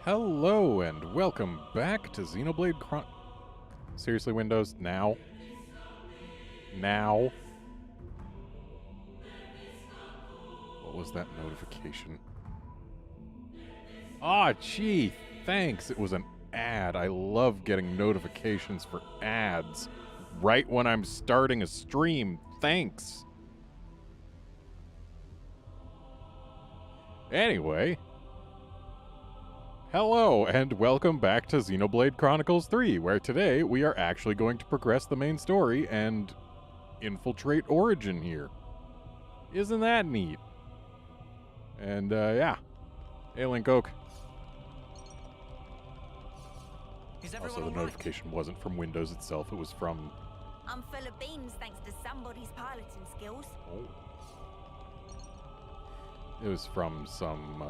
Hello and welcome back to Xenoblade Seriously, Windows? Now? Now? What was that notification? Ah, gee, thanks. It was an ad. I love getting notifications for ads right when I'm starting a stream. Thanks. Anyway, hello and welcome back to Xenoblade Chronicles 3, where today we are actually going to progress the main story and infiltrate Origin here. Isn't that neat? And, yeah. Hey, Link Oak. Also, the notification wasn't from Windows itself, it was from... I'm full of beans thanks to somebody's piloting skills. Oh. It was from some,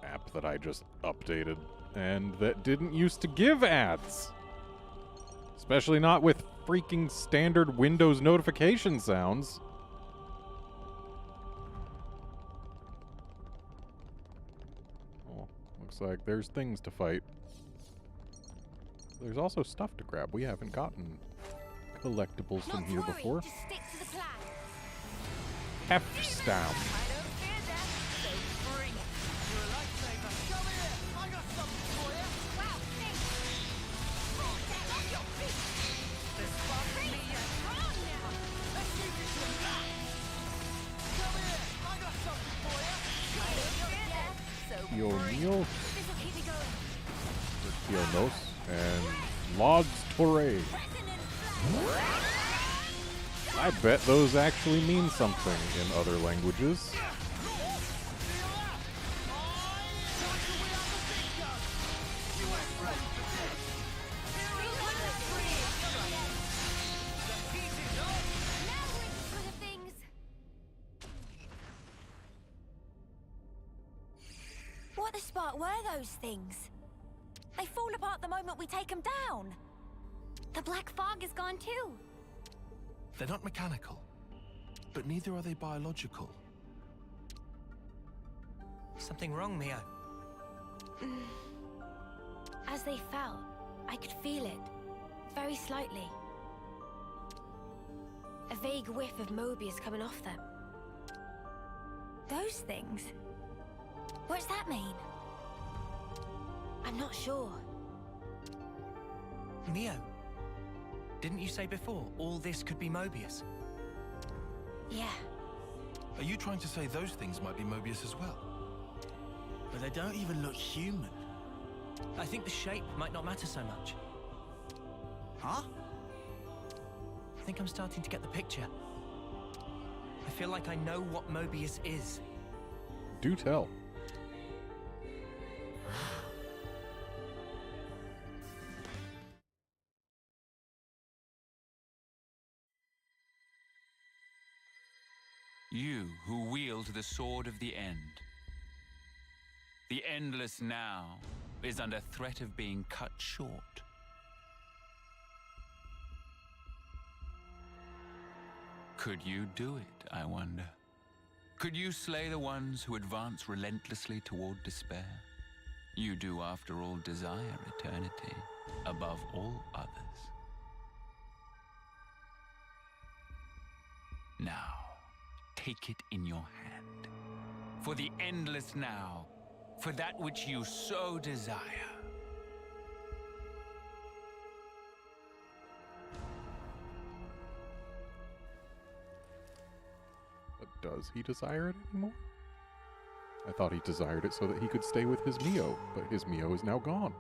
app that I just updated, and that didn't used to give ads. Especially not with freaking standard Windows notification sounds. Oh, looks like there's things to fight. There's also stuff to grab. We haven't gotten collectibles from here before. Just stick to the plan. Hefstam. Meal, Nos, and Logs Torre. I bet those actually mean something in other languages. What the spark were those things? They fall apart the moment we take them down. The black fog is gone too. They're not mechanical, but neither are they biological. Something wrong, Mio? As they fell, I could feel it, very slightly. A vague whiff of Moebius coming off them. Those things? What's that mean? I'm not sure. Mio, didn't you say before all this could be Moebius? Yeah. Are you trying to say those things might be Moebius as well? But they don't even look human. I think the shape might not matter so much. Huh? I think I'm starting to get the picture. I feel like I know what Moebius is. Do tell. You who wield the sword of the end. The endless now is under threat of being cut short. Could you do it, I wonder? Could you slay the ones who advance relentlessly toward despair? You do, after all, desire eternity above all others. Now, take it in your hand, for the endless now, for that which you so desire. But does he desire it anymore? I thought he desired it so that he could stay with his Mio, but his Mio is now gone.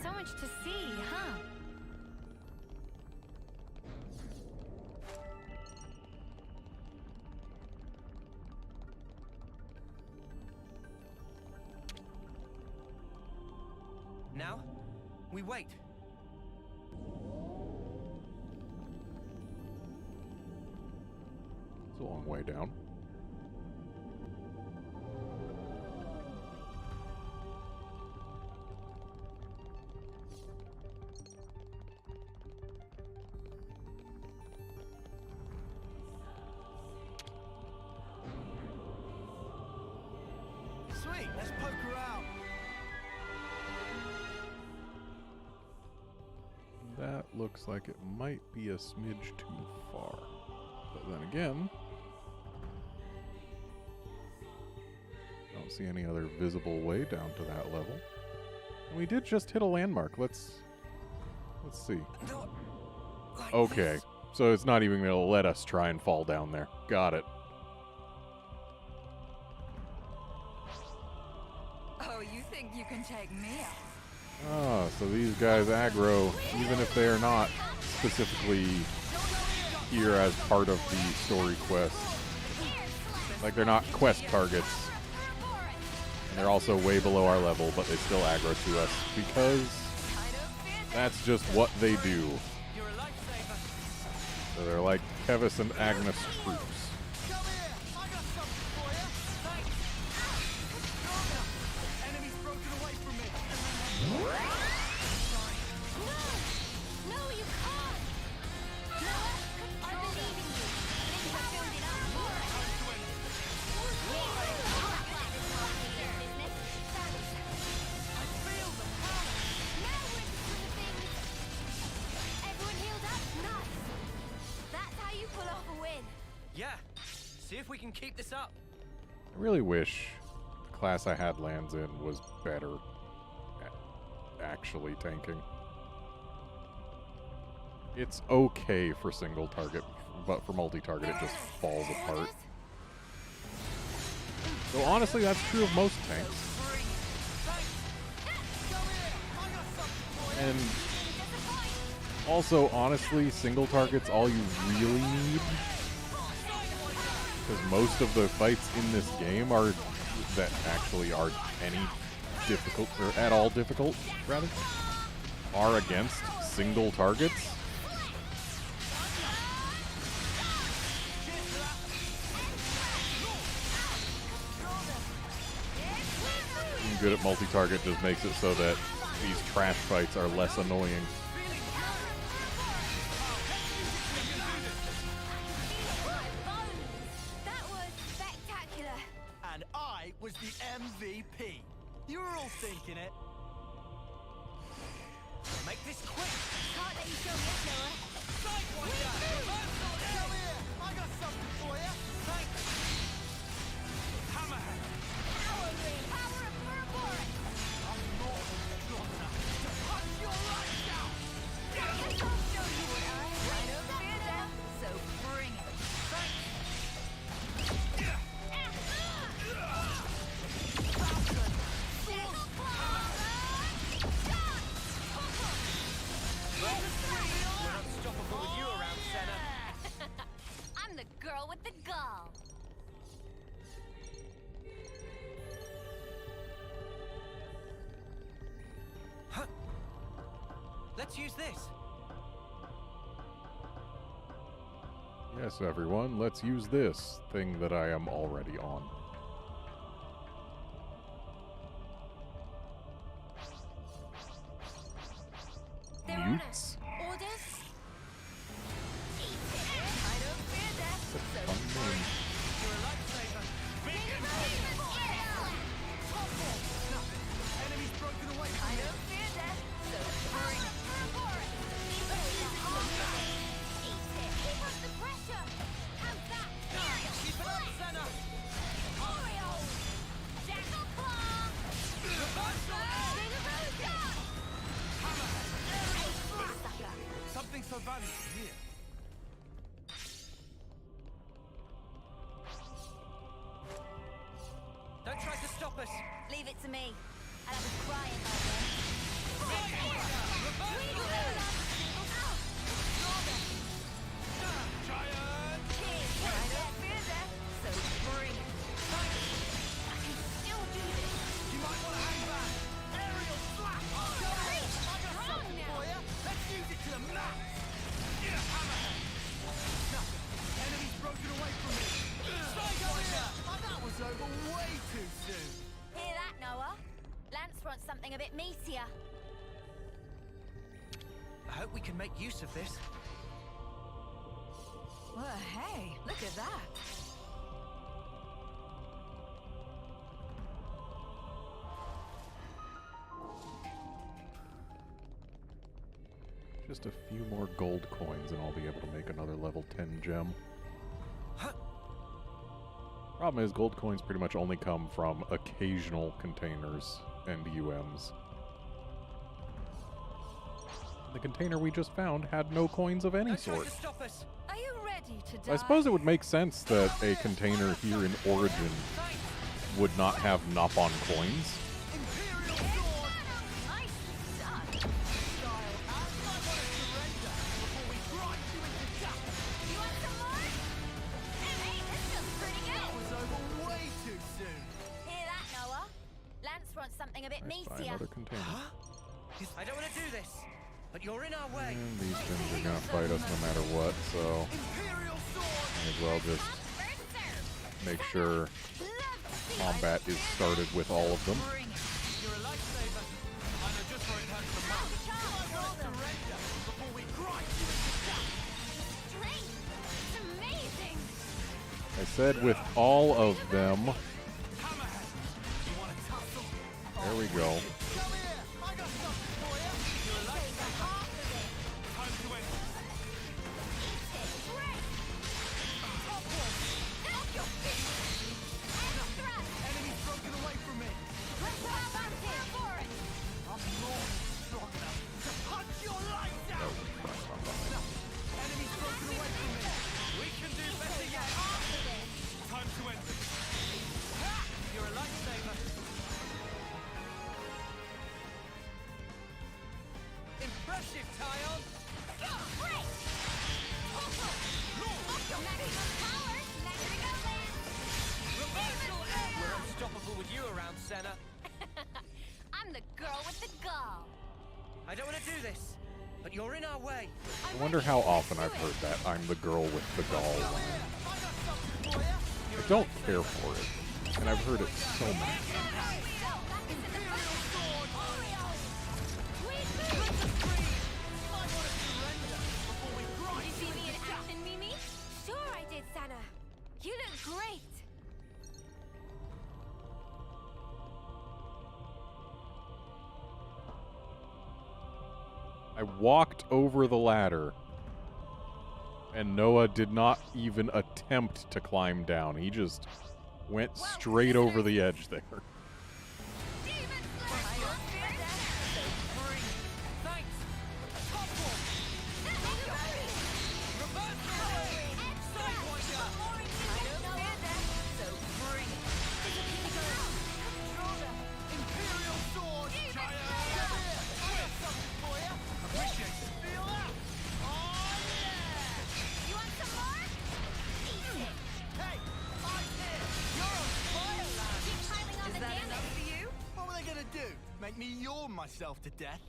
So much to see, huh? Now, we wait. So long long way down. Sweet, let's poke around. That looks like it might be a smidge too far. But then again, don't see any other visible way down to that level. And we did just hit a landmark. Let's see. Like Okay, this. so it's not even going to let us try and fall down there. Got it. Oh, you think you can take me out? Ah, so these guys aggro, even if they are not specifically here as part of the story quest. Like, they're not quest targets. And they're also way below our level, but they still aggro to us because that's just what they do. You're a lifesaver. So they're like Kevis and Agnes troops. Come here, I got something for you. Thanks. Enemy's broken away from me. No, you can't. Noah, I believe in you. Think we're building up for it. I feel the power. Now we're into the things. Everyone healed up? Nice. That's how you pull off a win. Yeah. See if we can keep this up. I really wish the class I had lands in was better at actually tanking. It's okay for single target, but for multi-target it just falls apart. So honestly, that's true of most tanks. And also, honestly, single target's all you really need. Because most of the fights in this game are that actually are any difficult, or at all difficult, rather, are against single targets. Being good at multi-target just makes it so that these trash fights are less annoying. That was spectacular. And I was the MVP. You were all thinking it. Make this quick. Can't let you show me up, Noah. Come here, I got something for you. Thanks. Hammerhead. Power ring. Power of Ouroboros. I'm not gonna punch your lights out. Guess I'll show you what I don't fear death, so bring it. We're unstoppable with you around, Senna. I'm the girl with the gall. Let's use this. Yes, everyone, let's use this thing that I am already on. They're on Mutes? us. Orders? I don't fear death, so Fun name. You're a lifesaver. Enemy's broken away from I me. don't fear death, so bring it. Keep up the pressure. How's that? Keep it up, Senna. Oreo. Jackal claw. Something so valuable here. Don't try to stop us. Leave it to me. I'll have a crying by I don't fear death, so bring it. I can still do this. You might want to hang back. Aerial slap. I got something for you. Let's use it to the max. Hammerhead. Nothing. Enemy's broken away from me. wants something a bit meatier. I hope we can make use of this. Well, hey, look at that. Just a few more gold coins and I'll be able to make another level 10 gem. Problem is, gold coins pretty much only come from occasional containers and UMs. The container we just found had no coins of any Don't try sort. to stop us. Are you ready to die? I suppose it would make sense that a container here in Origin would not have Nopon coins. Imperial sword! Nicely done. Style, and I want to surrender before we grind you into dust. You want some more? Hey, this feels pretty good. That was over way too soon. Hear that, Noah? Lance wants something a bit Let's buy meatier. another container. I don't want to do this, but you're in our way. And these things are gonna fight us no matter what, so Imperial sword! may as well just First serve. make sure Love to see combat is started with all of them. Bring it. You're a lifesaver. I know just where it hurts the how most. Charles rolled them. Surrender before we grind you into dust. Strength. It's amazing. I said with all of them. Hammerhead, you want to tussle? There we go. Come here, I got something for you. You're a lifesaver. Half of it. Time to end this. Great. Top one. Off your feet. And thrust. Enemy's broken away from me. Let's have that for it. I'm more than strong enough to punch your lights out. Enemy's broken away from me. We can do better yet. Half of it. Time to end this. You're a lifesaver. Impressive, Tyon. Great. Off your maximum power. Next we go, Lance. We're unstoppable with you around, Senna. I'm the girl with the gall. I don't want to do this, but you're in our way. I wonder how often I've heard that I'm the girl with the gall line. I got something for you. I don't care for it, and I've heard it so many times. Imperial sword. I want to surrender before we grind You see you me in into dust. action, Mimi? Sure I did, Sana. You look great. I walked over the ladder, and Noah did not even attempt to climb down. He just went straight over the edge there. Demon Slayer. Thanks. Top one. Imperial sword. Giant. Come here. I got something for you. Appreciate it. Feel that? Oh yeah. You want some more? Eat it. Hey, I'm here. You're on fire, lad. Keep piling on the damage. For you? What were they gonna do? Make me yawn myself to death?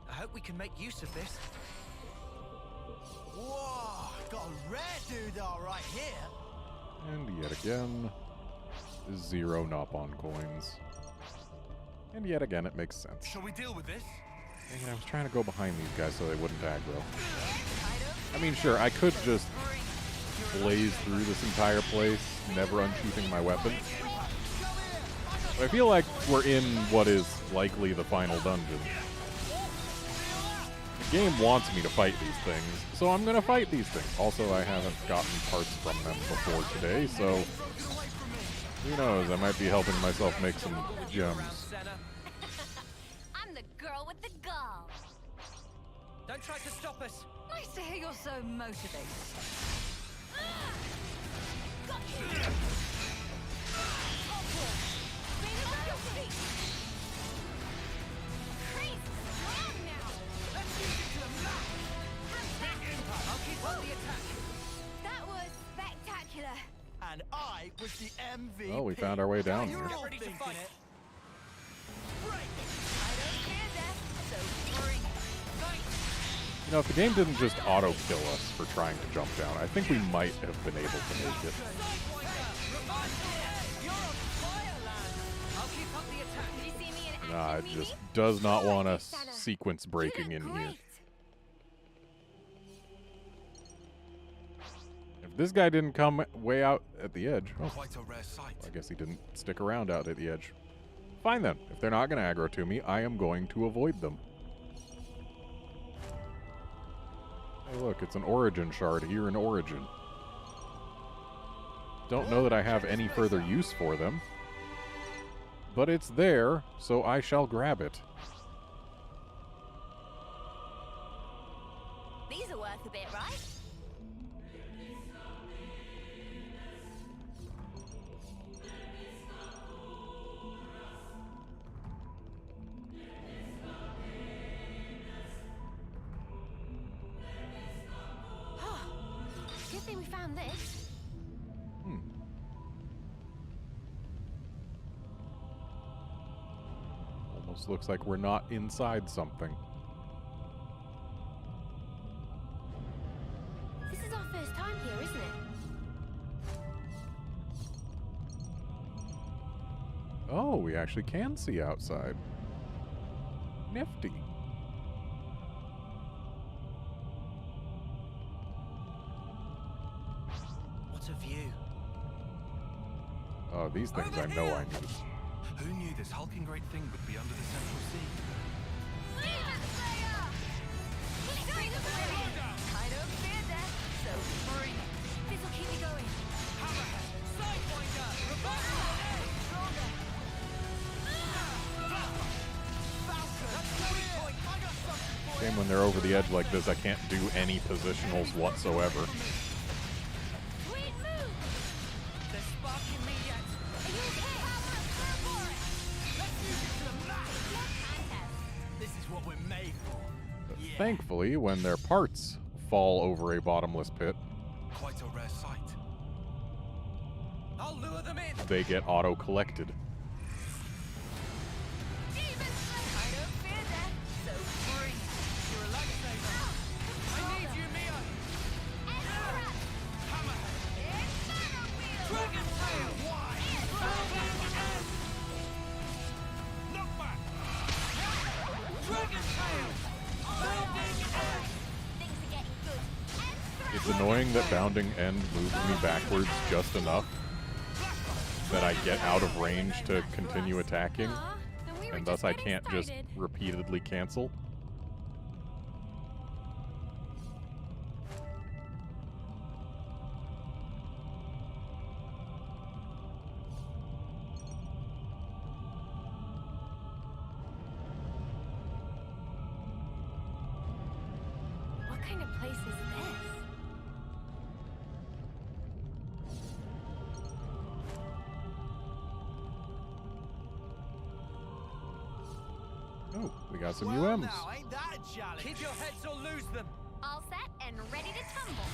I hope we can make use of this. Whoa, got a rare doodah right here. And yet again, 0 Nopon coins. And yet again, it makes sense. Shall we deal with this? Dang it, I was trying to go behind these guys so they wouldn't aggro. I mean, sure, I could just blaze through this entire place, never unsheathing my weapon. But I feel like we're in what is likely the final dungeon. The game wants me to fight these things, so I'm gonna fight these things. Also, I haven't gotten parts from them before today, so who knows, I might be helping myself make some gems. Senna. I'm the girl with the gall. Don't try to stop us. Nice to hear you're so motivated. Got you. Bring it up your feet. Crazy strong now. Let's use it to the max. Big impact. I'll keep up the attack. That was spectacular. And I was the MVP. Oh, we found our way down You're here. all Ready to thinking fight. it. Break it. I don't fear death, so bring it. You know, if the game didn't just auto-kill us for trying to jump down, I think we might have been able to make it. You're on fire, lad. I'll keep up the attack. Did you see me in Nah, it Mimi? just does not want Good, us Sana. sequence You breaking look in here. great. If this guy didn't come way out at the edge, oh, Quite a rare sight. I guess he didn't stick around out at the edge. Fine then. If they're not going to aggro to me, I am going to avoid them. Hey, look, it's an origin shard here in Origin. Don't know that I have any further use for them. But it's there, so I shall grab it. These are worth a bit, right? Good thing we found this. Almost looks like we're not inside something. This is our first time here, isn't it? Oh, we actually can see outside. Nifty. What a view. Oh, these things I know I need. Who knew this hulking great thing would be under the central sea? Demon Slayer! Bring the flame! I don't fear death, so free. This'll keep me going. Hammerhead, Sidewinder, Reversal of Edge, Stronger. Falcon, that's the weak point. I got something for you. Same when they're over the edge like this, I can't do any positionals whatsoever. Sweet move! They're sparking me yet. Are you okay? Go for it! Let's use it to the max. Contest. This is what we're made for. Yeah. Thankfully, when their parts fall over a bottomless pit, Quite a rare sight. I'll lure them in. they get auto-collected. Demon Slayer! I don't fear death, so free. You're a lifesaver. I need you, Mia. Ezra! Hammerhead, It's Shadow Wheel! Dragon Tail. Why? Knockback. Dragon Tail. Bounding Edge. Things are getting good. Ezra! It's annoying that Bounding End moves me backwards just enough that I get out of range to continue attacking, Aw, then we were and thus I getting can't just started. repeatedly cancel. What kind of place is this? Oh, we got some Well, UMs. now, ain't that a challenge? Keep your heads or lose them. All set and ready to tumble.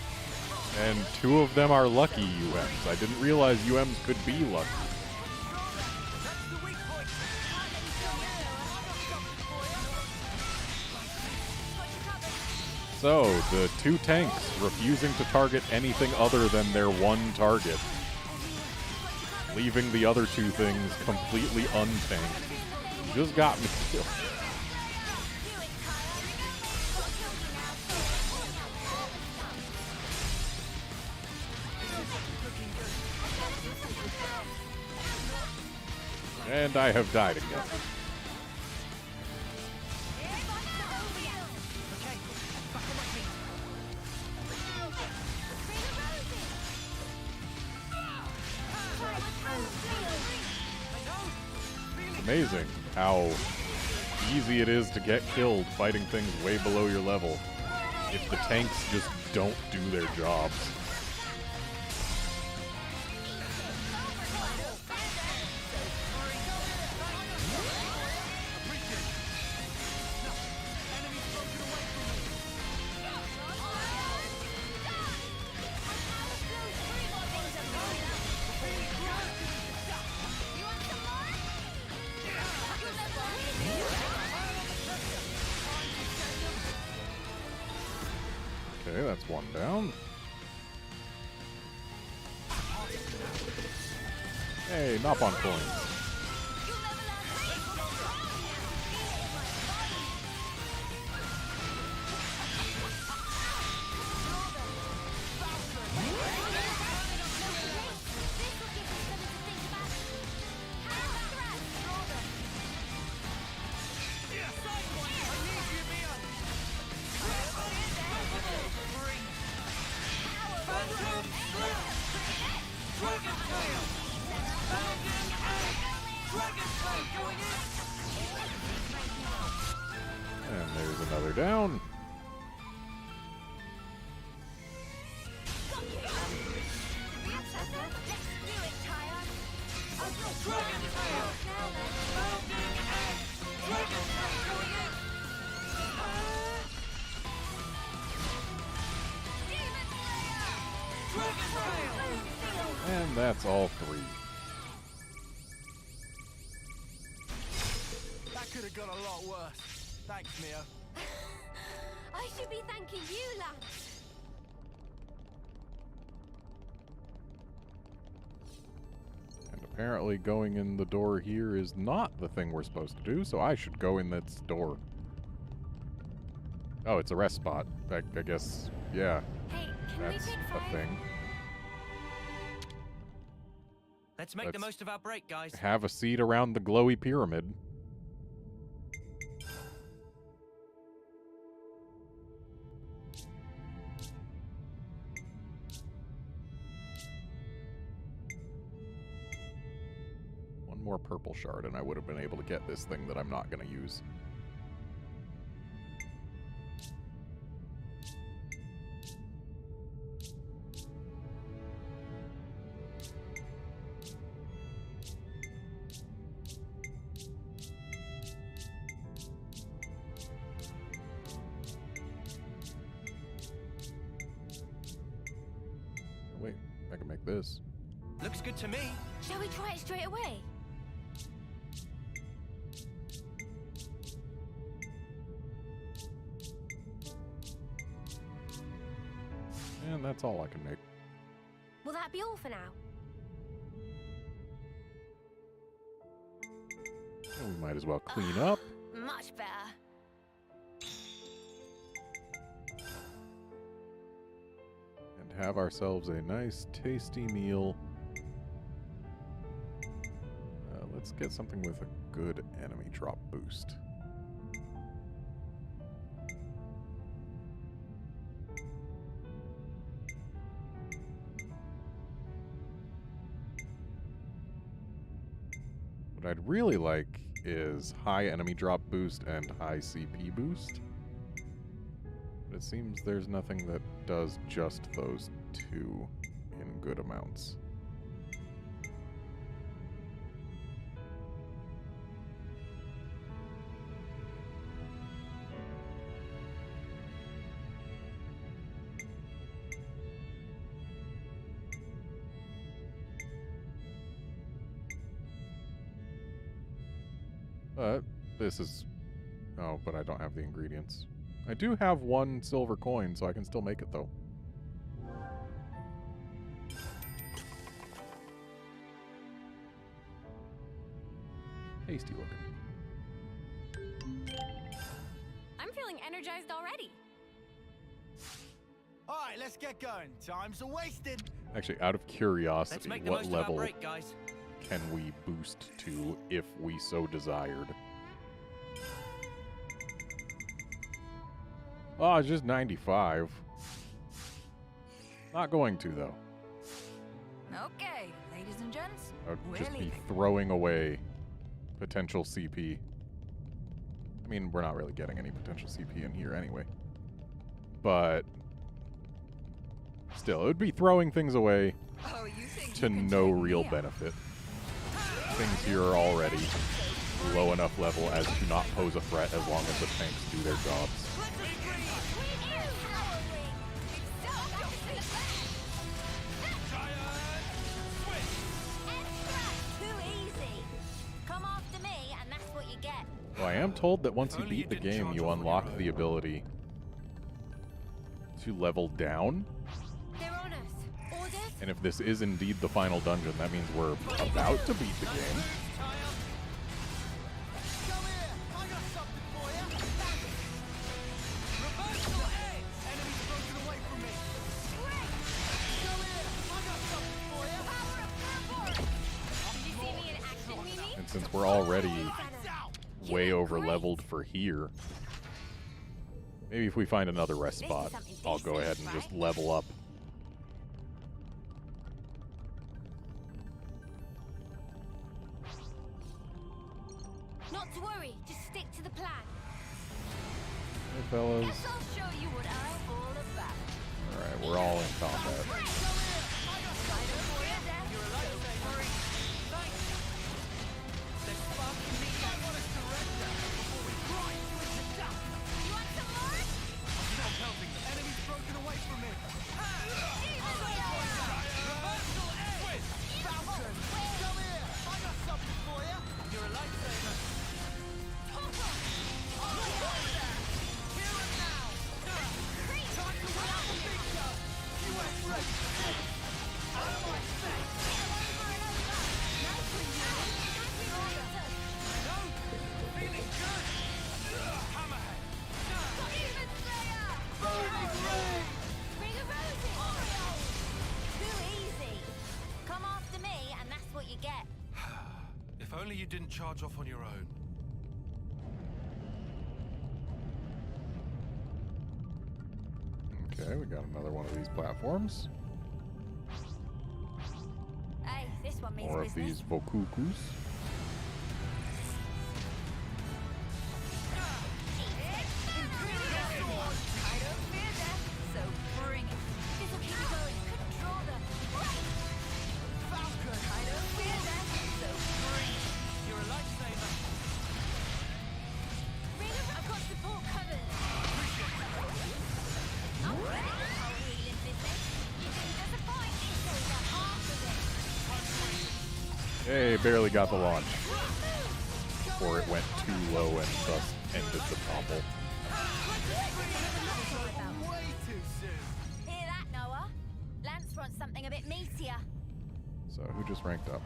And 2 of them are lucky UMs. I didn't realize UMs could be lucky. That's the weak point. So, the 2 tanks refusing to target anything other than their one target, leaving the other 2 things completely untanked. Just got me killed. And I have died again. Okay, back on my feet. Amazing how easy it is to get killed fighting things way below your level if the tanks just don't do their jobs. Okay, that's 1 down. Hey, Nop on coins. And there's another down. And that's all three. That could have got a lot worse. Thanks, Neo. I should be thanking you, Lance. And apparently going in the door here is not the thing we're supposed to do, so I should go in this door. Oh, it's a rest spot. I guess, yeah, Hey, can that's we take a 5? thing. Let's make the Let's most of our break, guys. Have a seat around the glowy pyramid. One more purple shard and I would have been able to get this thing that I'm not going to use. Wait, I can make this. Looks good to me. Shall we try it straight away? And that's all I can make. Will that be all for now? And we might as well clean up. Much better. And have ourselves a nice, tasty meal. Let's get something with a good enemy drop boost. What I'd really like is high enemy drop boost and high CP boost. But it seems there's nothing that does just those two in good amounts. But this is... Oh, but I don't have the ingredients. I do have 1 silver coin, so I can still make it, though. Tasty looking. I'm feeling energized already. All right, let's get going. Time's a wasted. Actually, out of Let's curiosity, make the what most of our level break, guys. can we boost to if we so desired? Oh, it's just 95. Not going to, though. Okay, ladies and gents, I'd we're just be leaving. throwing away potential CP. I mean, we're not really getting any potential CP in here anyway. But still, it would be throwing things away Oh, you think to you can no take me real out? benefit. Things here are already low enough level as to not pose a threat as long as the tanks do their jobs. Well, I am told that once you Only beat the you didn't game, charge you off on your unlock own. the ability to level down. They're on us. Orders? And if this is indeed the final dungeon, that means we're about to beat the game. Come here. I got something for you. Reversal A. Enemy's broken away from me. Come here. I got something for you. Power of purple! Did you see me in action, Mimi? And since we're already Lights out. way over leveled for here, maybe if we find another rest This is spot, something I'll go ahead and decent, just right? level up. Not to worry, just stick to the plan. Hey, fellas. Guess I'll show you what I'm all about. Alright, we're all in combat. You want some more? Enemy's broken away from me. Falcon, come here. I got something for you. You're a lifesaver. Here and now. Time to win out the big show. You ain't ready. Out of my sight. No, feeling good. Hammerhead. Burning ray. Bring a rose in. Too easy. Come after me, and that's what you get. If only you didn't charge off on your own. Okay, we got another one of these platforms. Hey, this one means More of business. these Bokukus. I don't fear death, so bring it. This'll keep you going. Control them. Falcon. I don't fear death, so bring it. You're a lifesaver. I've got support covered. I'm ready for this whole healing business. You didn't disappoint. This is the half of it. Hey, barely got the launch. Before it went too low and thus ended the topple. Way too soon. Hear that, Noah? Lance wants something a bit meatier. So who just ranked up?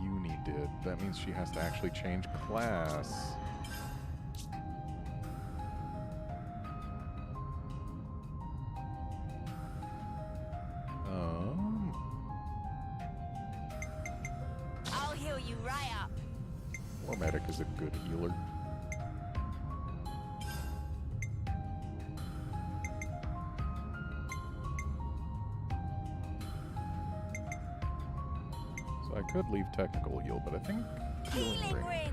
Uni did. That means she has to actually change class. I'll heal you right up. War medic is a good healer. So I could leave technical heal, but I think Healing ring.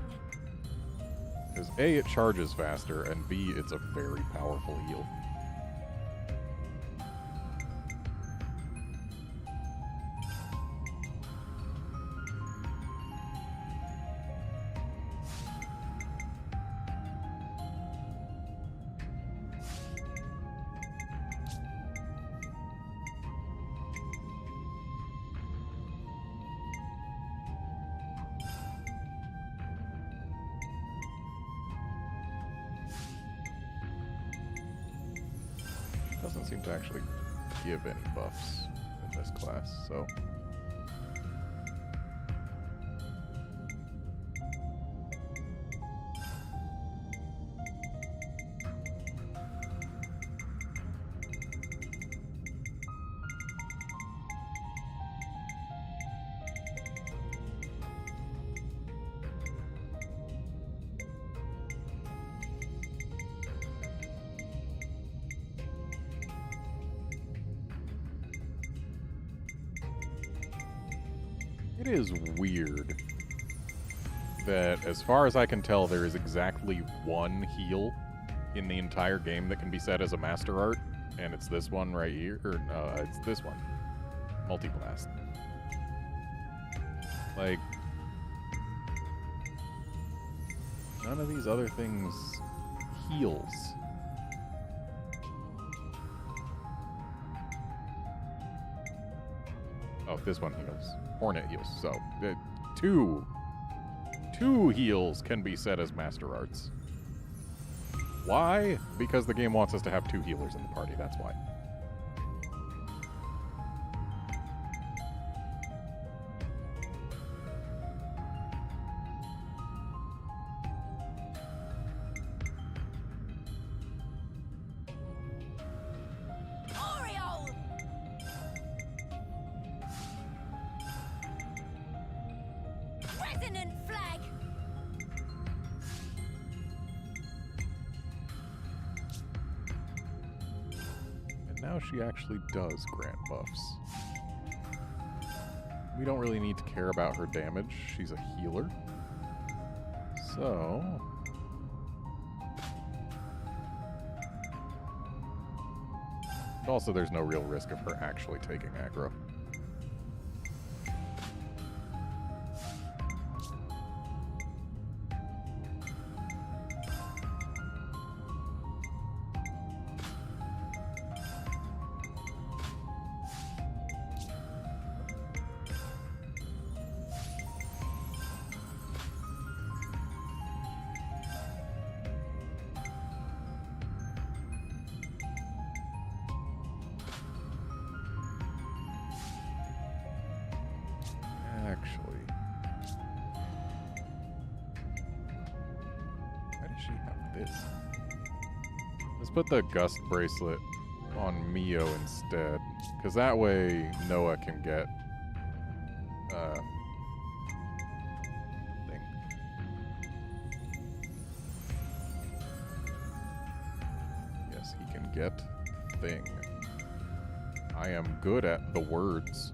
Because A, it charges faster, and B, it's a very powerful heal. Doesn't seem to actually give any buffs in this class, so. It is weird that, as far as I can tell, there is exactly one heal in the entire game that can be set as a master art, and it's this one right here, or it's this one, Multi-Blast. Like, none of these other things heals. Oh, this one heals. Hornet heals. So, two heals can be set as master arts. Why? Because the game wants us to have two healers in the party. That's why. Oriole! Resonant flag! And now she actually does grant buffs. We don't really need to care about her damage. She's a healer. So... also, there's no real risk of her actually taking aggro. Actually, why does she have this? Let's put the Gust bracelet on Mio instead, because that way Noah can get thing. Yes, he can get thing. I am good at the words.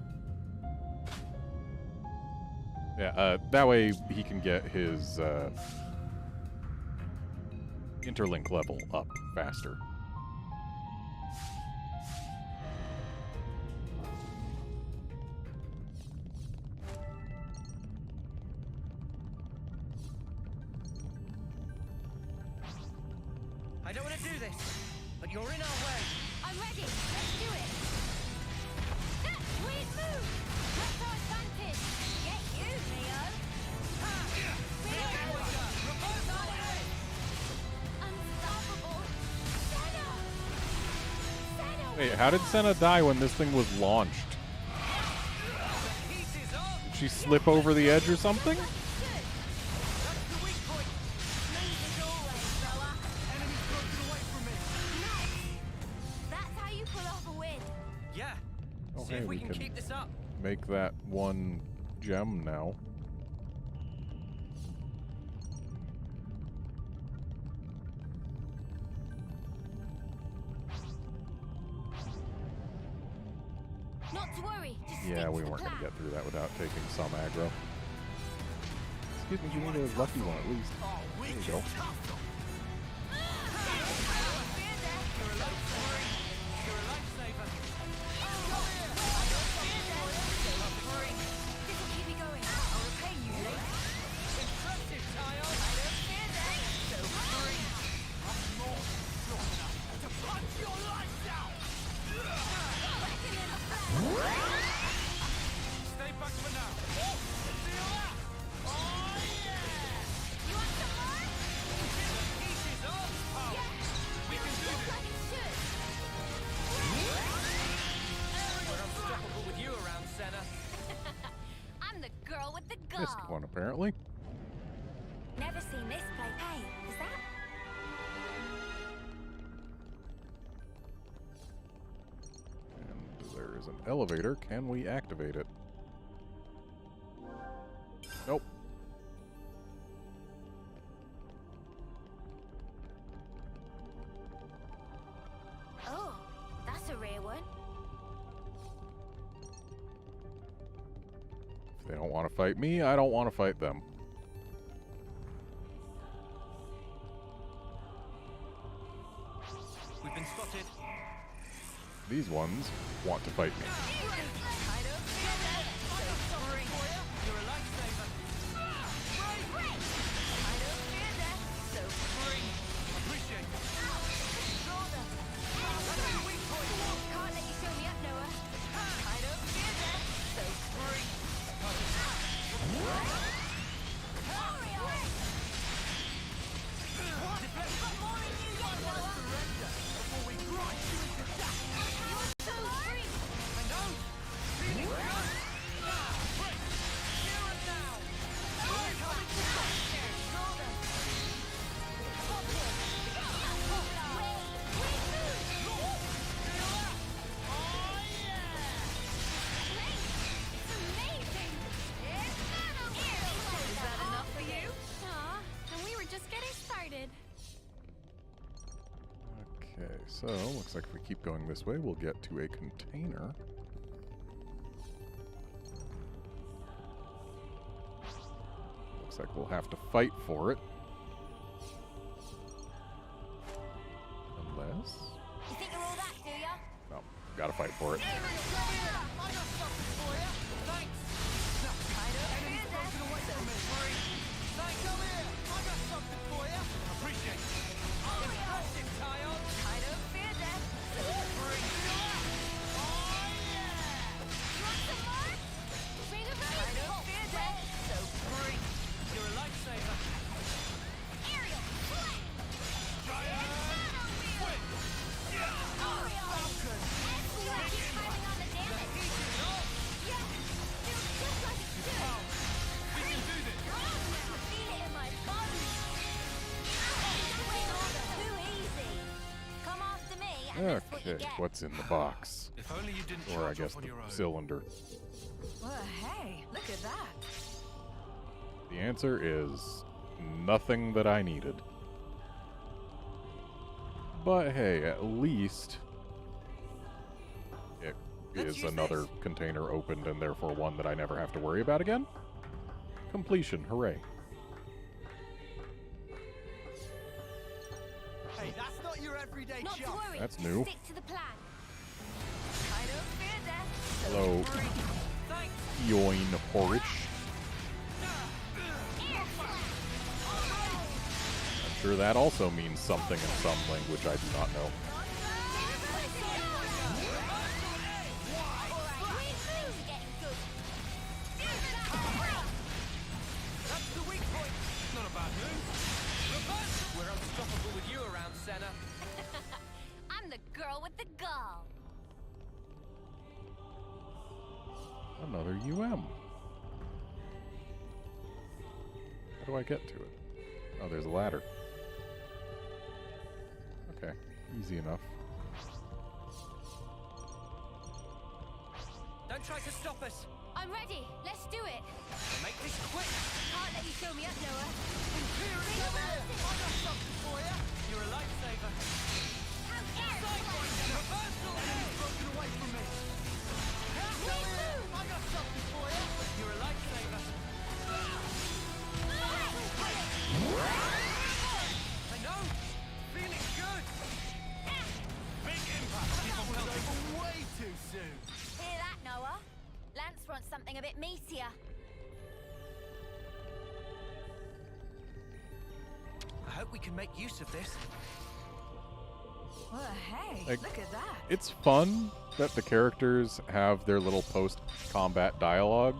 Yeah, that way he can get his interlink level up faster. I don't want to do this, but you're in our way. I'm ready. Let's do it. Weird move. That's our advantage. Get you, Leo. Unstoppable. Senna. Senna. Wait, how did Senna die when this thing was launched? Did she slip over the edge or something? That's how you pull off a win. Yeah. Oh, See hey, if we we can can keep this up. make that one gem now. Not to worry. Just Yeah, stick we to the weren't going to plan. get through that without taking some aggro. Excuse me, you need a lucky one at least. There you go. This'll keep me going. I'll repay you later. Impressive, Tayo. To punch your lights out. Stay back for now. Feel that? Oh yeah! You want some more? Pieces of power. We can do Looks this. like it should. We're unstoppable with you around, Senna. I'm the girl with the gun. Missed one, apparently. Never seen this place. Hey, is that? And there is an elevator. Can we activate it? Nope. Oh, that's a rare one. If they don't want to fight me, I don't want to fight them. We've been spotted. These ones want to fight me. You're a lifesaver. Appreciate it. Can't let you show me up, Noah. Before we grind you into dust. So free. I know. Feeling good. Break. Here and now. We're coming to And we were just getting started. Okay, so looks like if we keep going this way, we'll get to a container. Looks like we'll have to fight for it. Unless... You think you're all that, do ya? No, gotta fight for it. I got something for you. Thanks. Kind of fear death, so free. Thanks, come here. I got something for you. Appreciate it. Impressive, Tayo. Kind of fear death, so free. Oh, yeah. You want some more? Bring a Kind raise. of fear death, so free. You're a lifesaver. Aerial, flame. Everyone keeps piling on the damage. Yeah, feels just like it should. We can do this. I can feel it in my bones. Too easy. Come after me, and that's what you Okay, get. what's in the box? If only you didn't Or I charge guess off on the your own. cylinder. Well, hey, look at that. The answer is nothing that I needed. But hey, at least it Let's is use another this. container opened and therefore one that I never have to worry about again. Completion, hooray. Hey, that's not your everyday Not to job. worry. That's just new. Stick to the plan. Kind of fear death, so Hello, free. Thanks. Yoin Horich. Air slash. I'm sure that also means something in some language I do not know. That's the weak point. Not a bad move. Reverse. We're unstoppable with you around, Senna. I'm the girl with the gall. Another UM. How do I get to it? Oh, there's a ladder. Okay, easy enough. Don't try to stop us. I'm ready. Let's do it. Make this quick. Can't let you show me up, Noah. Imperial, come here. I got something for you. You're a lifesaver. Have air slash. Reversal. Enemy's broken away from me. Come here. I got something for you. You're a lifesaver. I know. Feeling good. Big impact. Keep on pelting. Over way too soon. Hear that, Noah? Lance wants something a bit meatier. I hope we can make use of this. Well, hey, Like, look at that. It's fun that the characters have their little post-combat dialogue,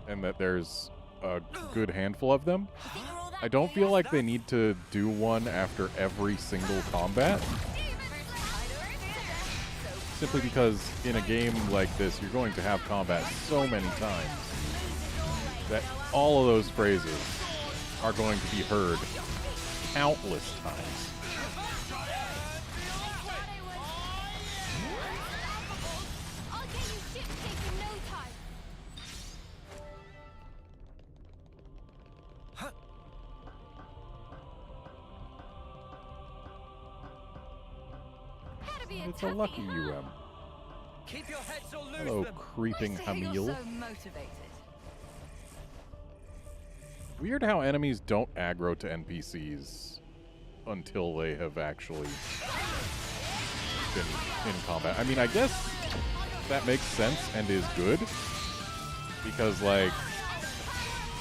and that there's a good handful of them. You think you're all that, I don't do feel ya? like they need to do one after every single combat, simply because in a game like this, you're going to have combat so many times that all of those phrases are going to be heard countless times. I'll get you ship shape in no time. Gotta be a It's a toughie, lucky huh? UM. Keep your heads or lose Hello, them. creeping Why is it you're Hamil. so motivated? Weird how enemies don't aggro to NPCs until they have actually been in combat. I mean, I guess that makes sense and is good, because, like,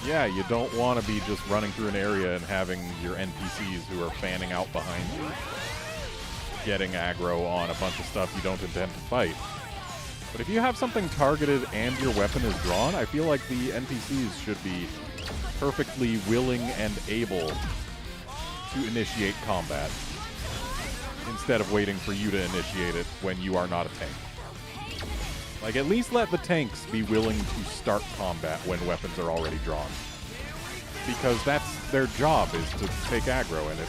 yeah, you don't want to be just running through an area and having your NPCs who are fanning out behind you getting aggro on a bunch of stuff you don't intend to fight. But if you have something targeted and your weapon is drawn, I feel like the NPCs should be perfectly willing and able to initiate combat instead of waiting for you to initiate it when you are not a tank. Like, at least let the tanks be willing to start combat when weapons are already drawn. Because that's their job, is to take aggro, and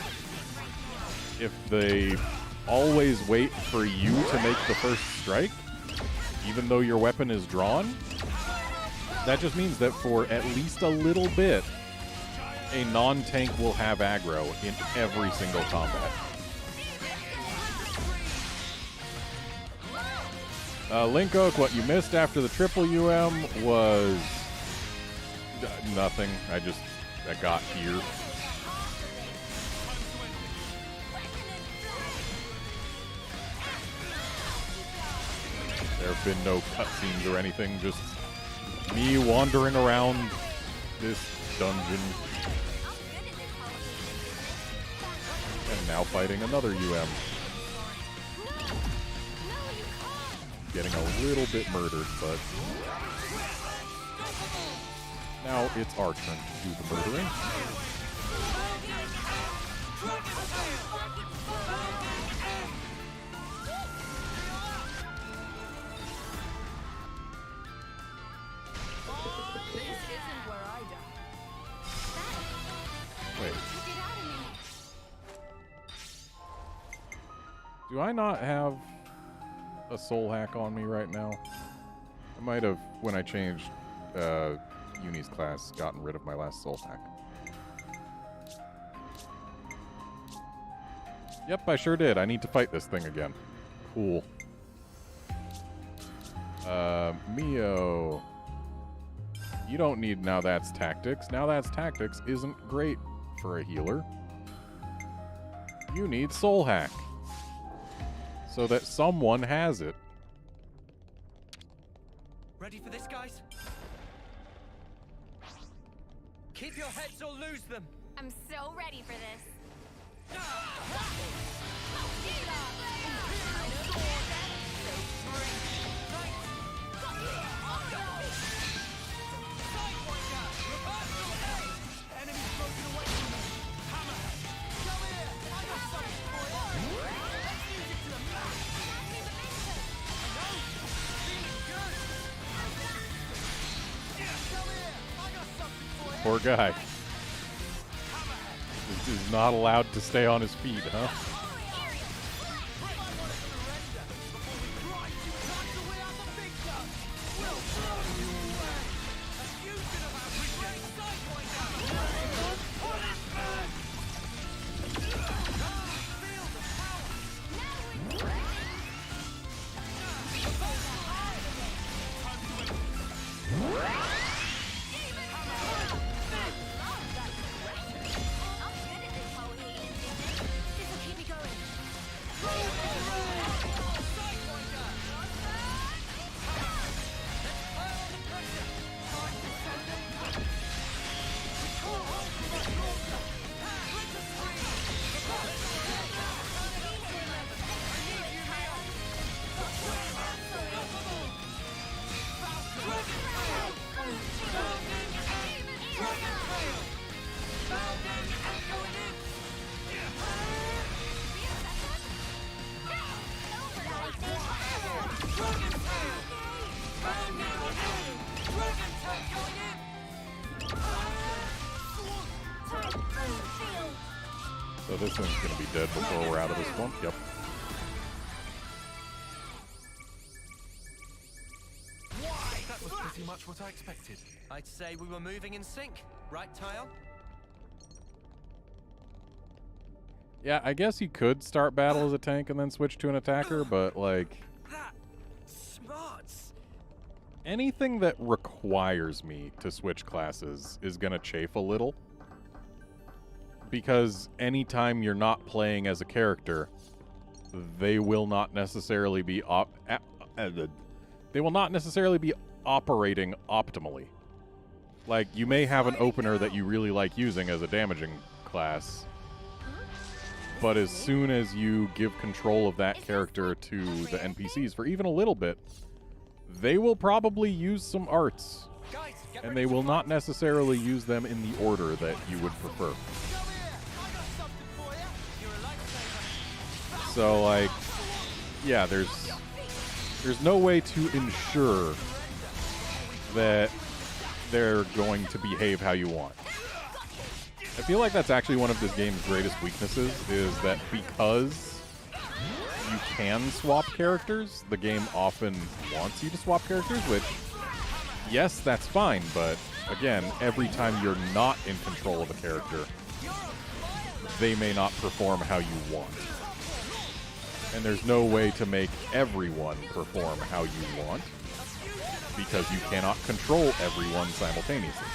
if they always wait for you to make the first strike, even though your weapon is drawn, that just means that for at least a little bit, a non-tank will have aggro in every single combat. Link Oak, what you missed after the triple UM was Nothing. I got here. There have been no cutscenes or anything, just me wandering around this dungeon. And now fighting another UM. Getting a little bit murdered, but now it's our turn to do the murdering. This isn't where I die. Wait, Took it out of me. do I not have a soul hack on me right now? I might have, when I changed Uni's class, gotten rid of my last soul hack. Yep, I sure did. I need to fight this thing again. Cool. Mio. You don't need Now That's Tactics. Now That's Tactics isn't great for a healer. You need Soul Hack. So that someone has it. Ready for this, guys? Keep your heads or lose them. I'm so ready for this. Poor guy. Is not allowed to stay on his feet, huh? So this one's going to be dead before we're out of this one. Yep. That was pretty much what I expected. I'd say we were moving in sync, right, Tile? Yeah, I guess you could start battle as a tank and then switch to an attacker, but like That smarts. anything that requires me to switch classes is going to chafe a little. Because anytime you're not playing as a character, they will not necessarily be operating optimally. Like, you may have an opener that you really like using as a damaging class, but as soon as you give control of that character to the NPCs for even a little bit, they will probably use some arts, Guys, get and ready they to will fight. not necessarily use them in the order that you would prefer. So, like, yeah, there's no way to ensure that they're going to behave how you want. I feel like that's actually one of this game's greatest weaknesses, is that because you can swap characters, the game often wants you to swap characters, which, yes, that's fine, but again, every time you're not in control of a character, they may not perform how you want. And there's no way to make everyone perform how you want, because you cannot control everyone simultaneously.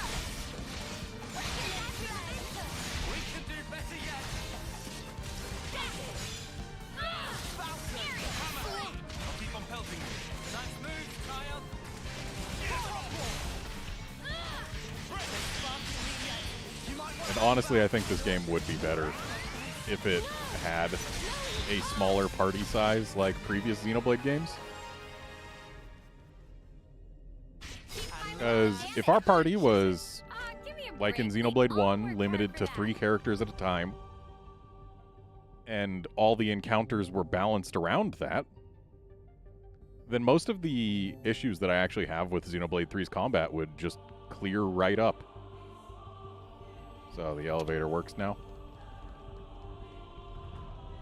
And honestly, I think this game would be better if it had a smaller party size like previous Xenoblade games. Because if our party was, Give me a like in break. Xenoblade We all 1, worked limited hard to for 3 that. characters at a time, and all the encounters were balanced around that, then most of the issues that I actually have with Xenoblade 3's combat would just clear right up. So the elevator works now.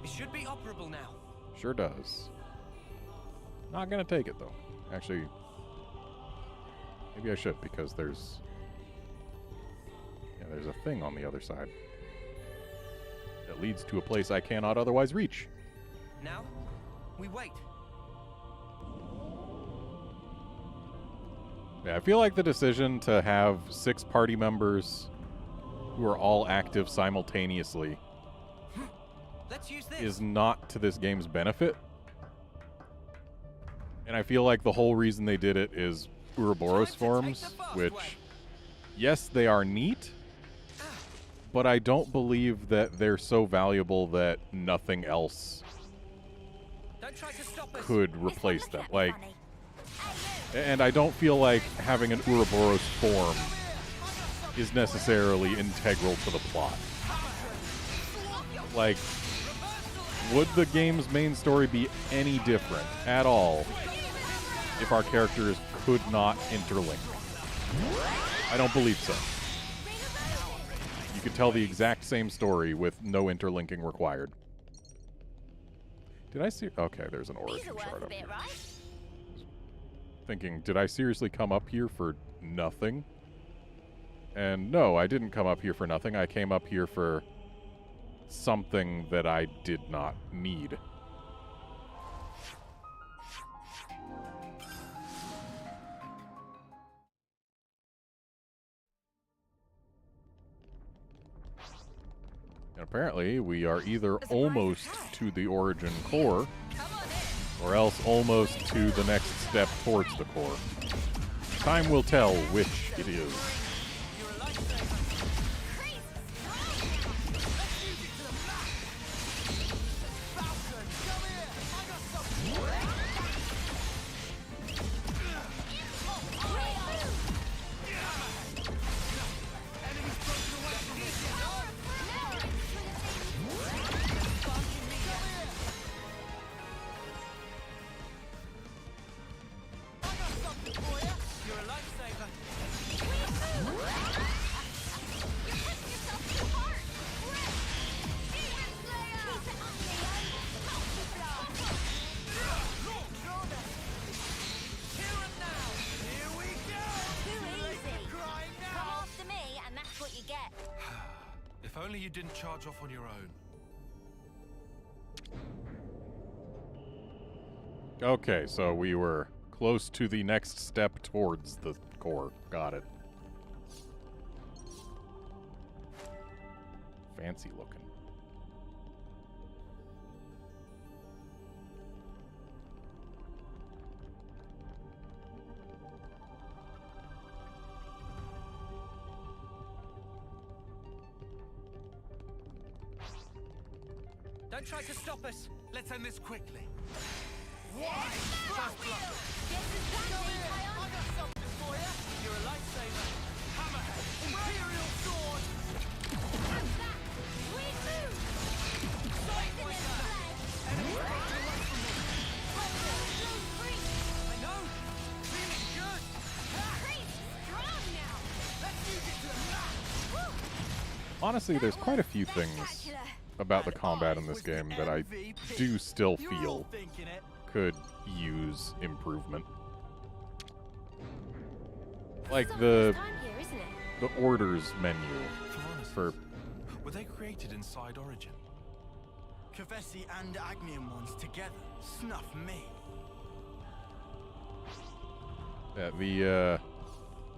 It should be operable now. Sure does. Not gonna take it though. Actually, maybe I should, because there's a thing on the other side that leads to a place I cannot otherwise reach. Now, we wait. Yeah, I feel like the decision to have 6 party members who are all active simultaneously Let's use this. is not to this game's benefit. And I feel like the whole reason they did it is Ouroboros forms, which, yes, they are neat, but I don't believe that they're so valuable that nothing else Don't try to stop us. could replace them. Like, and I don't feel like having an Ouroboros form is necessarily integral to the plot. Like, would the game's main story be any different at all if our characters could not interlink? I don't believe so. You could tell the exact same story with no interlinking required. Did I see? Okay, there's an These origin are worth chart a up bit, here. right? Thinking, did I seriously come up here for nothing? And no, I didn't come up here for nothing. I came up here for something that I did not need. And apparently, we are either almost to the origin core, or else almost to the next step towards the core. Time will tell which it is. You're a lifesaver. If only you didn't charge off on your own. Okay, so we were close to the next step towards the core. Got it. Fancy looking. Don't try to stop us. Let's end this quickly. You're a lifesaver. Imperial sword! I know. Feeling good. Honestly, there's quite a few things about the combat in this game that I do still You're all feel thinking it. could use improvement. Like the orders menu for Were they created inside Origin? Kavesi and Agnium ones together. Snuff me.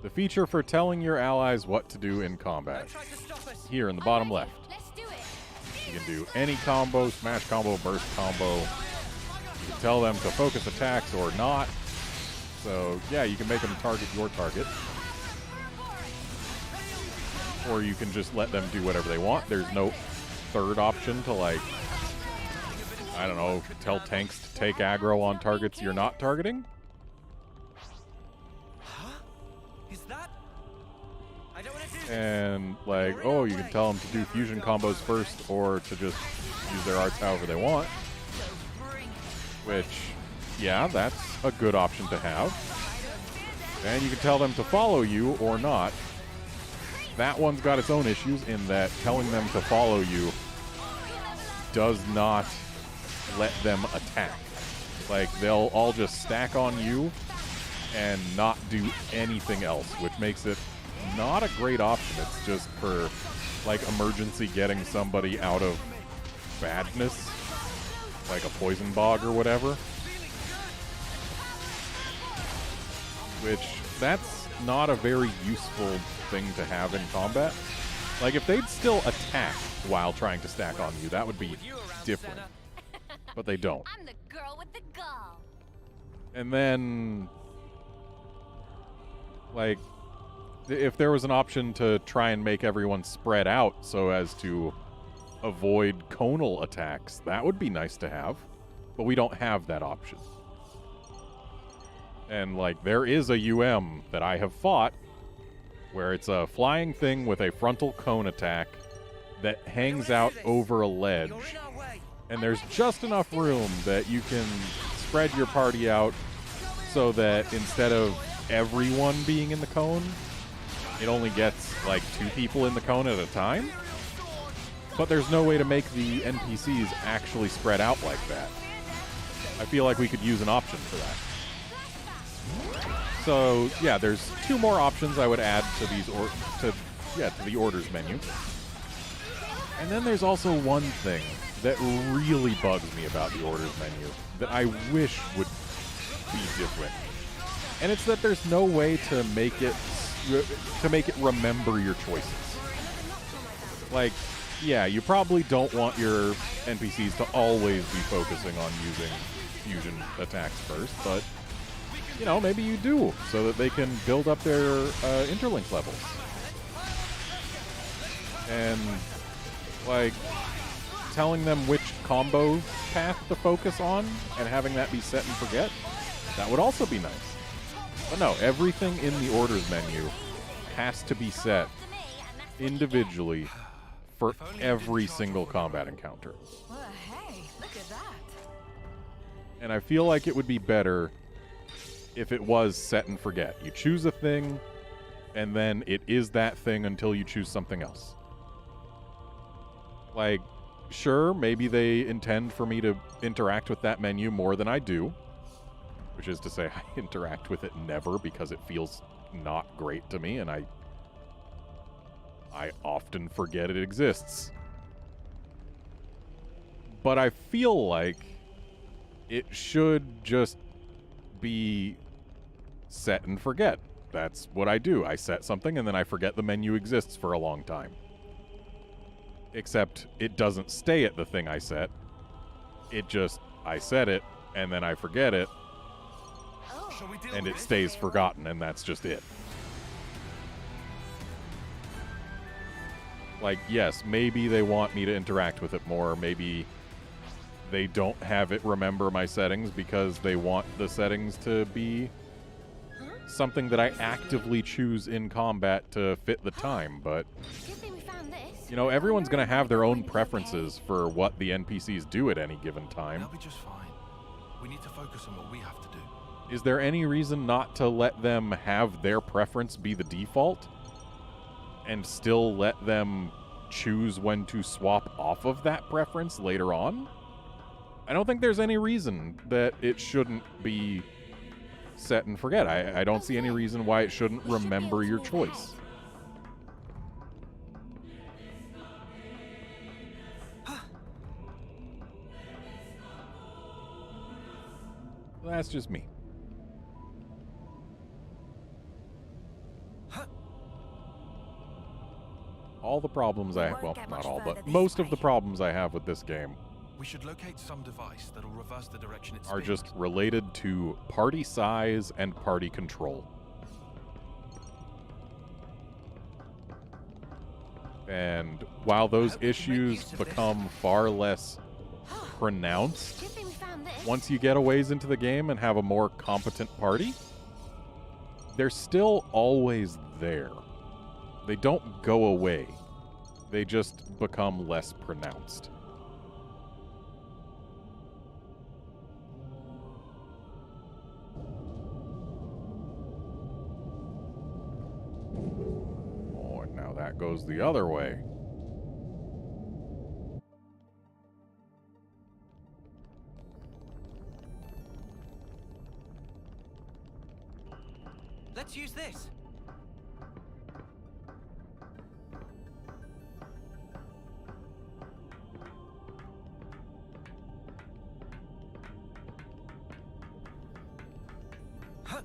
the feature for telling your allies what to do in combat. Don't try to stop us. Here in the bottom left. Let's do it. You can do any combo, smash combo, burst combo. You can tell them to focus attacks or not. So, yeah, you can make them target your target. Or you can just let them do whatever they want. There's no third option to, like, I don't know, tell tanks to take aggro on targets you're not targeting. Huh? Is that? I don't want to do this. And, like, oh, you can tell them to do fusion combos first or to just use their arts however they want. Which, yeah, that's a good option to have. And you can tell them to follow you or not. That one's got its own issues in that telling them to follow you does not let them attack. Like, they'll all just stack on you and not do anything else, which makes it not a great option. It's just for, like, emergency getting somebody out of badness, like a poison bog or whatever. Which, that's not a very useful thing to have in combat. Like, if they'd still attack while trying to stack on you, that would be different. But they don't. I'm the girl with the gall. And then, like, if there was an option to try and make everyone spread out so as to avoid conal attacks, that would be nice to have. But we don't have that option. And, like, there is a UM that I have fought where it's a flying thing with a frontal cone attack that hangs out over a ledge. And there's just enough room that you can spread your party out so that instead of everyone being in the cone, it only gets, like, 2 people in the cone at a time. But there's no way to make the NPCs actually spread out like that. I feel like we could use an option for that. So, yeah, there's 2 more options I would add to these to the orders menu. And then there's also one thing that really bugs me about the orders menu that I wish would be different. And it's that there's no way to make it remember your choices. Like, yeah, you probably don't want your NPCs to always be focusing on using fusion attacks first, but you know, maybe you do, so that they can build up their interlink levels. And, like, telling them which combo path to focus on and having that be set and forget, that would also be nice. But no, everything in the orders menu has to be set individually for every single combat encounter. Well, hey, look at that. And I feel like it would be better if it was set and forget. You choose a thing, and then it is that thing until you choose something else. Like, sure, maybe they intend for me to interact with that menu more than I do, which is to say I interact with it never because it feels not great to me, and I often forget it exists. But I feel like it should just be set and forget. That's what I do. I set something and then I forget the menu exists for a long time. Except it doesn't stay at the thing I set. It just, I set it and then I forget it and it stays forgotten, and that's just it. Like, yes, maybe they want me to interact with it more. Maybe they don't have it remember my settings because they want the settings to be something that I actively choose in combat to fit the time, but Good thing we found this. you know, everyone's going to have their own preferences for what the NPCs do at any given time. They'll be just fine. We need to focus on what we have to do. Is there any reason not to let them have their preference be the default and still let them choose when to swap off of that preference later on? I don't think there's any reason that it shouldn't be set and forget. I don't see any reason why it shouldn't remember your choice. That's just me. All the problems I have, well, not all, but most of the problems I have with this game We should locate some device that'll reverse the direction it's are just related to party size and party control. And while those issues become far less pronounced Good thing we found this. once you get a ways into the game and have a more competent party, they're still always there. They don't go away. They just become less pronounced. Oh, and now that goes the other way. Let's use this. Huh.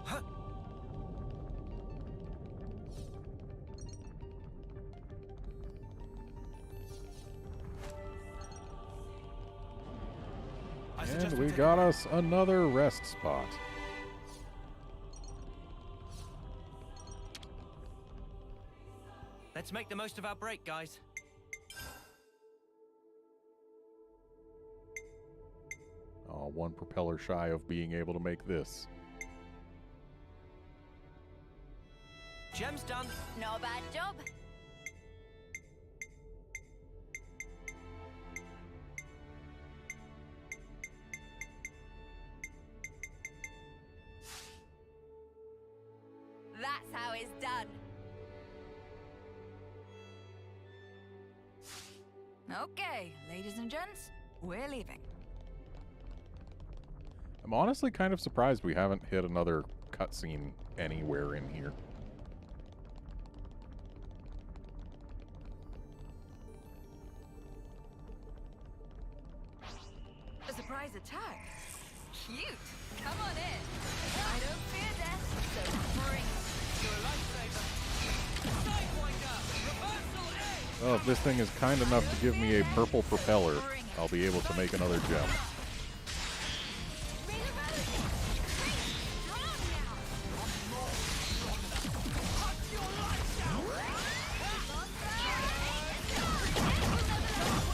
Huh. I suggest And we take a got break. us another rest spot. Let's make the most of our break, guys. Oh, one propeller shy of being able to make this. Gem's done. Not a bad job. That's how it's done. Okay, ladies and gents, we're leaving. I'm honestly kind of surprised we haven't hit another cutscene anywhere in here. A surprise attack. Cute. Come on in. I don't fear death, so bring it. You're a lifesaver. Sidewinder! Reversal edge! Well, if this thing is kind enough to give me a purple propeller, I'll be able to make another gem.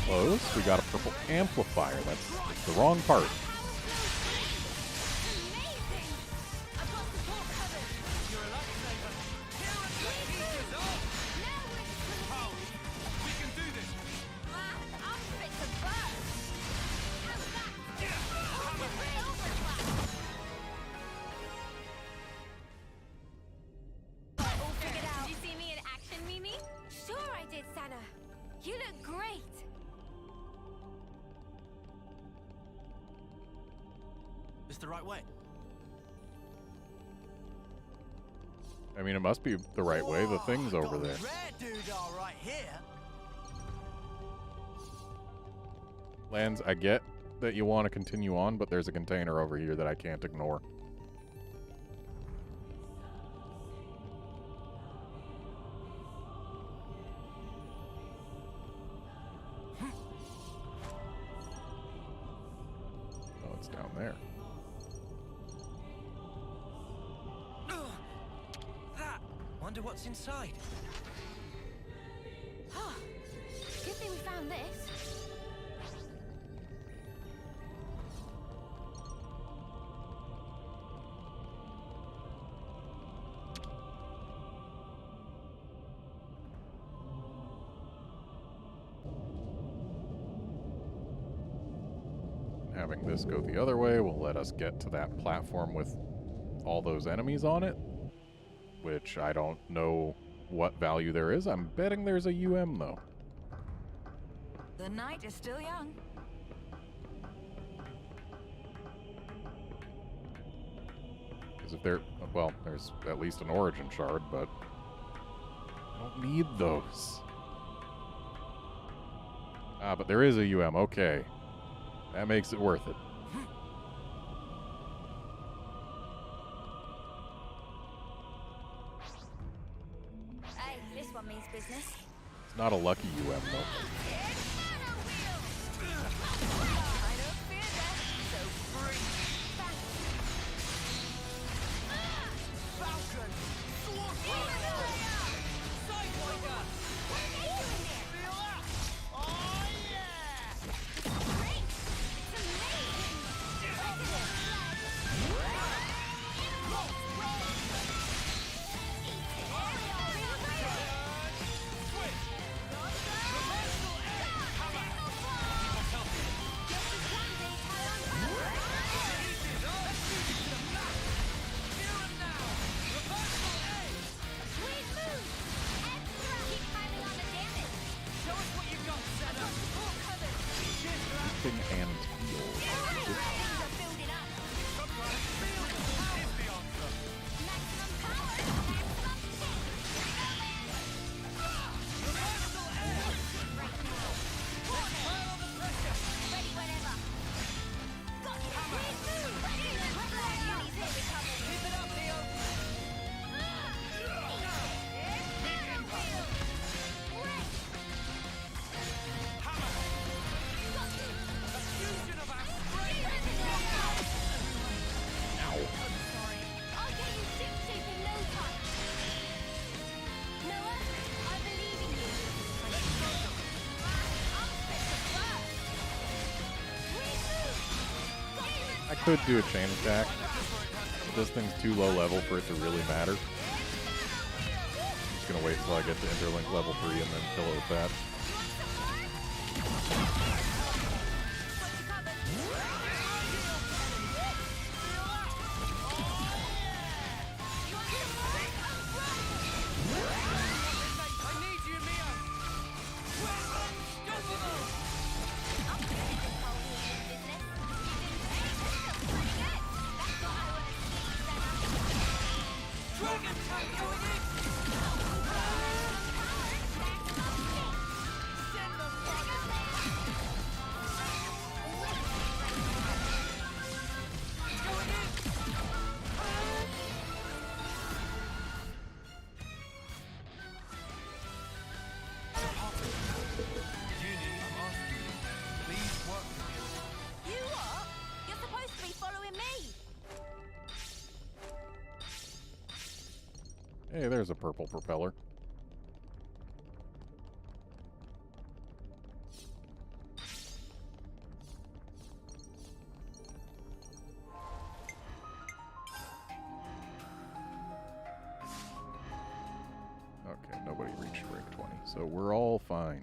Close. We got a purple amplifier. That's the wrong part. We can do this! All figured out. Did you see me in action, Mimi? Sure I did, Sana. You look great. It's the right way. I mean, it must be the right way. The thing's over there. Rare doodah right here. Lands, I get that you want to continue on, but there's a container over here that I can't ignore. Oh, it's down there. Wonder what's inside. Good thing we found this. Having this go the other way will let us get to that platform with all those enemies on it, which I don't know what value there is. I'm betting there's a though. The night is still young. Because if there, well, there's at least an origin shard, but I don't need those. Ah, but there is a okay. That makes it worth it. Hey, this one means business. It's not a lucky though. It's Mana Wheel! I don't fear death, so bring it. could do a chain attack, but this thing's too low level for it to really matter. I'm just gonna wait until I get to Interlink level 3 and then kill it with that. Hey, there's a purple propeller. Okay, nobody reached rank 20, so we're all fine.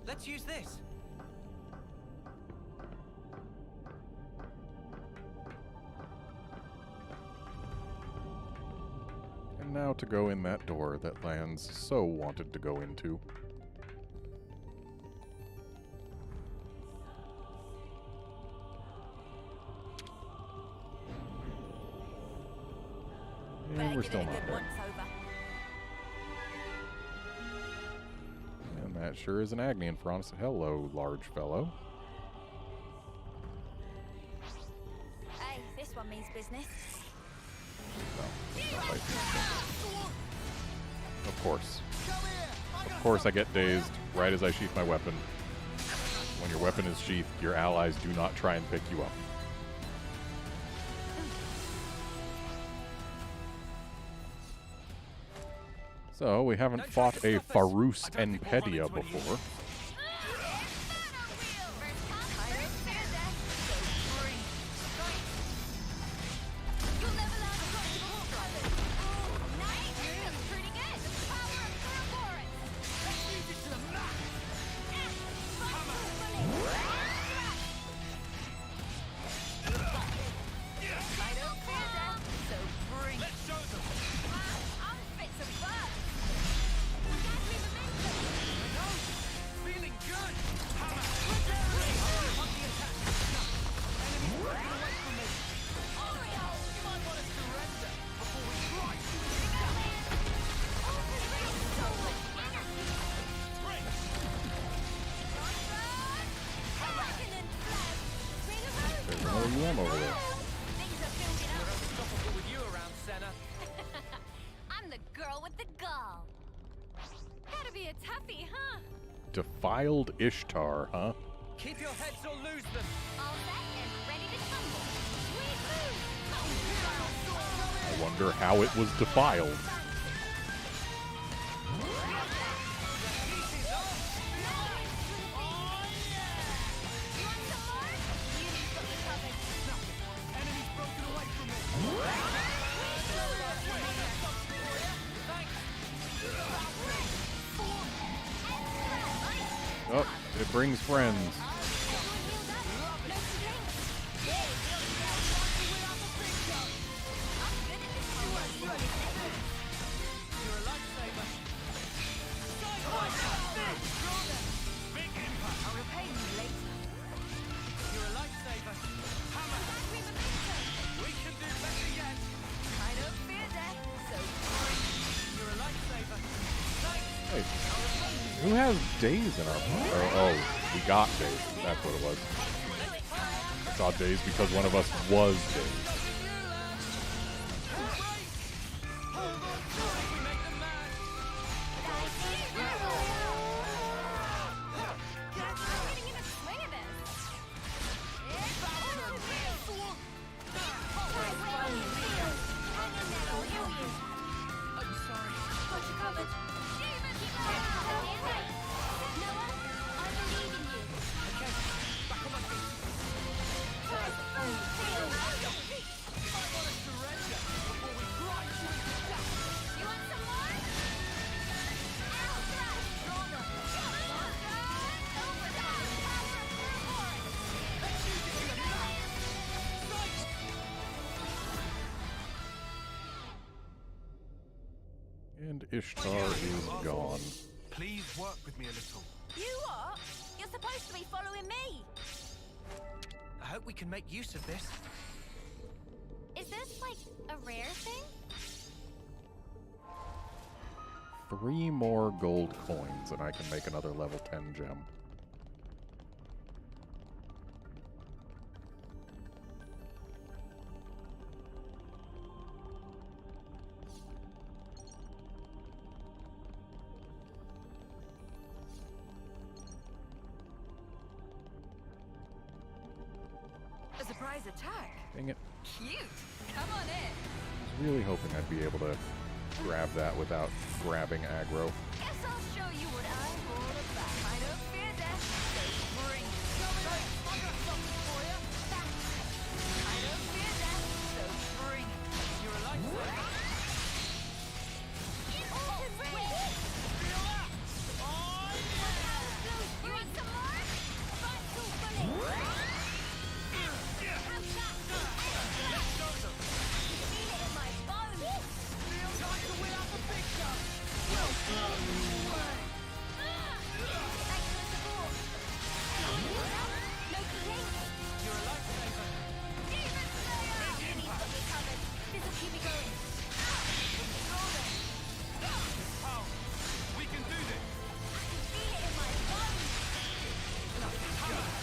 Let's use this. And now to go in that door that Lance so wanted to go into. And we're still not there. And that sure is an Agni in front of us. Hello, large fellow. Hey, this one means business. No, not like of course. Of course I get dazed right as I sheath my weapon. When your weapon is sheathed, your allies do not try and pick you up. So, we haven't fought a Farus Enpedia before. UM over there. I'm the girl with the gall. Gotta be a toughie, huh? Defiled Ishtar, huh? Keep your heads or lose them. All set and ready to tumble. Sweet move. I wonder how it was defiled. Oh, it brings friends. Hey, who has days in our... Oh, we got days. That's what it was. I saw days because one of us was days. And Ishtar is gone. Please work with me a little. You what? You're supposed to be following me. I hope we can make use of this. Is this like a rare thing? 3 more gold coins and I can make another level 10 gem. A surprise attack. Dang it. Cute. Come on in. I was really hoping I'd be able to grab that without grabbing aggro. Guess I'll show you what I'm all about. I don't fear death, so bring it. I got something for you. I don't fear death, so bring it. You're a lifesaver. You want some more? Vital bullet. Feel it in my bones. Feels like to win up a big gun. Thanks for the support. No complaints. You're a lifesaver. Demon Slayer! He's got me covered. This'll keep me going. Oh, we can do this. I can feel it in my bones. Vital bullet.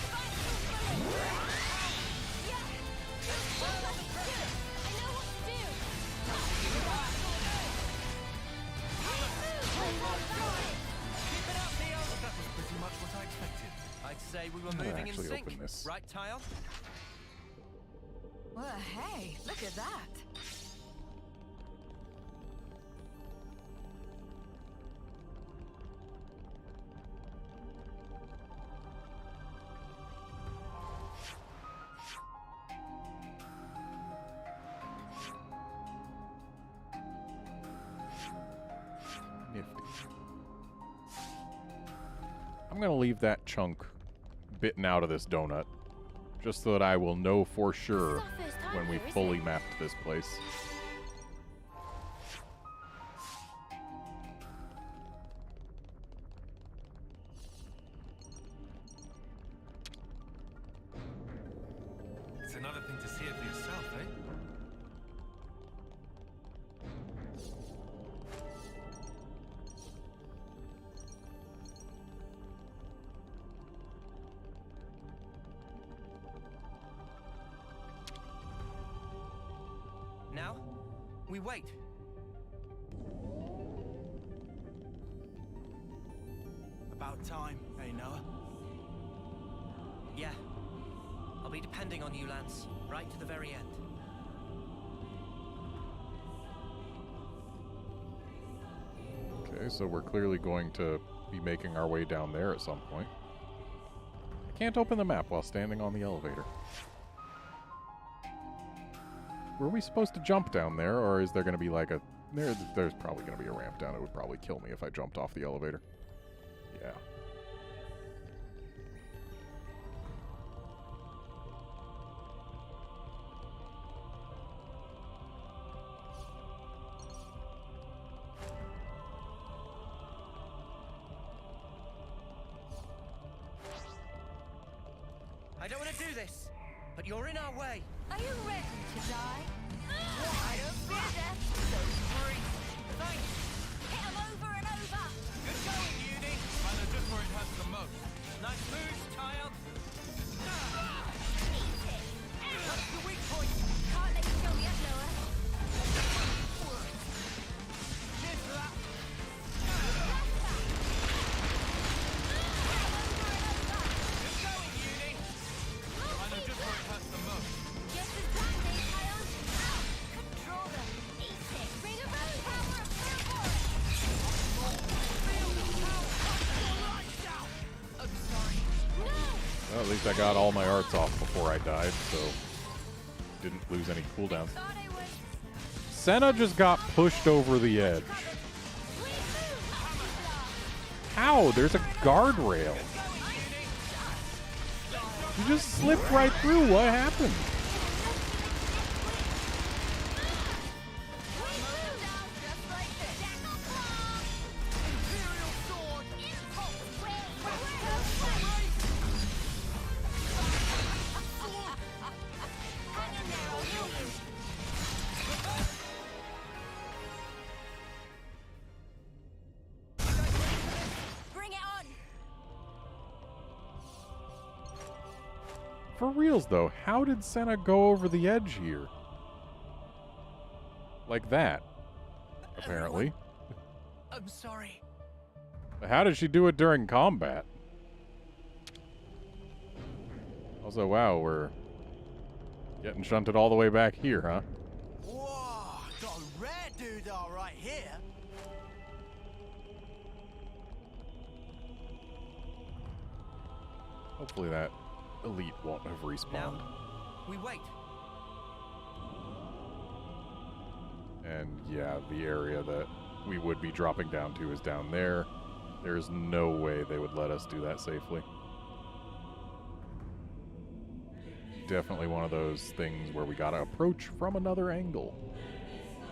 Yeah. Well, let's do it. I know what to do. Keep it up, Neo. That was pretty much what I expected. I'd say we were gonna moving in actually sync. open this. Right, Tile? Well, hey, look at that. Nifty. I'm gonna leave that chunk bitten out of this donut, just so that I will know for sure This is our first time when we here, isn't fully it? mapped this place. It's another thing to see it for yourself, eh? Now, we wait. About time, hey Noah? Yeah. I'll be depending on you, Lance, right to the very end. Okay, so we're clearly going to be making our way down there at some point. I can't open the map while standing on the elevator. Were we supposed to jump down there, or is there going to be like a... There's probably going to be a ramp down. It would probably kill me if I jumped off the elevator. Yeah. I don't want to do this, but you're in our way. Are you ready to die? I don't fear death, so bring it. Thanks. Hit 'em over and over. Good going, Uni. I know just where it hurts the most. Nice moves, Tile. Eat it. What's the weak point? Can't let you kill me up, Noah. Cheers for that. Good going, Uni. I know just where it hurts the most. Just as planned, eh, Kion? Control them. Eat it. Bring a road power of purple. I'm sorry. Well, at least I got all my arts off before I died, so didn't lose any cooldowns. Thought I was. Senna just got pushed over the edge. Sweet move. How? There's a guardrail. You just slipped right through. What happened? Just like this. For reals, though, how did Senna go over the edge here? Like that, apparently. I'm sorry. But how did she do it during combat? Also, wow, we're getting shunted all the way back here, huh? Whoa, got a rare doodah right here. Hopefully that elite won't have respawned. Now, we wait. And yeah, the area that we would be dropping down to is down there. There's no way they would let us do that safely. Definitely one of those things where we gotta approach from another angle.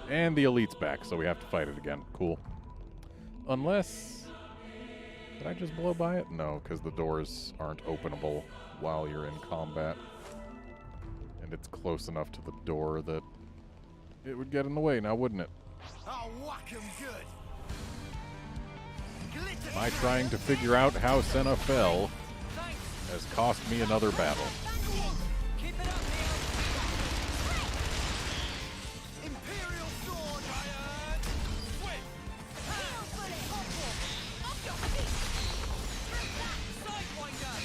And the elite's back, so we have to fight it again. Cool. Unless... Did I just blow by it? No, because the doors aren't openable while you're in combat. And it's close enough to the door that it would get in the way now, wouldn't it? I'll whack 'em good. My trying to figure out how Senna fell has cost me another battle. Keep it up, Neo. Imperial sword, iron. Swift. Hail bullet, hopple. Off your feet. Through that. Sidewinder.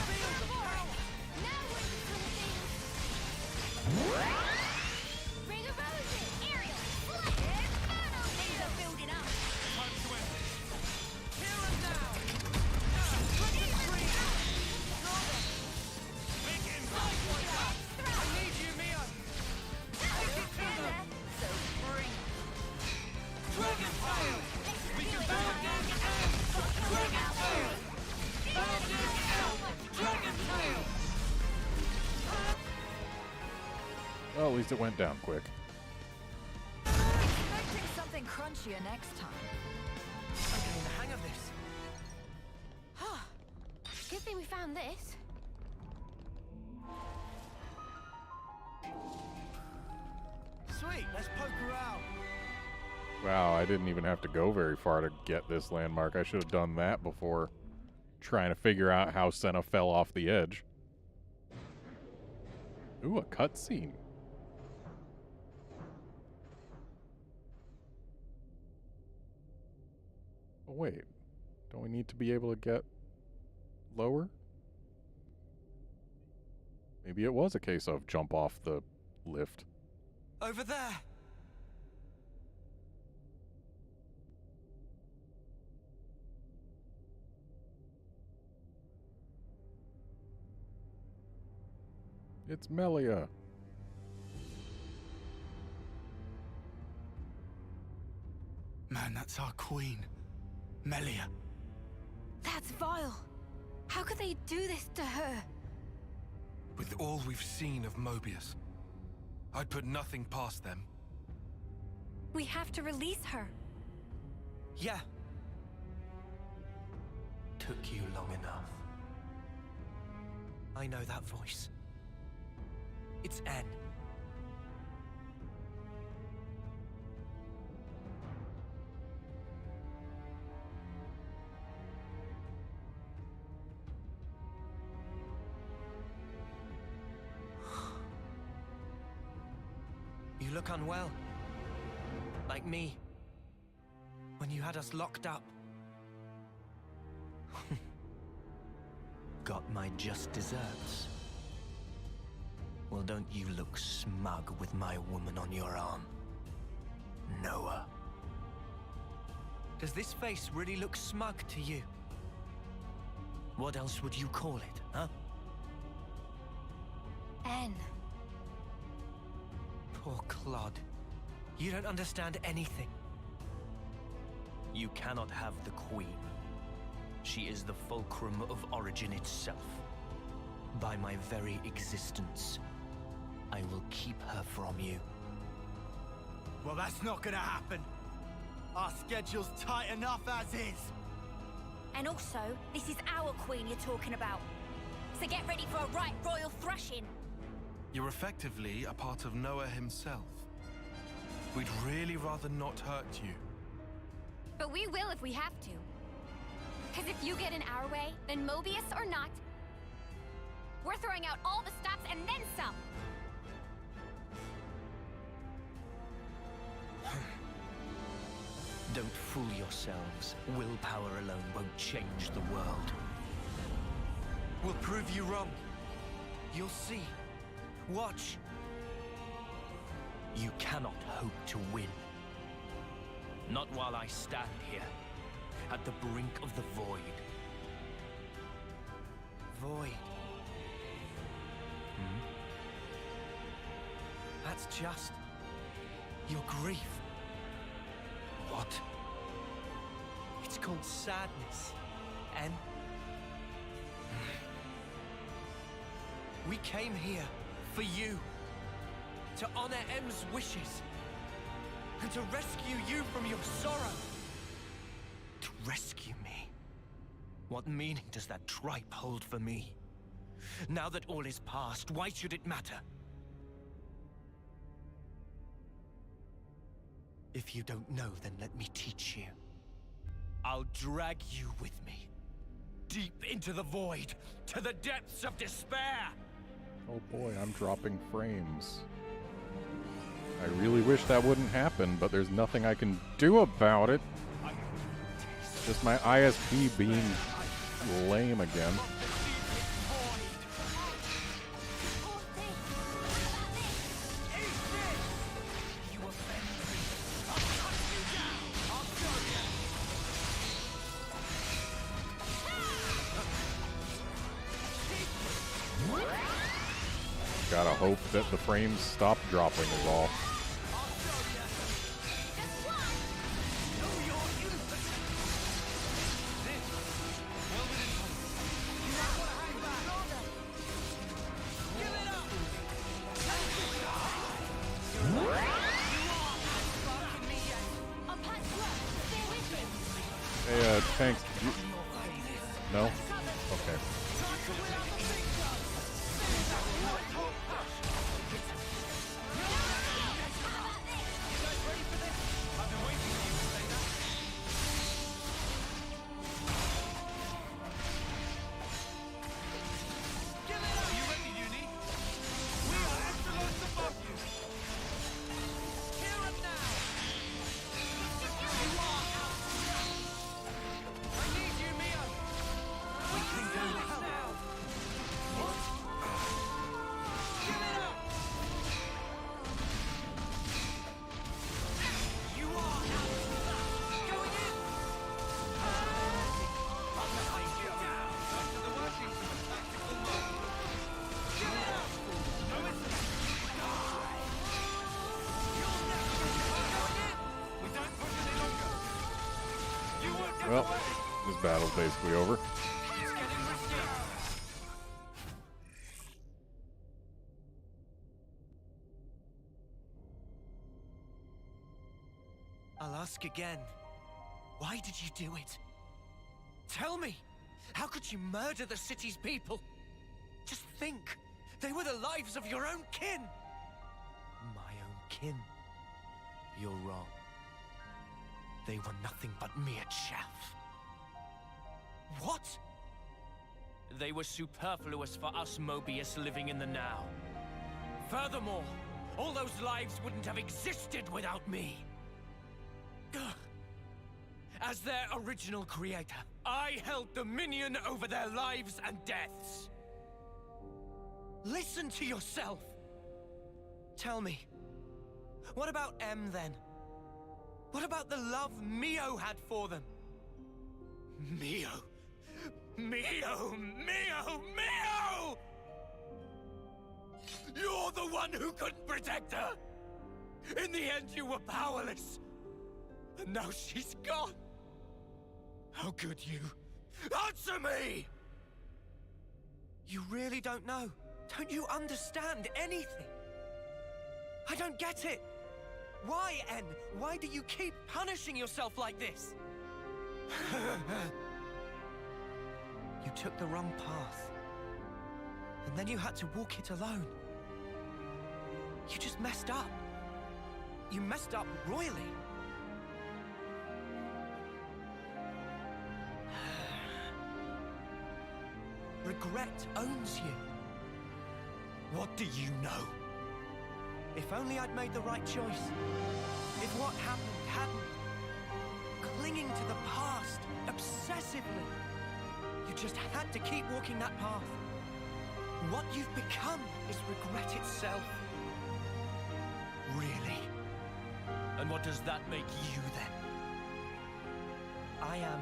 Feel the power. Now we're into the things. Ring of roses. Aerial. Flight. Inferno. Things are building up. Time to end this. Here and now. Sidewinder. I need you, Mia. So bring it. Dragon tail. We can Dragon tail. Well, at least it went down quick. Expecting something crunchier next time. I'm getting the hang of this. Good thing we found this. Sweet, let's poke her out. Wow, I didn't even have to go very far to get this landmark. I should have done that before trying to figure out how Senna fell off the edge. Ooh, a cutscene. Oh, wait. Don't we need to be able to get lower? Maybe it was a case of jump off the lift. Over there. It's Melia. Man, that's our queen. Melia. That's vile. How could they do this to her? With all we've seen of Moebius, I'd put nothing past them. We have to release her. Yeah. Took you long enough. I know that voice. It's N. You look unwell. Like me. When you had us locked up. Got my just desserts. Well, don't you look smug with my woman on your arm, Noah. Does this face really look smug to you? What else would you call it, huh? N. Poor Claude. You don't understand anything. You cannot have the Queen. She is the fulcrum of origin itself. By my very existence, I will keep her from you. Well, that's not gonna happen. Our schedule's tight enough as is. And also, this is our queen you're talking about. So get ready for a right royal thrashing. You're effectively a part of Noah himself. We'd really rather not hurt you. But we will if we have to. Because if you get in our way, then Moebius or not, We're throwing out all the stops and then some. Don't fool yourselves. Willpower alone won't change the world. We'll prove you wrong. You'll see. Watch. You cannot hope to win. Not while I stand here, at the brink of the void. Void. That's just your grief. What? It's called sadness. And we came here for you. To honor M's wishes. And to rescue you from your sorrow. To rescue me? What meaning does that tripe hold for me? Now that all is past, why should it matter? If you don't know, then let me teach you. I'll drag you with me. Deep into the void, to the depths of despair! Oh boy, I'm dropping frames. I really wish that wouldn't happen, but there's nothing I can do about it. Just my ISP being lame again. Gotta hope that the frames stop dropping is all. Hey, Tanks, did you... No? Okay. Well, this battle's basically over. I'll ask again. Why did you do it? Tell me! How could you murder the city's people? Just think! They were the lives of your own kin! My own kin? You're wrong. They were nothing but mere chaff. What? They were superfluous for us Moebius living in the now. Furthermore, all those lives wouldn't have existed without me. As their original creator, I held dominion over their lives and deaths. Listen to yourself! Tell me, what about M then? What about the love Mio had for them? Mio! Mio! Mio! Mio! You're the one who couldn't protect her! In the end, you were powerless! And now she's gone! How could you? Answer me! You really don't know? Don't you understand anything? I don't get it! Why, N? Why do you keep punishing yourself like this? You took the wrong path. And then you had to walk it alone. You just messed up. You messed up royally. Regret owns you. What do you know? If only I'd made the right choice. If what happened hadn't... clinging to the past, obsessively. You just had to keep walking that path. What you've become is regret itself. Really? And what does that make you then? I am...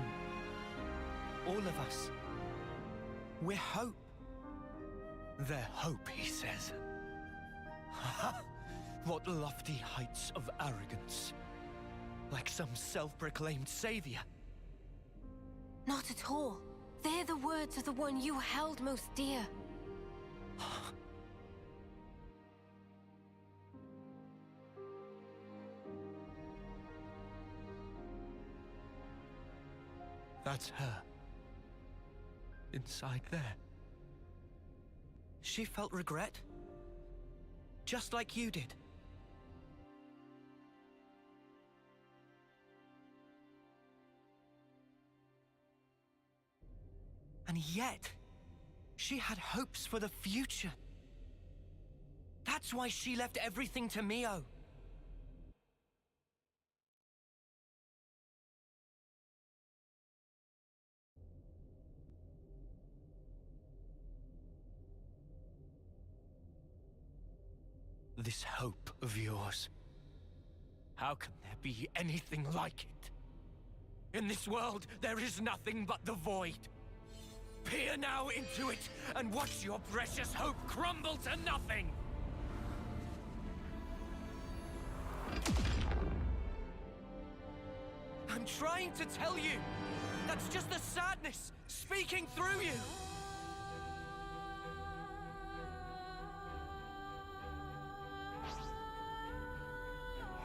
all of us. We're hope. They're hope, he says. Ha! What lofty heights of arrogance. Like some self-proclaimed savior. Not at all. They're the words of the one you held most dear. That's her. Inside there. She felt regret. Just like you did. And yet, she had hopes for the future. That's why she left everything to Mio. This hope of yours. How can there be anything like it? In this world, there is nothing but the void. Peer now into it, and watch your precious hope crumble to nothing! I'm trying to tell you! That's just the sadness speaking through you!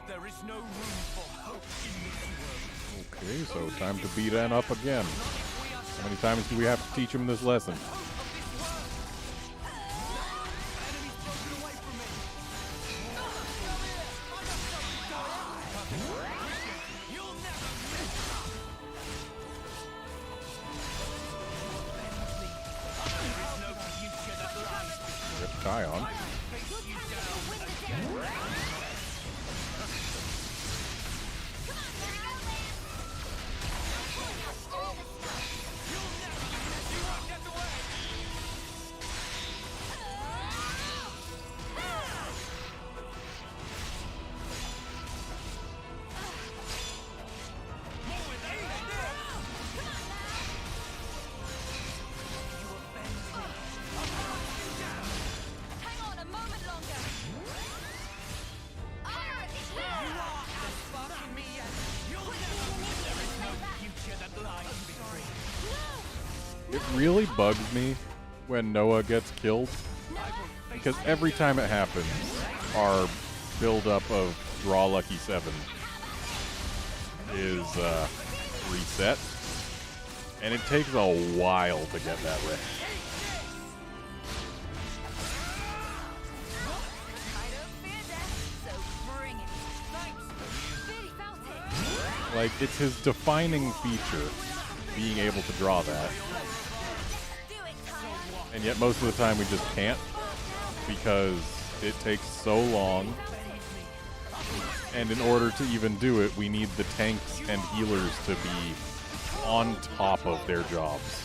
There is no room for hope in this world. Okay, so time to beat N up again. How many times do we have to teach him this lesson? Rip Kion. It really bugs me when Noah gets killed, because every time it happens, our build-up of Draw Lucky 7 is reset, and it takes a while to get that ready. Like, it's his defining feature, being able to draw that. And yet most of the time we just can't, because it takes so long. And in order to even do it, we need the tanks and healers to be on top of their jobs.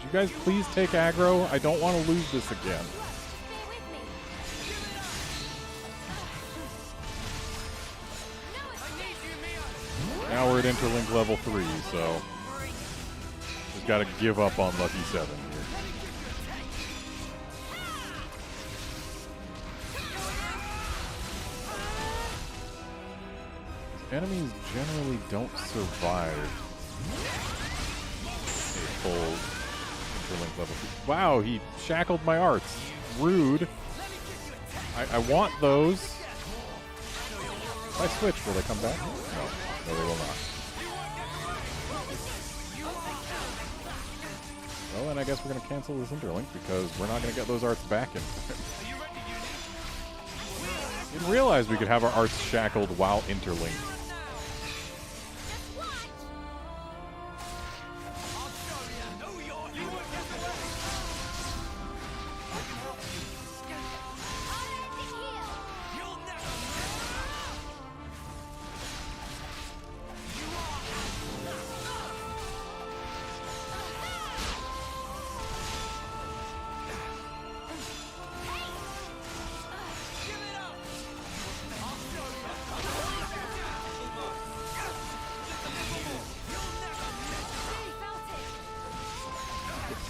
You guys please take aggro? I don't want to lose this again. Now we're at Interlink level 3, so we've got to give up on Lucky 7 here. Enemies generally don't survive a full Interlink level 2. Wow, he shackled my arts. Rude. I want those. If I switch, will they come back? No, they will not. Well, then I guess we're going to cancel this Interlink because we're not going to get those arts back in time. Didn't realize we could have our arts shackled while interlinked.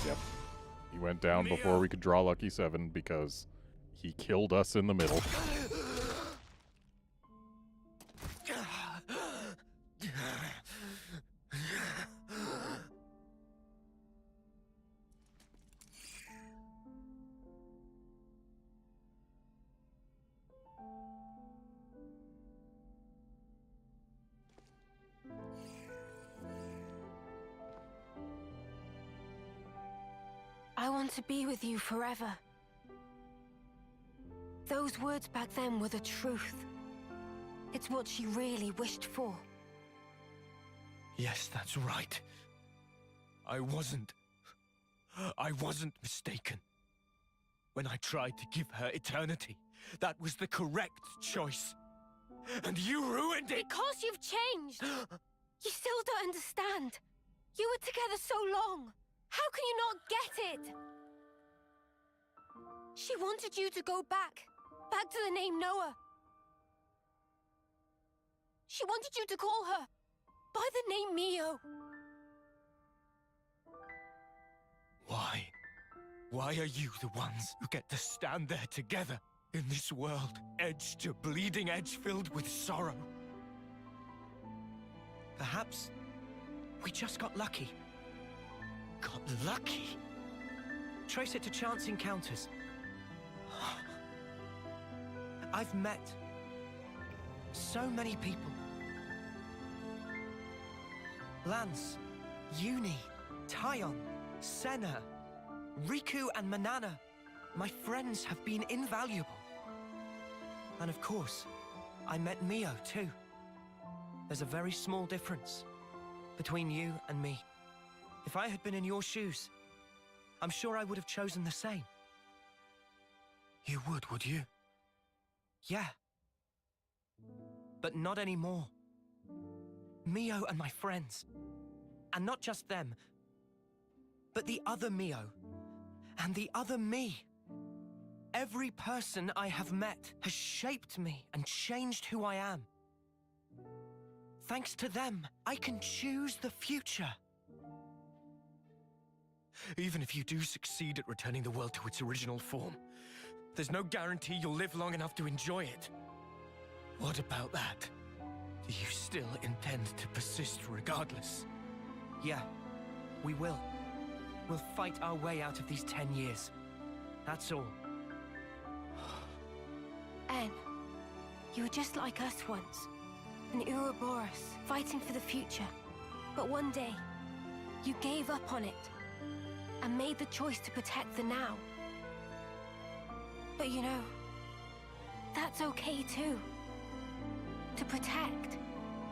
Yep. He went down before we could draw Lucky 7 because he killed us in the middle. I want to be with you forever. Those words back then were the truth. It's what she really wished for. Yes, that's right. I wasn't mistaken. When I tried to give her eternity, that was the correct choice. And you ruined it! Because you've changed! You still don't understand. You were together so long. How can you not get it? She wanted you to go back to the name Noah. She wanted you to call her by the name Mio. Why? Why are you the ones who get to stand there together in this world, edge to bleeding edge, filled with sorrow? Perhaps we just got lucky. Got lucky? Trace it to chance encounters. I've met so many people. Lance, Uni, Tyon, Senna, Riku and Manana. My friends have been invaluable. And of course, I met Mio too. There's a very small difference between you and me. If I had been in your shoes, I'm sure I would have chosen the same. You would you? Yeah. But not anymore. Mio and my friends. And not just them, but the other Mio. And the other me. Every person I have met has shaped me and changed who I am. Thanks to them, I can choose the future. Even if you do succeed at returning the world to its original form, there's no guarantee you'll live long enough to enjoy it. What about that? Do you still intend to persist regardless? Yeah, we will. We'll fight our way out of these 10 years. That's all. En, you were just like us once. An Ouroboros, fighting for the future. But one day, you gave up on it and made the choice to protect the now. But you know, that's okay too. To protect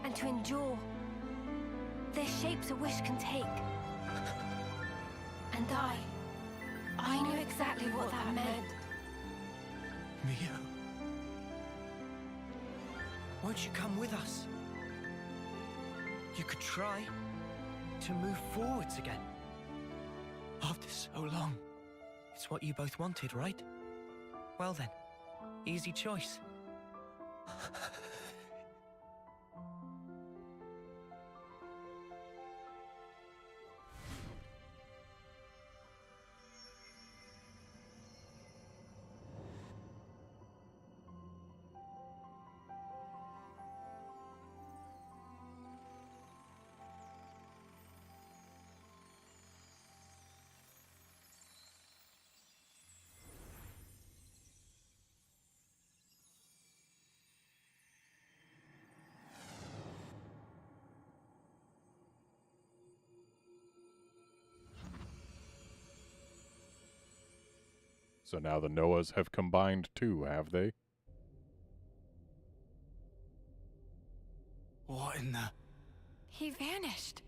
and to endure. They're shapes a wish can take. And I knew exactly what that meant. Mio, won't you come with us? You could try to move forwards again. After so long. It's what you both wanted, right? Well then, easy choice. So now the Noahs have combined too, have they? What in the... He vanished.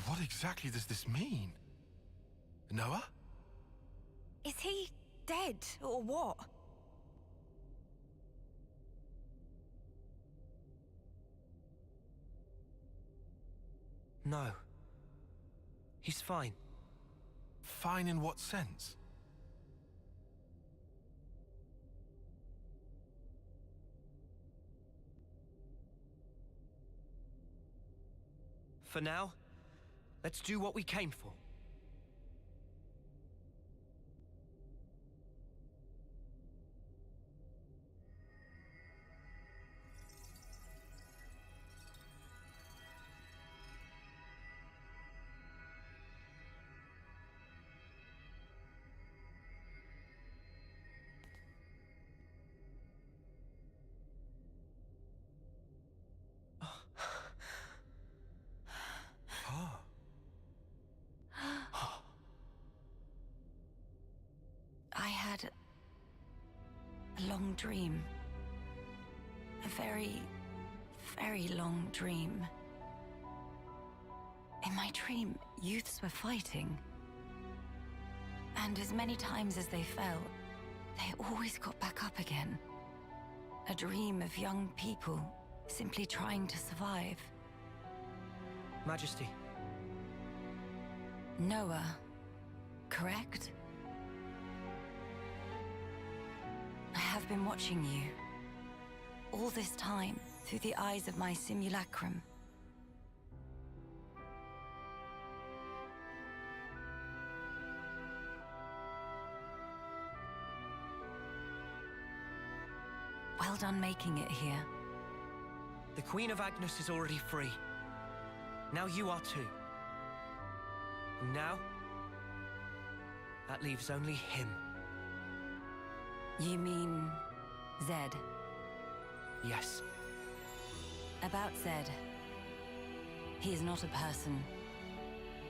What exactly does this mean? Noah? Is he dead or what? No. He's fine. Fine in what sense? For now, let's do what we came for. I had a long dream. A very, very long dream. In my dream, youths were fighting. And as many times as they fell, they always got back up again. A dream of young people simply trying to survive. Majesty, Noah, correct? I have been watching you. All this time, through the eyes of my simulacrum. Well done making it here. the Queen of Agnes is already free. Now you are too. And now, that leaves only him. You mean Zed? Yes. About Zed. He is not a person,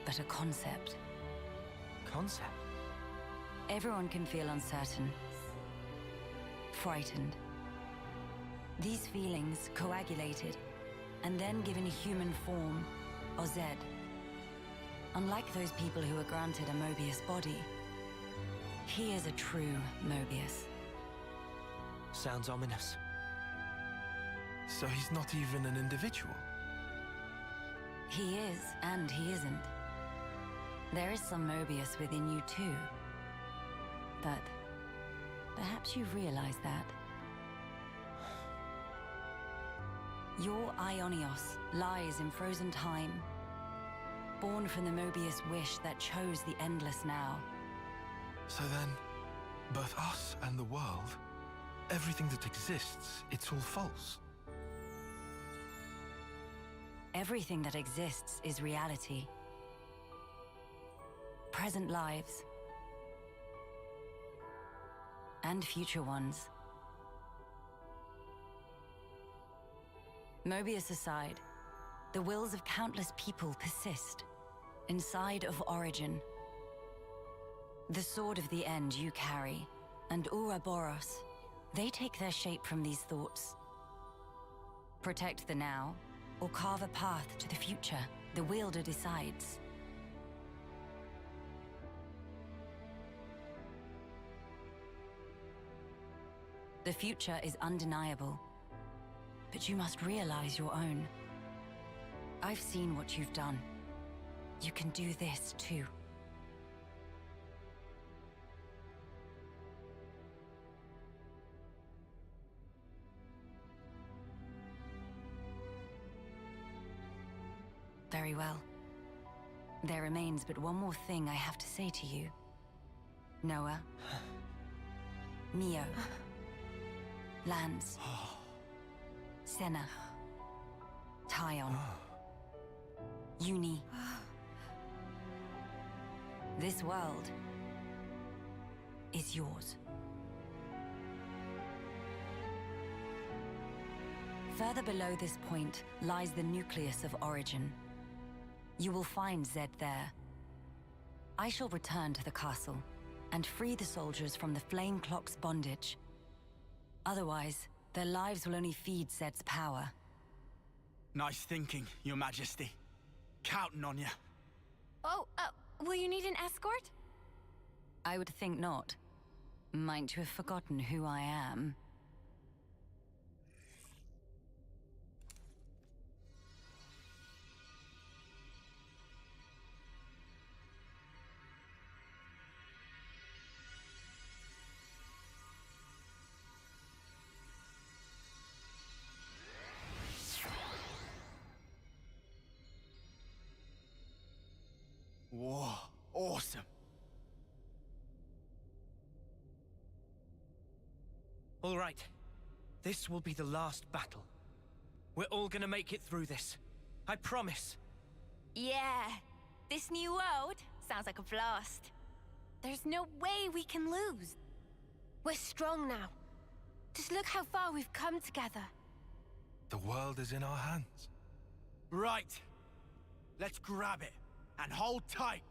but a concept. Concept? Everyone can feel uncertain, frightened. These feelings coagulated and then given a human form, or Zed. Unlike those people who are granted a Moebius body, he is a true Moebius. Sounds ominous. So he's not even an individual? He is, and he isn't. There is some Moebius within you too. But perhaps you've realized that. Your Ionios lies in frozen time, born from the Moebius wish that chose the endless now. So then, both us and the world, everything that exists, it's all false. Everything that exists is reality. Present lives. And future ones. Moebius aside, the wills of countless people persist, inside of Origin. The sword of the end you carry, and Ouroboros, they take their shape from these thoughts. Protect the now, or carve a path to the future, the wielder decides. The future is undeniable, but you must realize your own. I've seen what you've done. You can do this too. Very well. There remains but one more thing I have to say to you. Noah. Mio. Lance. Senna. Tyon. Uni. This world is yours. Further below this point lies the nucleus of Origin. You will find Zed there. I shall return to the castle and free the soldiers from the Flame Clock's bondage. Otherwise, their lives will only feed Zed's power. Nice thinking, Your Majesty. Counting on you. Oh, will you need an escort? I would think not. Might you have forgotten who I am? Whoa, awesome. All right. This will be the last battle. We're all gonna make it through this. I promise. Yeah, this new world sounds like a blast. There's no way we can lose. We're strong now. Just look how far we've come together. The world is in our hands. Right. Let's grab it and hold tight.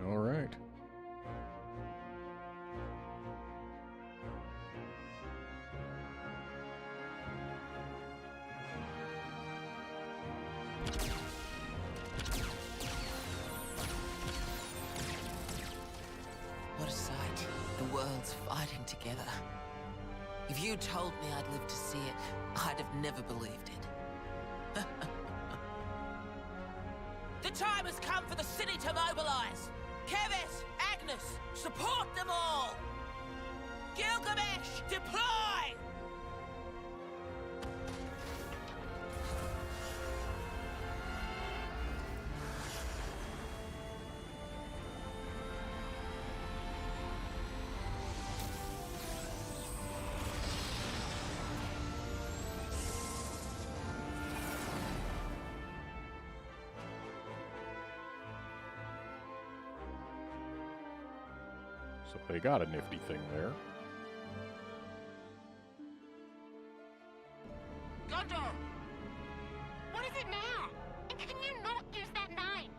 All right. What a sight. The world's fighting together. If you told me I'd live to see it, I'd have never believed it. The time has come for the city to mobilize. Kevis, Agnes, support them all! Gilgamesh, deploy! So they got a nifty thing there. Gondor! What is it now? And can you not use that 9?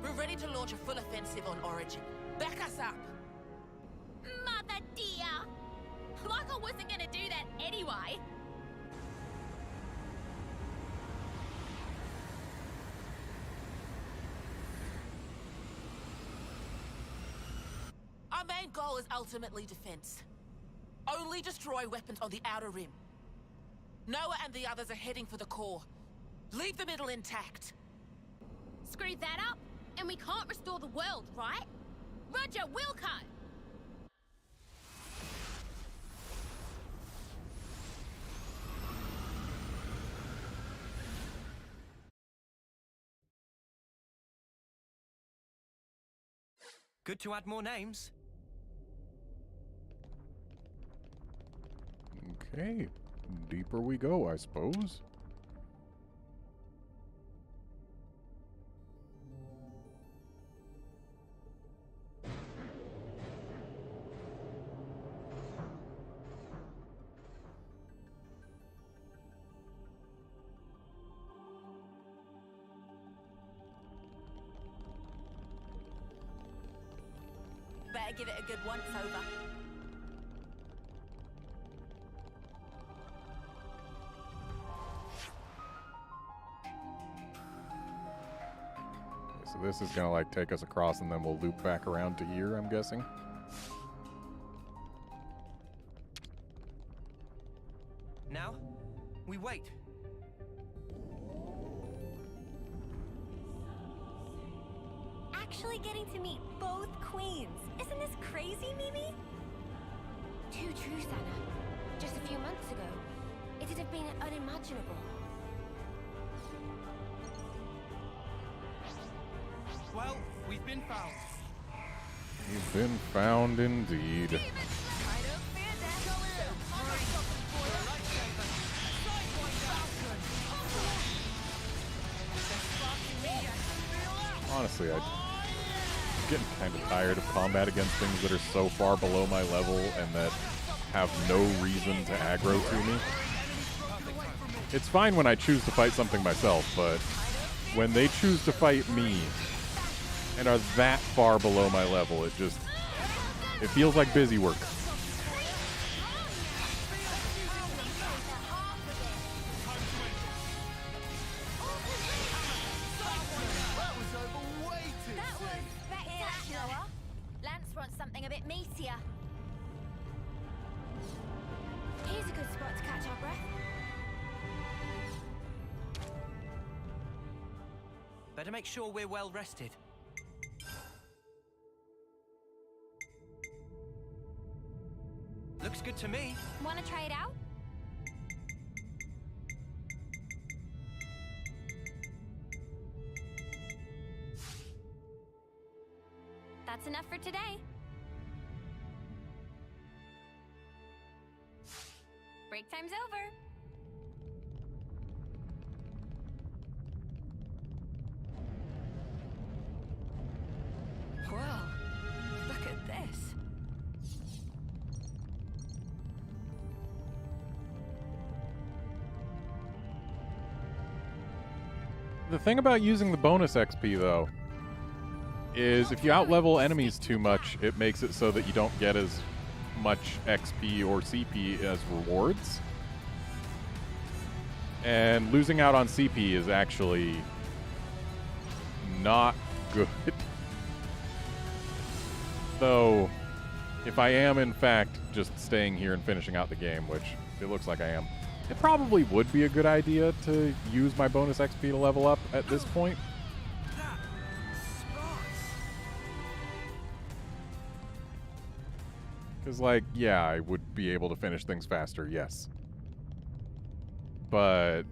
We're ready to launch a full offensive on Origin. Back us up! Mother dear! Michael wasn't gonna do that anyway. Our main goal is ultimately defense. Only destroy weapons on the outer rim. Noah and the others are heading for the core. Leave the middle intact. Screw that up, and we can't restore the world, right? Roger, Wilco! Good to add more names. Okay. Deeper we go, I suppose. Better give it a good once over. So this is gonna like take us across and then we'll loop back around to here, I'm guessing. Now, we wait. Actually getting to meet both queens. Isn't this crazy, Mimi? Too true, Sana. Just a few months ago, it'd have been unimaginable. Well, we've been found. You've been found indeed. Honestly, I'm getting kind of tired of combat against things that are so far below my level and that have no reason to aggro to me. It's fine when I choose to fight something myself, but when they choose to fight me and are that far below my level, it feels like busy work. Something a bit meatier. Here's a good spot to catch our breath. Better make sure we're well rested. Looks good to me. Wanna try it out? That's enough for today. Break time's over. Whoa, look at this. The thing about using the bonus XP, though, is if you outlevel enemies too much, it makes it so that you don't get as much XP or CP as rewards. And losing out on CP is actually not good. Though, if I am in fact just staying here and finishing out the game, which it looks like I am, it probably would be a good idea to use my bonus XP to level up at this point. Because, like, yeah, I would be able to finish things faster, yes. But,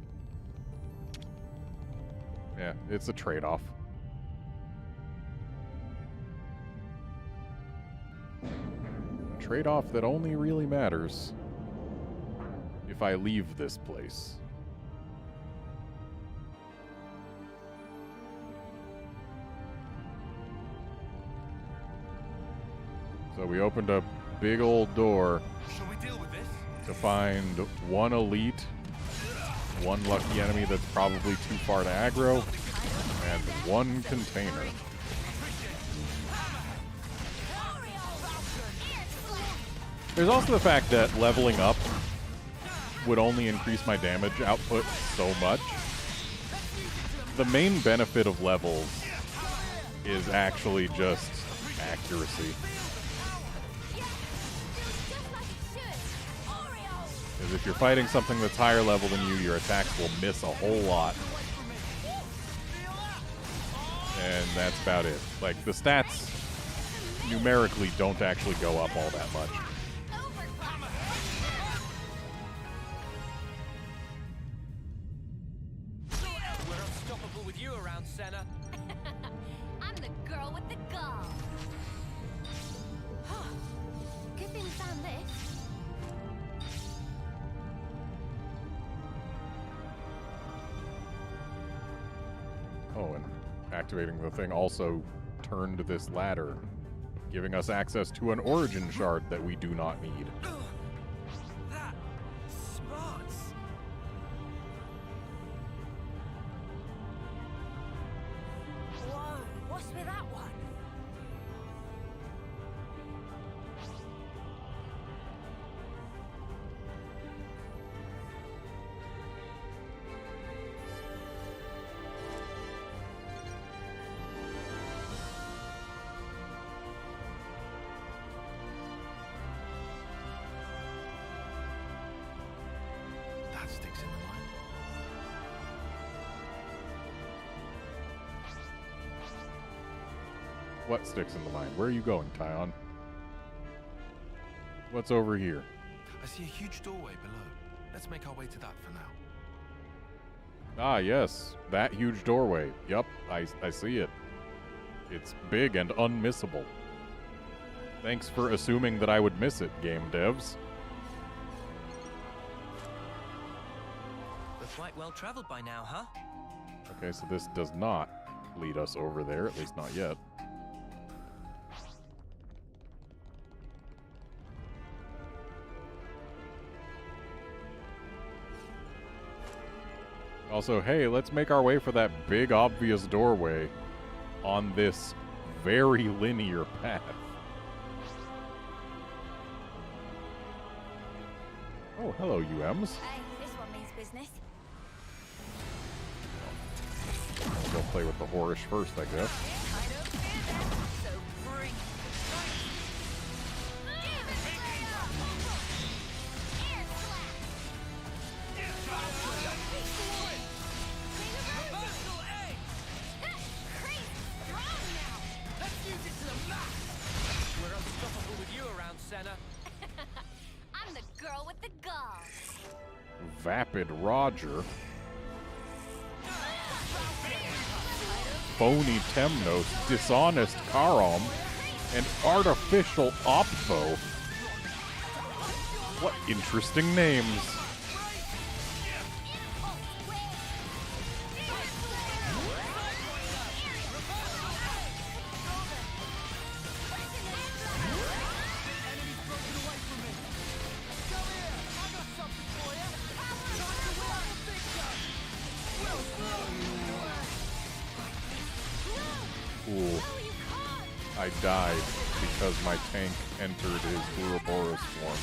yeah, it's a trade-off. A trade-off that only really matters if I leave this place. So we opened a big old door Shall we deal with this? to find one elite, one lucky enemy that's probably too far to aggro, and one container. There's also the fact that leveling up would only increase my damage output so much. The main benefit of levels is actually just accuracy. Because if you're fighting something that's higher level than you, your attacks will miss a whole lot. And that's about it. Like, the stats numerically don't actually go up all that much. We're unstoppable with you around, Senna. I'm the girl with the gall. Good thing we found this. Oh, and activating the thing also turned this ladder, giving us access to an origin shard that we do not need. That smarts. Whoa, what's with that one? That sticks in the mind. What sticks in the mind? Where are you going, Tyon? What's over here? I see a huge doorway below. Let's make our way to that for now. Ah, yes. That huge doorway. Yup, I see it. It's big and unmissable. Thanks for assuming that I would miss it, game devs. We're quite well traveled by now, huh? Okay, so this does not lead us over there, at least not yet. Also, hey, let's make our way for that big obvious doorway on this very linear path. Oh, hello, UMs. Hey, this one means business. I'll go play with the Horish first, I guess. I don't fear death, so bring it. Let's use it to the max! We're unstoppable with you around, Senna. I'm the girl with the gauze. Vapid Roger. Phony Temnos, Dishonest Karom, and Artificial Oppo. What interesting names. Ooh. I died because my tank entered his Ouroboros form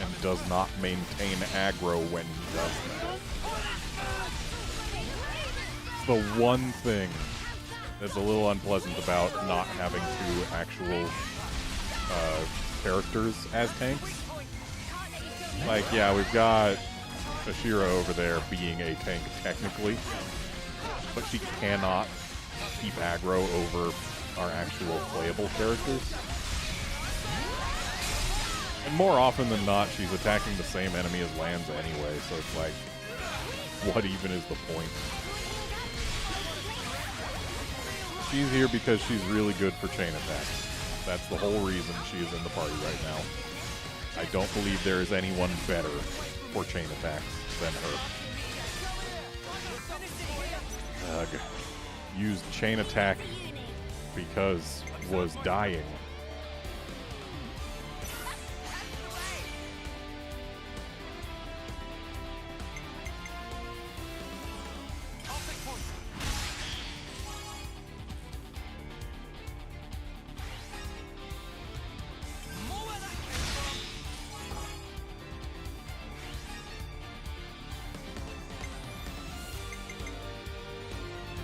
and does not maintain aggro when he does that. It's the one thing that's a little unpleasant about not having two actual characters as tanks. Like, yeah, we've got Ashira over there being a tank technically, but she cannot keep aggro over our actual playable characters. And more often than not, she's attacking the same enemy as Lanza anyway, so it's like, what even is the point? She's here because she's really good for chain attacks. That's the whole reason she is in the party right now. I don't believe there is anyone better for chain attacks than her. Ugh. Used chain attack because was dying.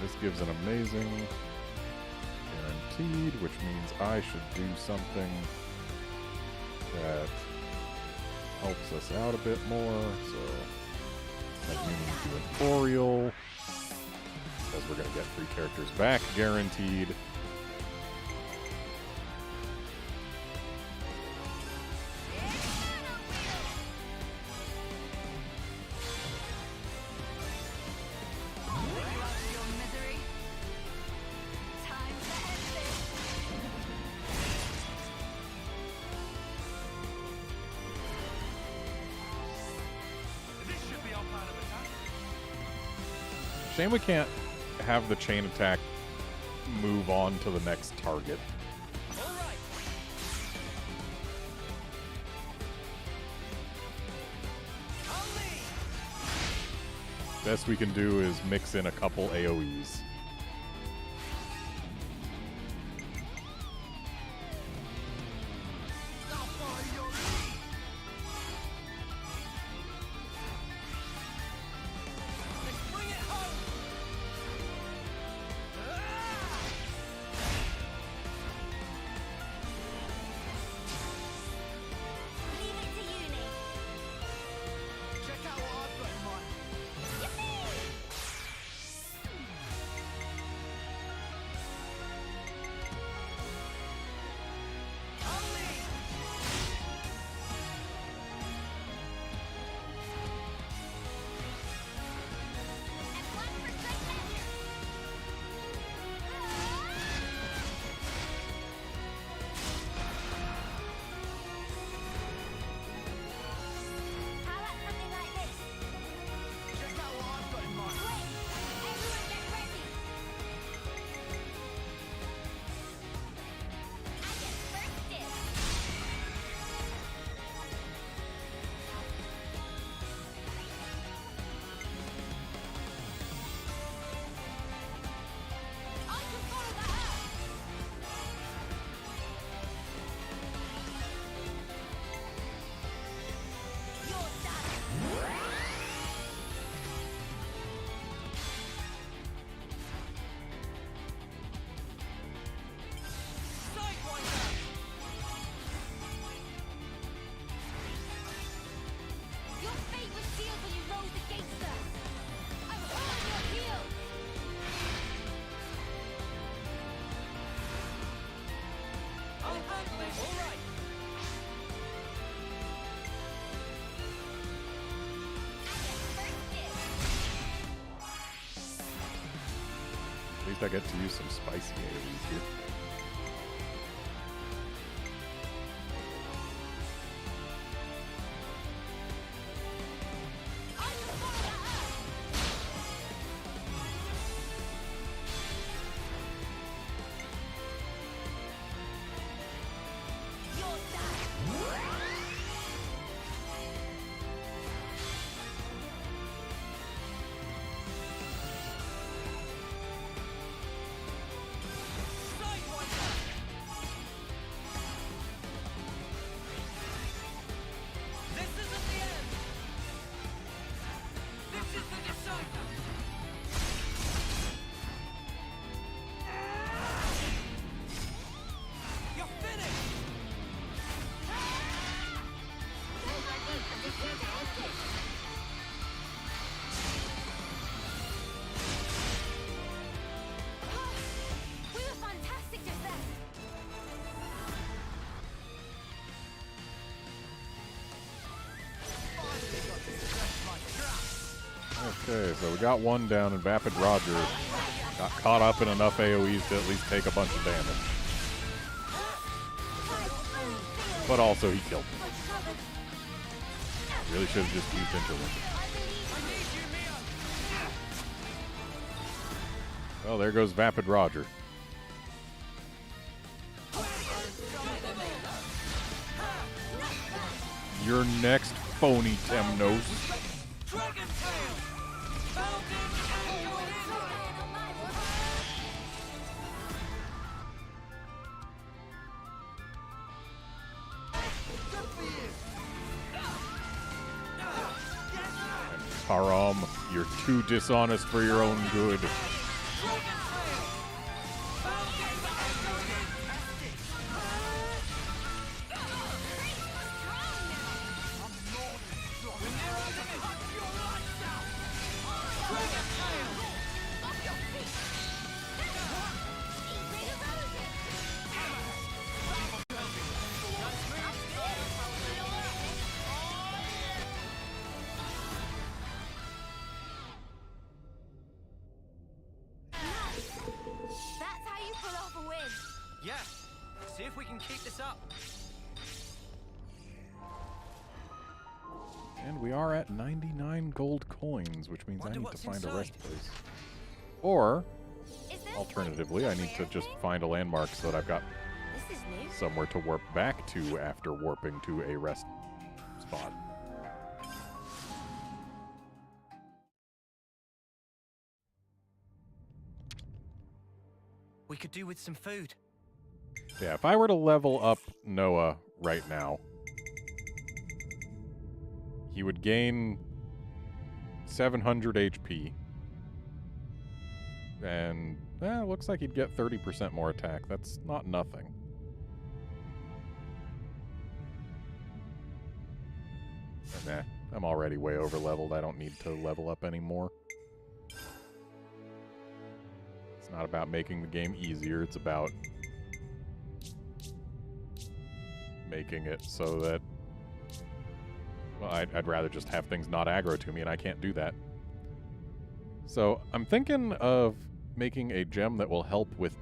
This gives an amazing guaranteed, which means I should do something that helps us out a bit more. So, like we need to do an Oriole, because we're going to get 3 characters back, guaranteed. Shame we can't have the chain attack move on to the next target. Best we can do is mix in a couple AoEs. least I get to use some spicy AoEs here. Okay, so we got one down, and Vapid Roger got caught up in enough AoEs to at least take a bunch of damage. But also, he killed me. Really should have just used Interloper. Well, there goes Vapid Roger. You're next, phony Temnos. Haram, you're too dishonest for your own good. See if we can keep this up. And we are at 99 gold coins, which means I need to find a rest place. Or, alternatively, I need to just find a landmark so that I've got somewhere to warp back to after warping to a rest spot. We could do with some food. Yeah, if I were to level up Noah right now, he would gain 700 HP. And, it looks like he'd get 30% more attack. That's not nothing. And, I'm already way over leveled. I don't need to level up anymore. It's not about making the game easier. It's about making it so that, well, I'd rather just have things not aggro to me, and I can't do that. So I'm thinking of making a gem that will help with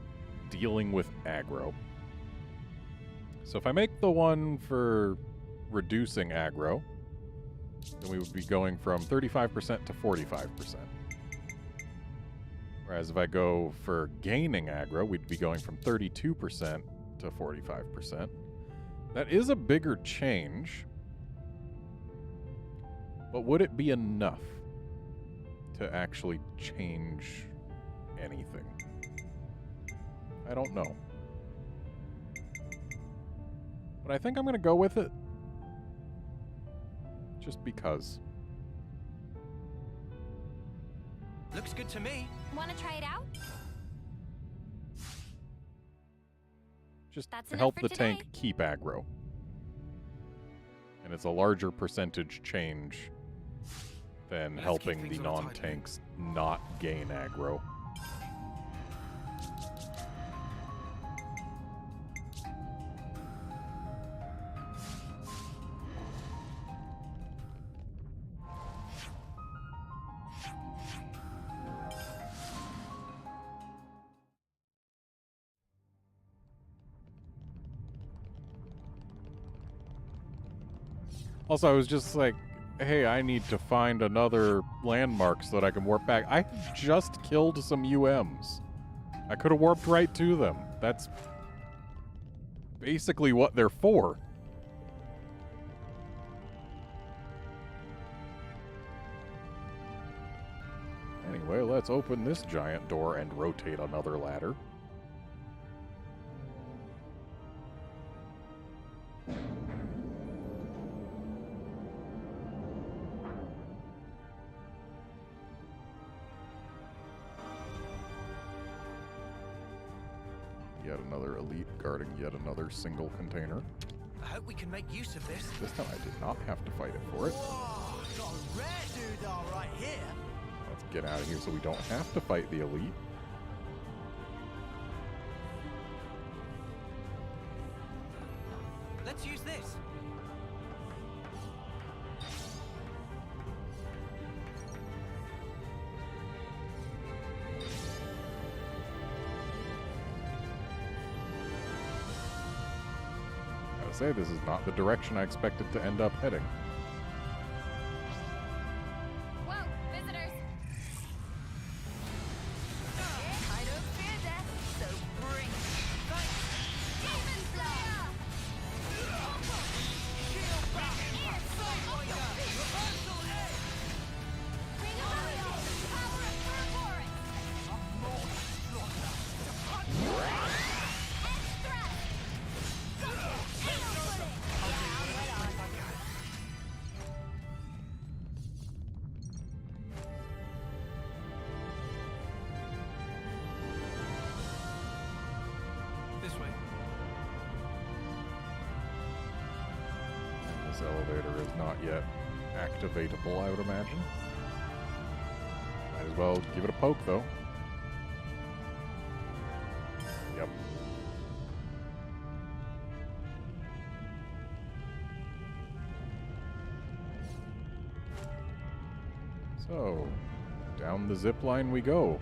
dealing with aggro. So if I make the one for reducing aggro, then we would be going from 35% to 45%. Whereas if I go for gaining aggro, we'd be going from 32% to 45%. That is a bigger change, but would it be enough to actually change anything? I don't know. But I think I'm going to go with it. Just because. Looks good to me. Want to try it out? Just That's help enough the for tank today. keep aggro. And it's a larger percentage change than Let's helping keep the things on a tight non-tanks not gain aggro. Also, I was just like, hey, I need to find another landmark so that I can warp back. I just killed some UMs. I could have warped right to them. That's basically what they're for. Anyway, let's open this giant door and rotate another ladder. Yet another elite guarding yet another single container. I hope we can make use of this. This time I did not have to fight it for it. Whoa, got a rare doodah right here. Let's get out of here so we don't have to fight the elite. Let's use this. Gotta say, this is not the direction I expected to end up heading. Whoa, visitors! I don't fear death, so bring it. Demon Slayer! Shield back! Reversal edge! Bring Moebius! Power of Ouroboros! I'm more stronger! Extra! Hail footing! This way. This elevator is not yet activatable, I would imagine. Might as well give it a poke, though. Yep. So, down the zip line we go.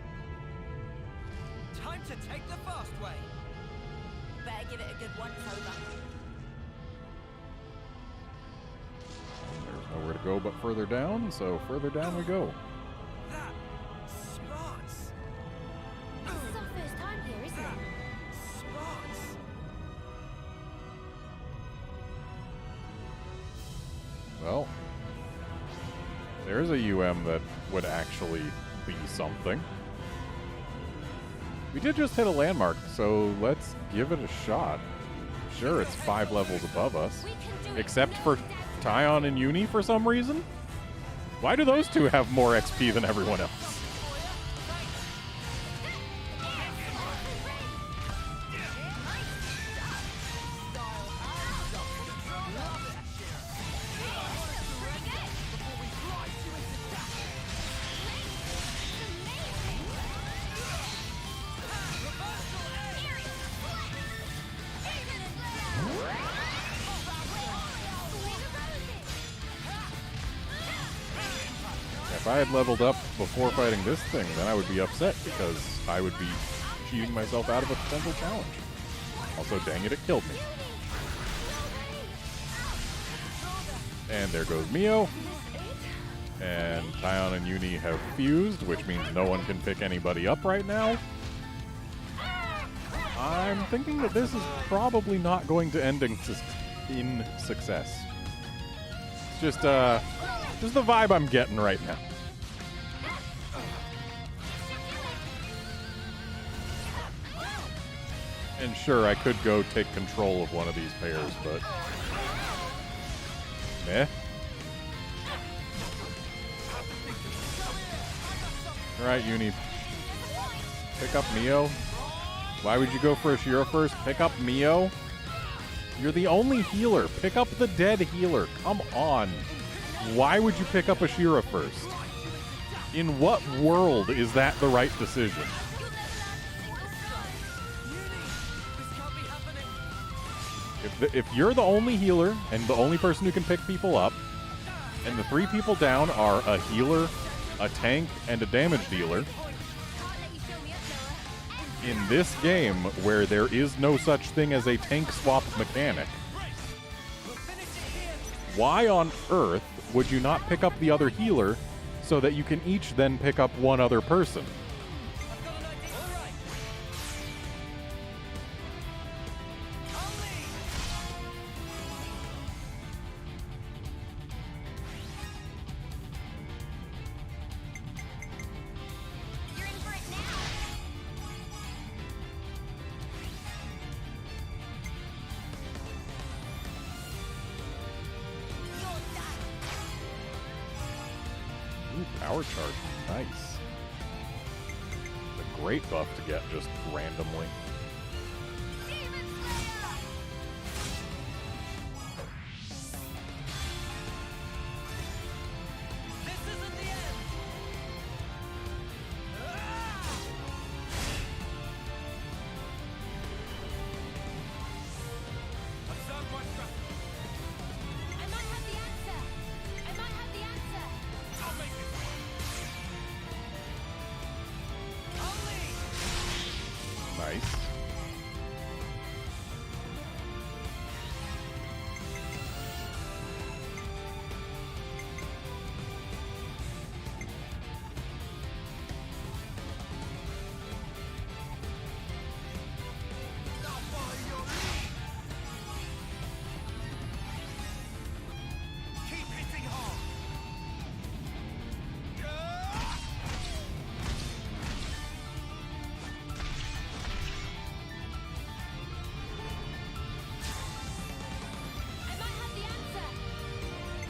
Time to take the fast way. Better give it a good once-over. There's nowhere to go but further down, so further down we go. That smarts. This is our first time here, isn't it? Smarts. Well, there's a UM that would actually be something. We did just hit a landmark, so let's give it a shot. Sure, it's 5 levels above us. We can do it. Except for Tyon and Uni for some reason? Why do those two have more XP than everyone else? If I had leveled up before fighting this thing, then I would be upset because I would be cheating myself out of a potential challenge. Also, dang it killed me. And there goes Mio. And Tyon and Uni have fused, which means no one can pick anybody up right now. I'm thinking that this is probably not going to end in success. It's just the vibe I'm getting right now. And sure, I could go take control of one of these pairs, but... meh. Alright, Uni. Pick up Mio. Why would you go for Ashira first? Pick up Mio. You're the only healer. Pick up the dead healer. Come on. Why would you pick up Ashira first? In what world is that the right decision? If you're the only healer and the only person who can pick people up, and the 3 people down are a healer, a tank, and a damage dealer, in this game where there is no such thing as a tank swap mechanic, why on earth would you not pick up the other healer so that you can each then pick up one other person? I've got an idea. All right. You're in for it now. You're done. Ooh, power charge. Nice. It's a great buff to get just randomly. Demon Slayer! This isn't the end. Observe my strategy. I might have the answer. I might have the answer. I'll make it. Only. Nice. Keep hitting hard. I might have the answer.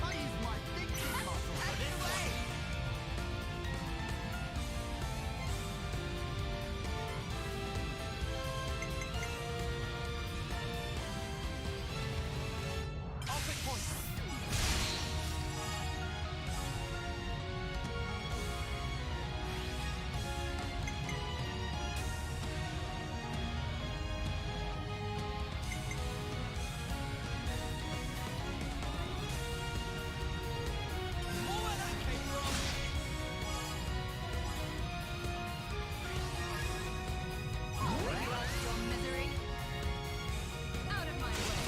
I use my thinking muscle for this way. I'll pick point. More where that came from. Ready out of your misery? Out of my way.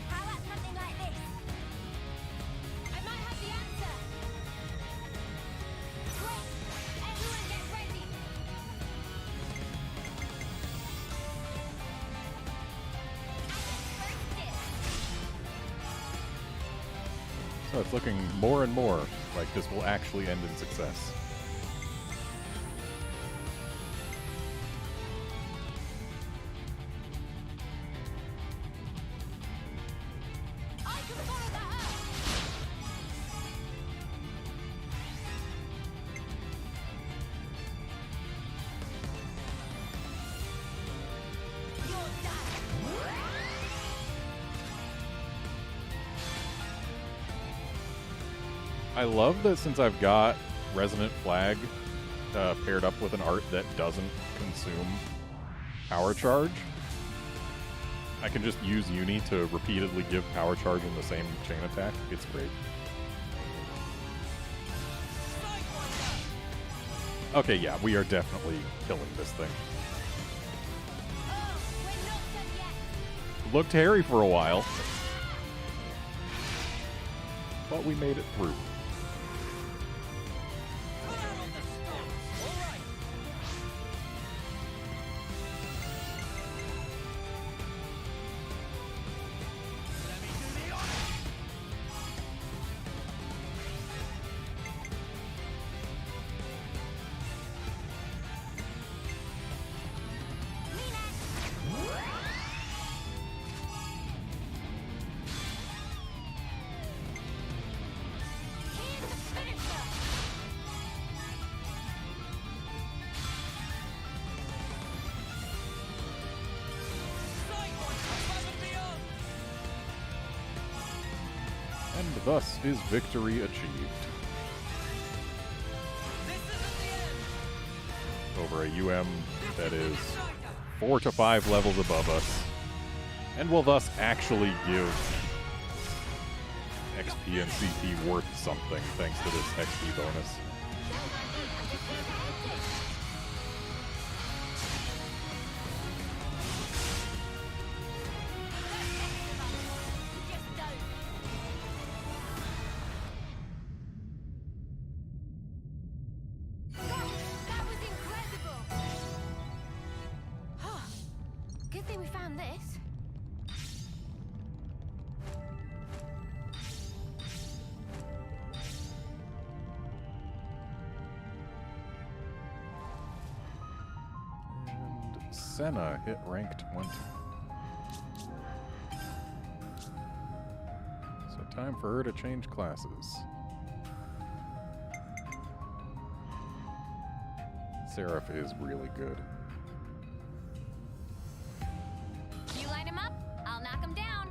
How about something like this? I might have the answer. Quick! Everyone get ready! And first dip. So it's looking more and more like this will actually end in success. I can follow that up! You're done! I love that since I've got Resonant Flag paired up with an art that doesn't consume power charge, I can just use Uni to repeatedly give power charge in the same chain attack. It's great. Okay, yeah, we are definitely killing this thing. Oh, we're not done yet! Looked hairy for a while, but we made it through. Cut out on the stunts. All right. Let me do the honors. Here's the finisher! Sideways above and beyond. And thus is victory achieved. This isn't the end. Over a UM that is Cider. 4 to 5 levels above us, and will thus actually give XP and CP worth something thanks to this XP bonus. found this. And Senna hit rank 20. So time for her to change classes. Seraph is really good. You light him up, I'll knock him down.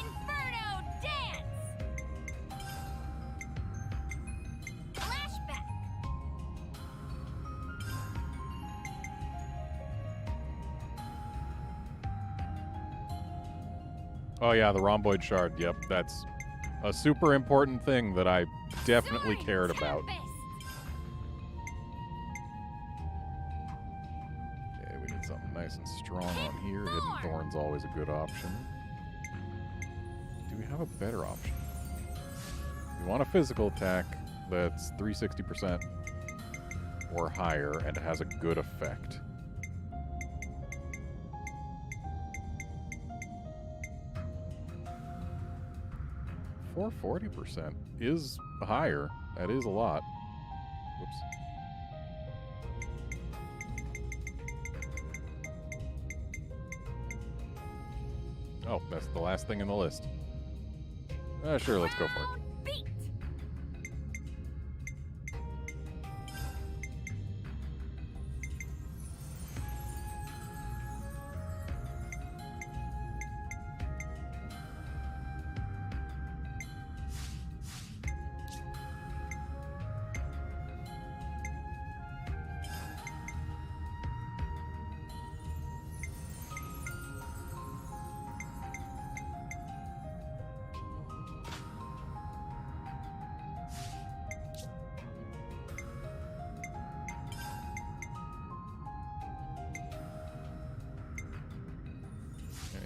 Inferno dance! Flashback! Oh yeah, the rhomboid shard. Yep, that's a super important thing that I definitely cared about. Okay, we need something nice and strong on here. Hidden Thorn's always a good option. Do we have a better option? We want a physical attack that's 360% or higher and has a good effect. 440% is higher. That is a lot. Whoops. Oh, that's the last thing in the list. Sure, let's go for it. Beat!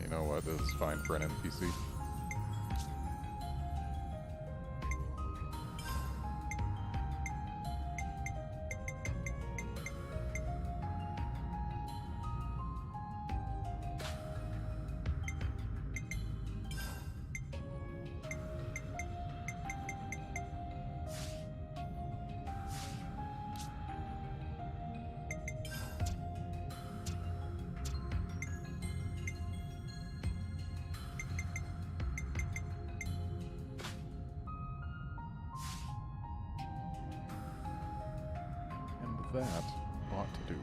You know what? This is fine for an NPC. That ought to do.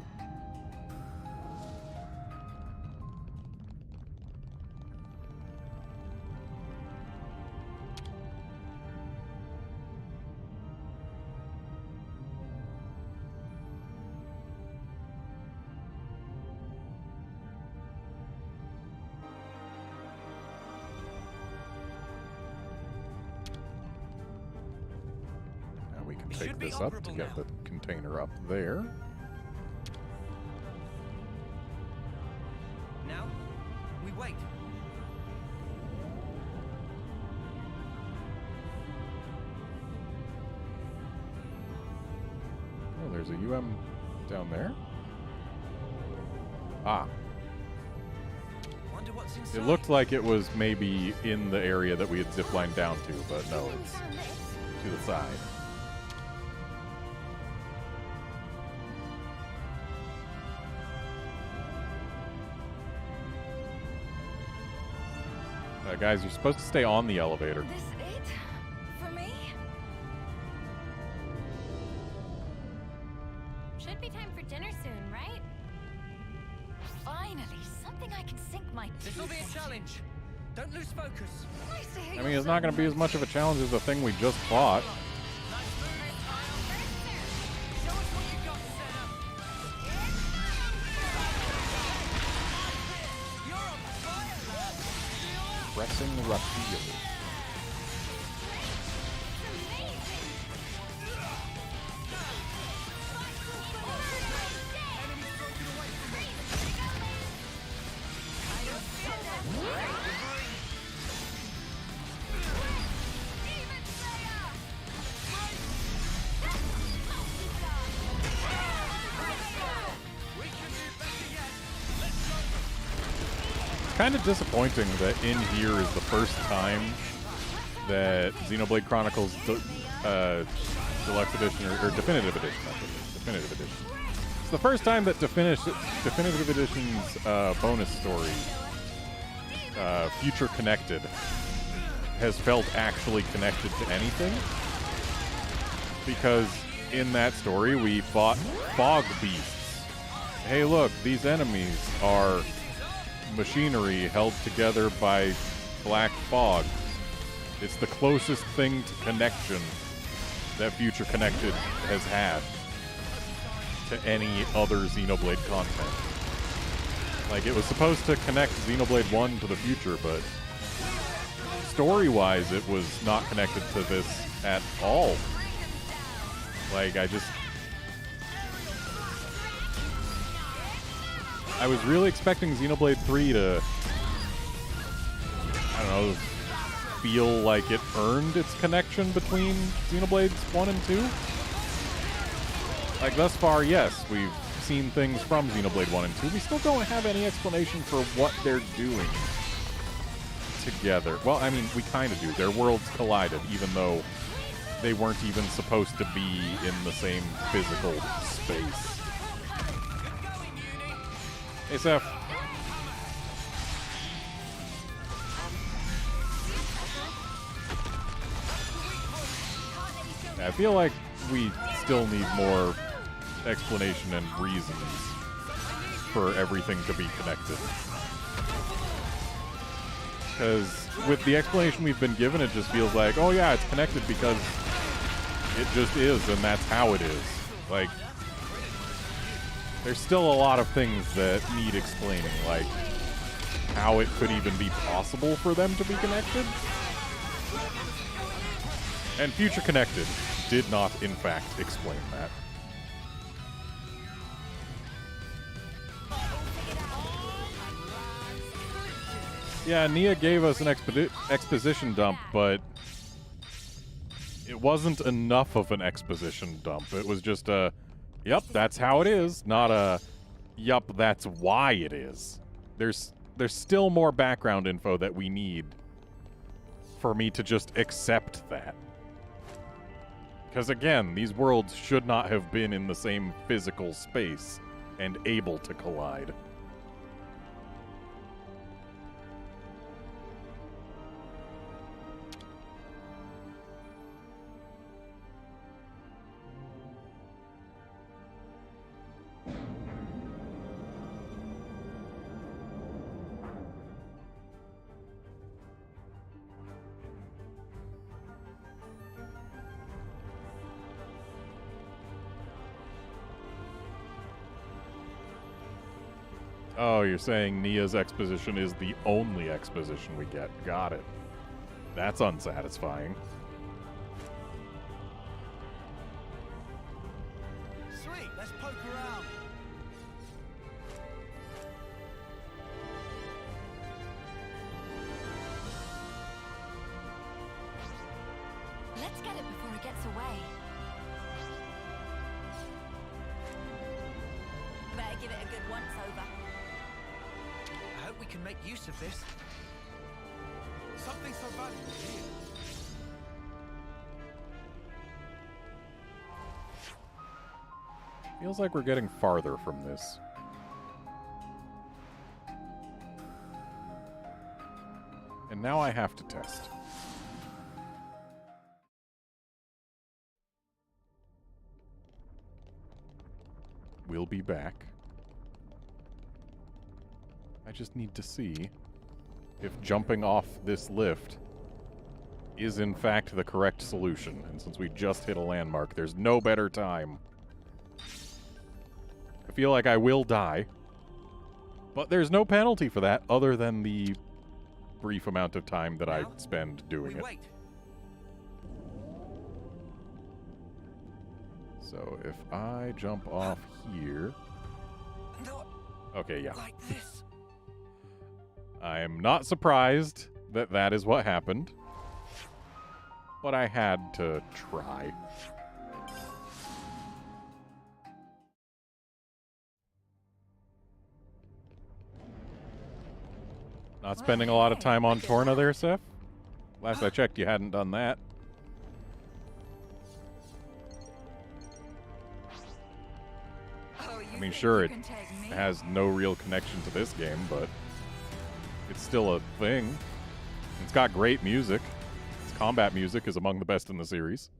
Now we can take this up to get the container up there. Now, we wait. Oh, there's a UM down there. Ah. Wonder what's inside. It looked like it was maybe in the area that we had ziplined down to, but no, it's to the side. Guys, you're supposed to stay on the elevator. This it? For me? Should be time for dinner soon, right? Finally, something I can sink my teeth. This'll be a challenge. Don't lose focus. Nice to hear I mean, it's not going to be as much of a challenge as the thing we just fought. Show us what you got, Senna. You're on fire, lad. Pressing Raphael. kind of disappointing that in here is the first time that Xenoblade Chronicles Deluxe Edition, or Definitive Edition, that's what it is, Definitive Edition. It's the first time that Definitive Edition's bonus story, Future Connected, has felt actually connected to anything. Because in that story, we fought fog beasts. Hey, look, these enemies are machinery held together by black fog. It's the closest thing to connection that Future Connected has had to any other Xenoblade content. Like, it was supposed to connect Xenoblade 1 to the future, but story-wise, it was not connected to this at all. Like, I was really expecting Xenoblade 3 to, I don't know, feel like it earned its connection between Xenoblades 1 and 2. Like, thus far, yes, we've seen things from Xenoblade 1 and 2. We still don't have any explanation for what they're doing together. Well, I mean, we kind of do. Their worlds collided, even though they weren't even supposed to be in the same physical space. Hey, Seth. I feel like we still need more explanation and reasons for everything to be connected. Because with the explanation we've been given, it just feels like, oh yeah, it's connected because it just is, and that's how it is. Like, there's still a lot of things that need explaining, like how it could even be possible for them to be connected. And Future Connected did not, in fact, explain that. Yeah, Nia gave us an exposition dump, but it wasn't enough of an exposition dump. It was just a, yep, that's how it is, not a, yup, that's why it is. There's still more background info that we need for me to just accept that. Because again, these worlds should not have been in the same physical space and able to collide. Oh, you're saying Nia's exposition is the only exposition we get. Got it. That's unsatisfying. Sweet, let's poke around. Let's get it before it gets away. Better give it a good once over. I hope we can make use of this. Something so valuable here. Feels like we're getting farther from this. And now I have to test. We'll be back. I just need to see if jumping off this lift is in fact the correct solution. And since we just hit a landmark, there's no better time. I feel like I will die, but there's no penalty for that other than the brief amount of time that I spend doing it. Wait. So if I jump off here... Okay, yeah. Like this. I'm not surprised that that is what happened, but I had to try. Not spending a lot of time on Torna there, Seth? Last I checked, you hadn't done that. I mean, sure, it has no real connection to this game, but it's still a thing. It's got great music. Its combat music is among the best in the series.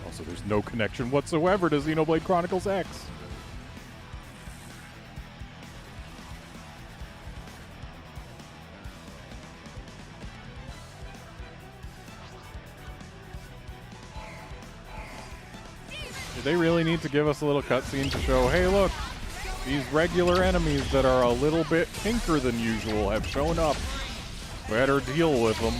Also, there's no connection whatsoever to Xenoblade Chronicles X. They really need to give us a little cutscene to show, hey, look, these regular enemies that are a little bit pinker than usual have shown up. Better deal with them.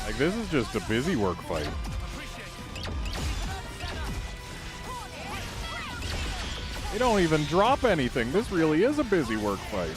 Like, this is just a busy work fight. They don't even drop anything. This really is a busy work fight.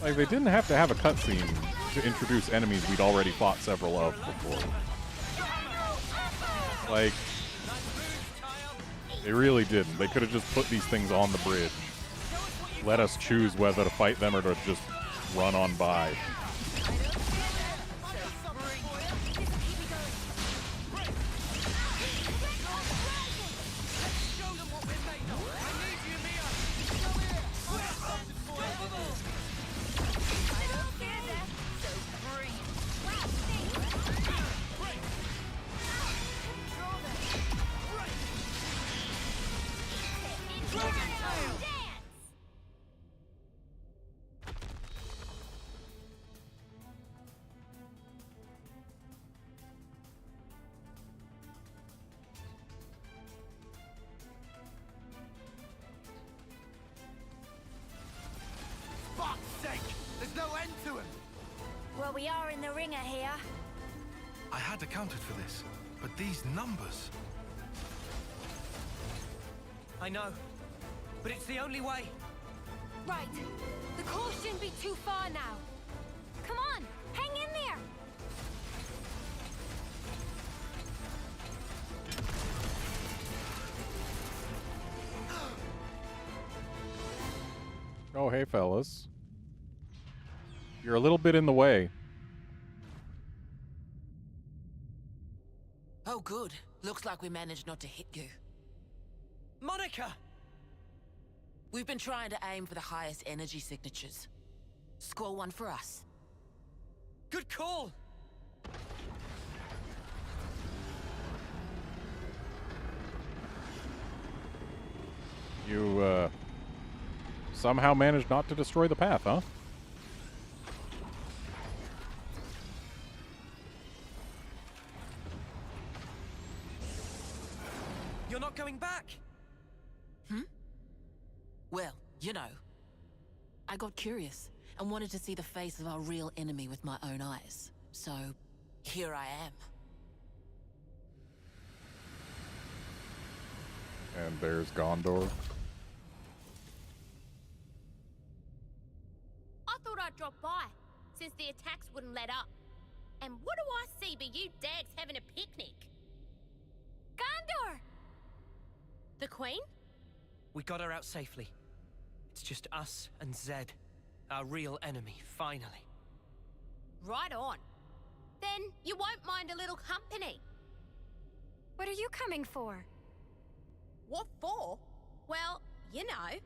Like, they didn't have to have a cutscene to introduce enemies we'd already fought several of before. Like, they really didn't. They could have just put these things on the bridge. Let us choose whether to fight them or to just run on by. Well, we are in the ringer here. I had accounted for this, but these numbers... I know, but it's the only way. Right. The course shouldn't be too far now. Come on, hang in there. Oh, hey, fellas. You're a little bit in the way. Oh, good. Looks like we managed not to hit you. Monica! We've been trying to aim for the highest energy signatures. Score one for us. Good call! You, somehow managed not to destroy the path, huh? You're not going back! Well, you know, I got curious and wanted to see the face of our real enemy with my own eyes. So, here I am. And there's Gondor. I thought I'd drop by, since the attacks wouldn't let up. And what do I see but you dags having a picnic? Gondor! The Queen? We got her out safely. It's just us and Zed, our real enemy, finally. Right on. Then you won't mind a little company. What are you coming for? What for? Well, you know,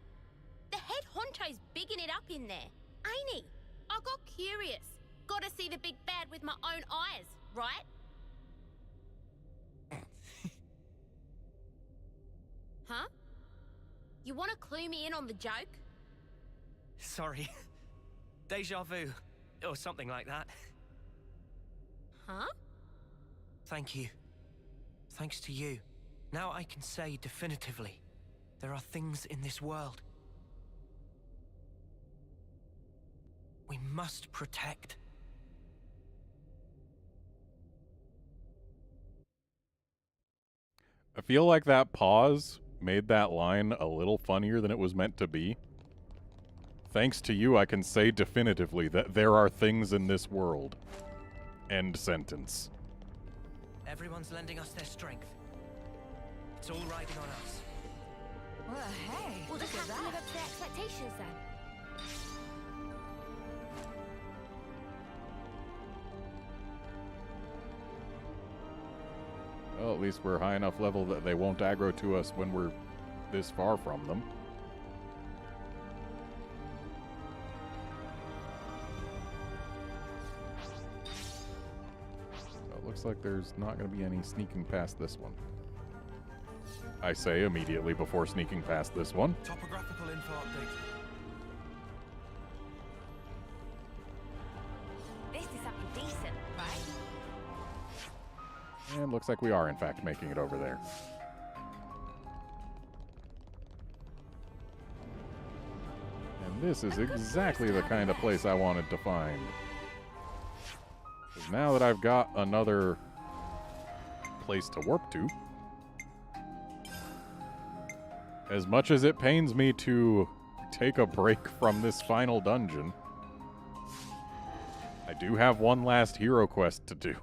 the head honcho's bigging it up in there, ain't he? I got curious. gotta see the big bad with my own eyes, right? Huh? You wanna clue me in on the joke? Sorry. Deja vu, or something like that. Huh? Thank you. Thanks to you. Now I can say definitively, there are things in this world we must protect. I feel like that pause made that line a little funnier than it was meant to be. Thanks to you, I can say definitively that there are things in this world. End sentence. Everyone's lending us their strength. It's all riding on us. Well, hey, We'll just have to live up to their expectations then. Well, at least we're high enough level that they won't aggro to us when we're this far from them. So it looks like there's not going to be any sneaking past this one. I say immediately before sneaking past this one. Topographical info update. This is something decent, right? And looks like we are, in fact, making it over there. And this is exactly the kind of place I wanted to find. 'Cause now that I've got another place to warp to, as much as it pains me to take a break from this final dungeon, I do have one last hero quest to do.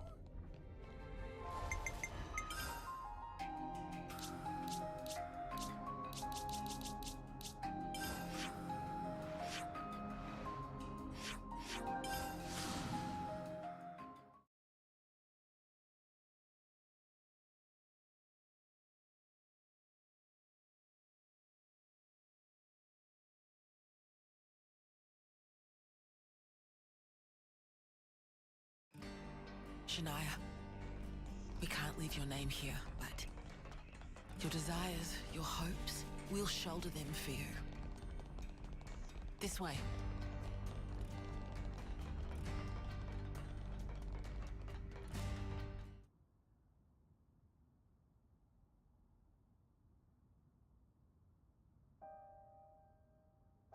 Shania, we can't leave your name here, but your desires, your hopes, we'll shoulder them for you. This way.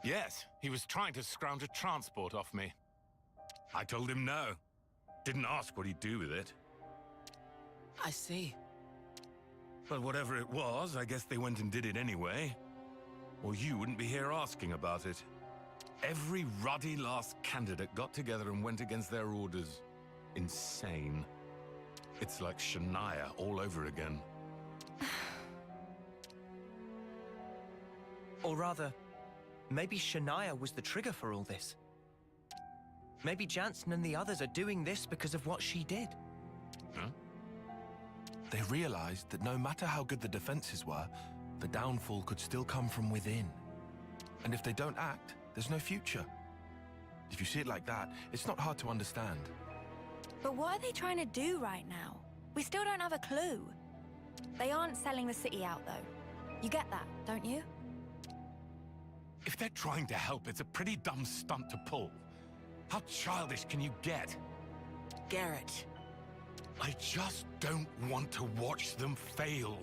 Yes, he was trying to scrounge a transport off me. I told him no. Didn't ask what he'd do with it. I see. But whatever it was, I guess they went and did it anyway. Or you wouldn't be here asking about it. Every ruddy last candidate got together and went against their orders. Insane. It's like Shania all over again. Or rather, maybe Shania was the trigger for all this. Maybe Jansen and the others are doing this because of what she did. Huh? They realized that no matter how good the defenses were, the downfall could still come from within. And if they don't act, there's no future. If you see it like that, it's not hard to understand. But what are they trying to do right now? We still don't have a clue. They aren't selling the city out, though. You get that, don't you? If they're trying to help, it's a pretty dumb stunt to pull. How childish can you get? Garrett. I just don't want to watch them fail.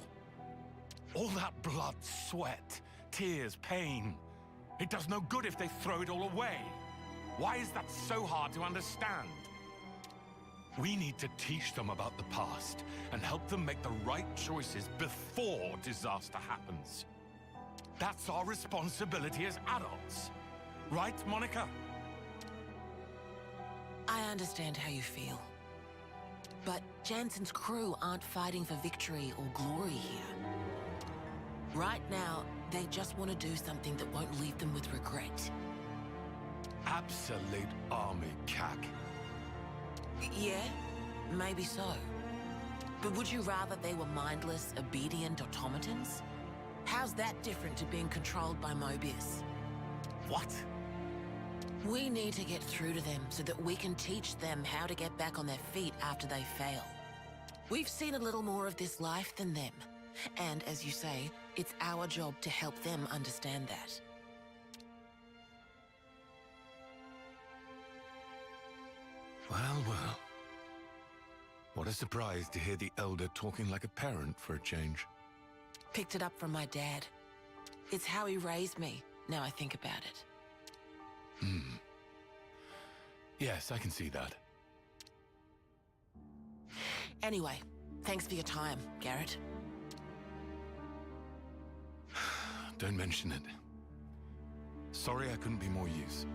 All that blood, sweat, tears, pain. It does no good if they throw it all away. Why is that so hard to understand? We need to teach them about the past and help them make the right choices before disaster happens. That's our responsibility as adults. Right, Monica? I understand how you feel. But Jansen's crew aren't fighting for victory or glory here. Right now, they just want to do something that won't leave them with regret. Absolute army cack. Yeah, maybe so. But would you rather they were mindless, obedient automatons? How's that different to being controlled by Moebius? What? We need to get through to them so that we can teach them how to get back on their feet after they fail. We've seen a little more of this life than them. And as you say, it's our job to help them understand that. Well, well. What a surprise to hear the Elder talking like a parent for a change. Picked it up from my dad. It's how he raised me, now I think about it. Yes, I can see that. Anyway, thanks for your time, Garrett. Don't mention it. Sorry I couldn't be more use.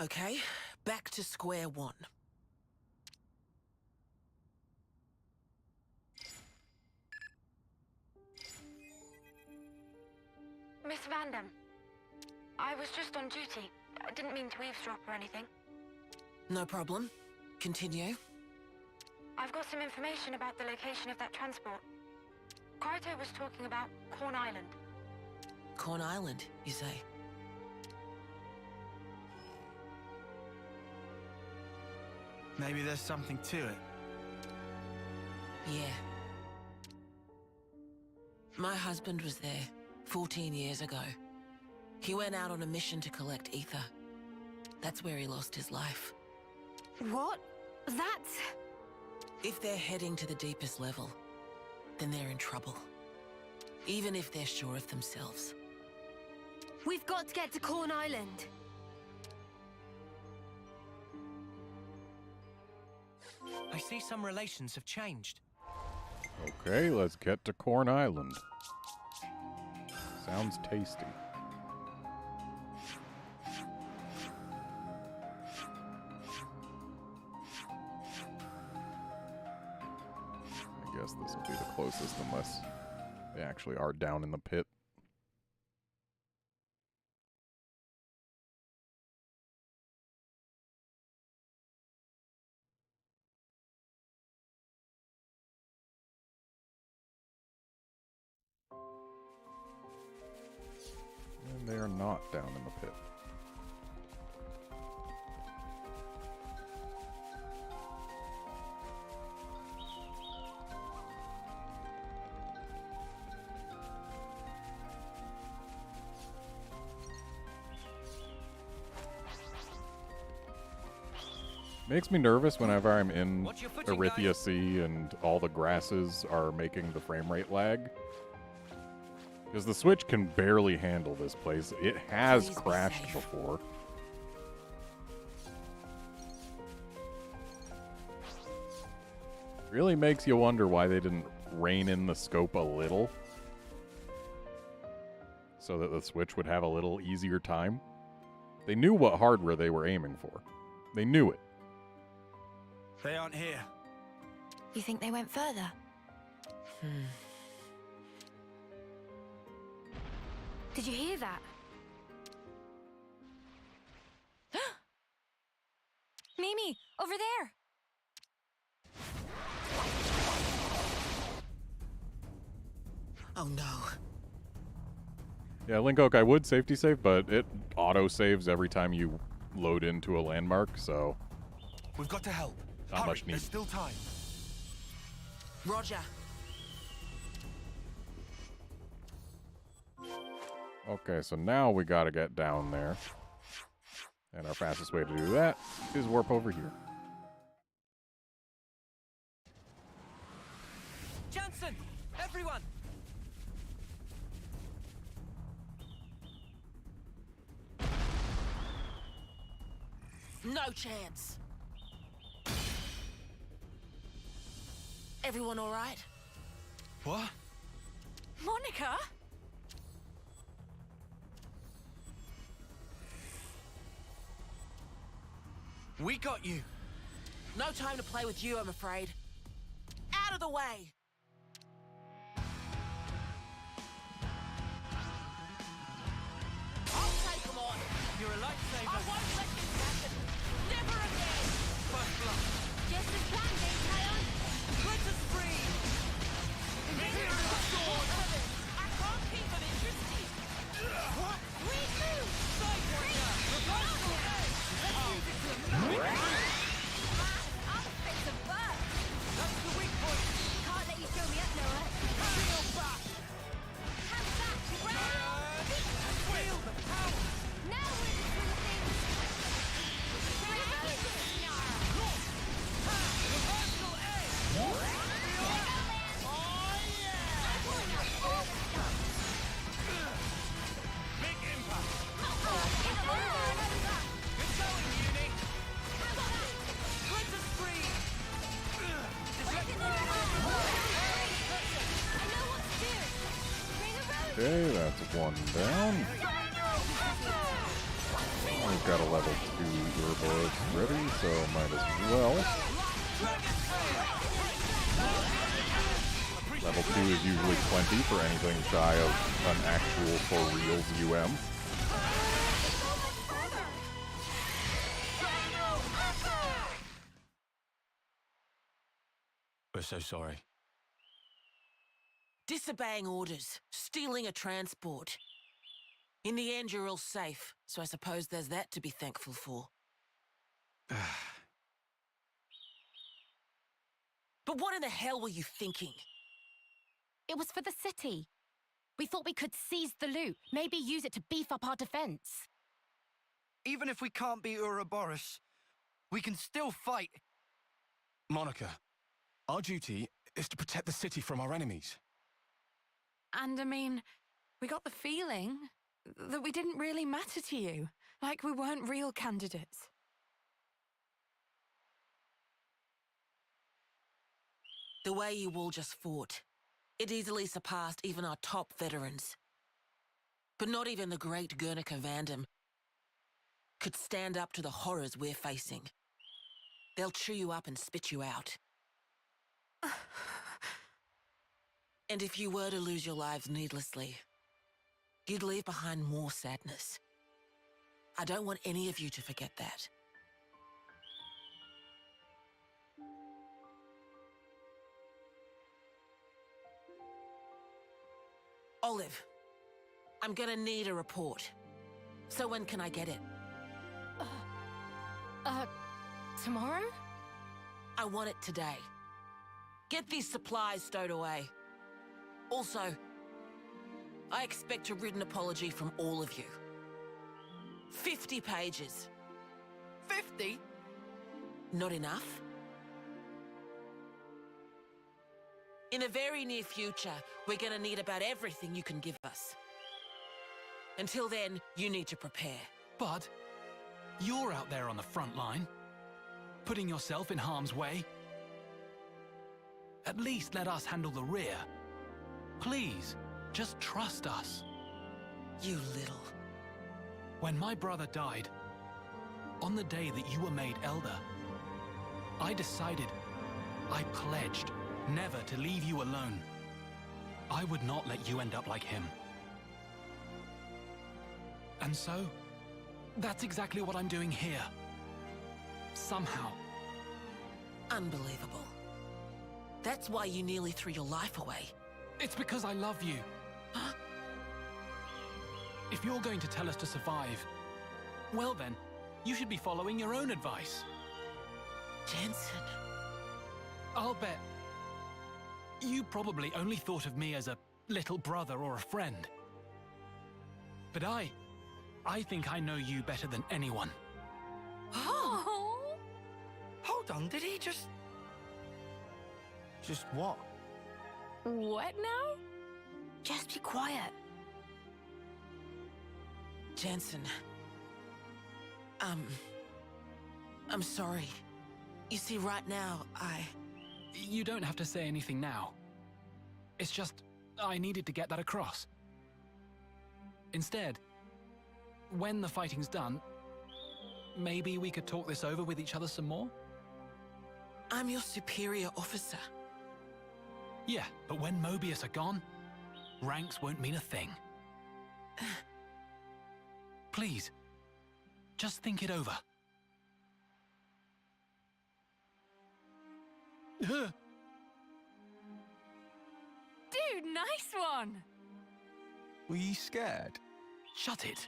Okay, back to square one. Miss Vandam, I was just on duty. I didn't mean to eavesdrop or anything. No problem. Continue. I've got some information about the location of that transport. Kryto was talking about Corn Island. Corn Island, you say? Maybe there's something to it. Yeah. My husband was there 14 years ago. He went out on a mission to collect ether. That's where he lost his life. What? That's... If they're heading to the deepest level, then they're in trouble. Even if they're sure of themselves. We've got to get to Corn Island. I see some relations have changed. Okay, let's get to Corn Island. Sounds tasty. I guess this will be the closest unless they actually are down in the pit. And they are not down in the pit. Makes me nervous whenever I'm in Watch your footing, Erythia guys. Sea and all the grasses are making the frame rate lag. Because the Switch can barely handle this place. It has Please be crashed safe. before. Really makes you wonder why they didn't rein in the scope a little. So that the Switch would have a little easier time. They knew what hardware they were aiming for. They knew it. They aren't here. You think they went further? Did you hear that? Mimi, over there! Oh no. Yeah, Link Oak, I would safety save, but it auto-saves every time you load into a landmark, so We've got to help. Not Hurry, much need. There's still time. Roger. Okay, so now we gotta get down there. And our fastest way to do that is warp over here. Jansen! Everyone! No chance. Everyone all right? What? Monica? We got you! No time to play with you, I'm afraid. Out of the way! I'll take them on! You're a lifesaver! I won't let this happen! Just as planned, Leon. Let us free! I can't keep them interested! What? Read through. Side warrior! Reversal edge! I'll fix a bug. That's the weak point! Can't let you show me up, Noah. Feel back! Hands back, ground. Feel the power! Now we're in the swing of things. Reversal edge! Big impact! Good going, Uni! Let us free! Okay, that's one down. We've got a level 2 Ouroboros ready, so might as well. Level 2 is usually plenty for anything shy of an actual for reals UM. We're so sorry. Disobeying orders, stealing a transport. In the end, you're all safe, so I suppose there's that to be thankful for. But what in the hell were you thinking? It was for the city. We thought we could seize the loot, maybe use it to beef up our defense. Even if we can't beat Ouroboros, we can still fight. Monica, our duty is to protect the city from our enemies. And I mean, we got the feeling that we didn't really matter to you. Like we weren't real candidates. The way you all just fought, it easily surpassed even our top veterans. But not even the great Guernica Vandam could stand up to the horrors we're facing. They'll chew you up and spit you out. And if you were to lose your lives needlessly, you'd leave behind more sadness. I don't want any of you to forget that. Olive, I'm gonna need a report. So when can I get it? Tomorrow? I want it today. Get these supplies stowed away. Also, I expect a written apology from all of you. 50 pages. 50? Not enough? In the very near future, we're gonna need about everything you can give us. Until then, you need to prepare. But you're out there on the front line, putting yourself in harm's way. At least let us handle the rear. Please, just trust us. You little... When my brother died, on the day that you were made elder, I decided, I pledged, never to leave you alone. I would not let you end up like him. And so, that's exactly what I'm doing here. Somehow. Unbelievable. That's why you nearly threw your life away. It's because I love you. Huh? If you're going to tell us to survive, well then, you should be following your own advice. Jensen. I'll bet you probably only thought of me as a little brother or a friend. But I think I know you better than anyone. Oh! Hold on, did he just... Just what? What now? Just be quiet. Jensen. I'm sorry. You see, right now, You don't have to say anything now. It's just, I needed to get that across. Instead, when the fighting's done, maybe we could talk this over with each other some more? I'm your superior officer. Yeah, but when Moebius are gone, ranks won't mean a thing. Please, just think it over. Dude, nice one! Were you scared? Shut it.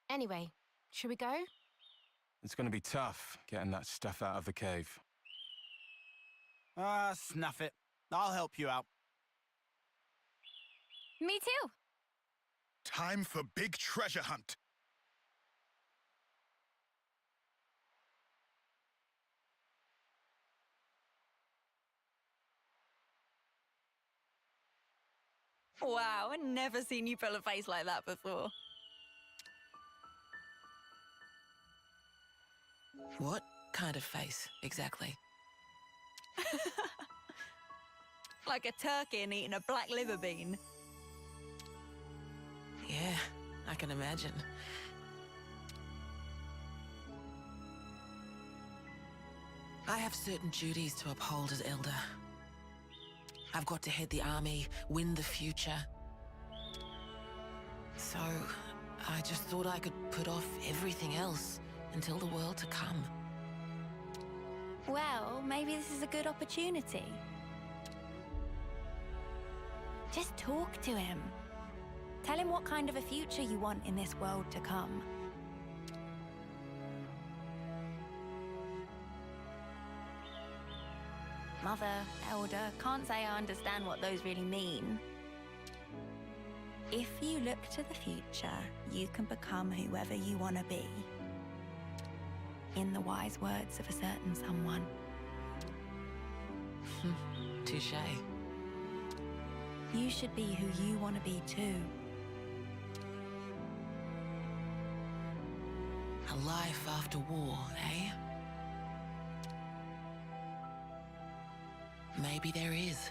Anyway, should we go? It's gonna be tough getting that stuff out of the cave. Ah, snuff it. I'll help you out. Me too. Time for big treasure hunt. Wow, I've never seen you pull a face like that before. What kind of face, exactly? Like a turkey and eating a black liver bean. Yeah, I can imagine. I have certain duties to uphold as Elder. I've got to head the army, win the future. So, I just thought I could put off everything else until the world to come. Well, maybe this is a good opportunity. Just talk to him. Tell him what kind of a future you want in this world to come. Mother, Elder, can't say I understand what those really mean. If you look to the future, you can become whoever you want to be. In the wise words of a certain someone. Touché. You should be who you want to be too. A life after war, eh? Maybe there is.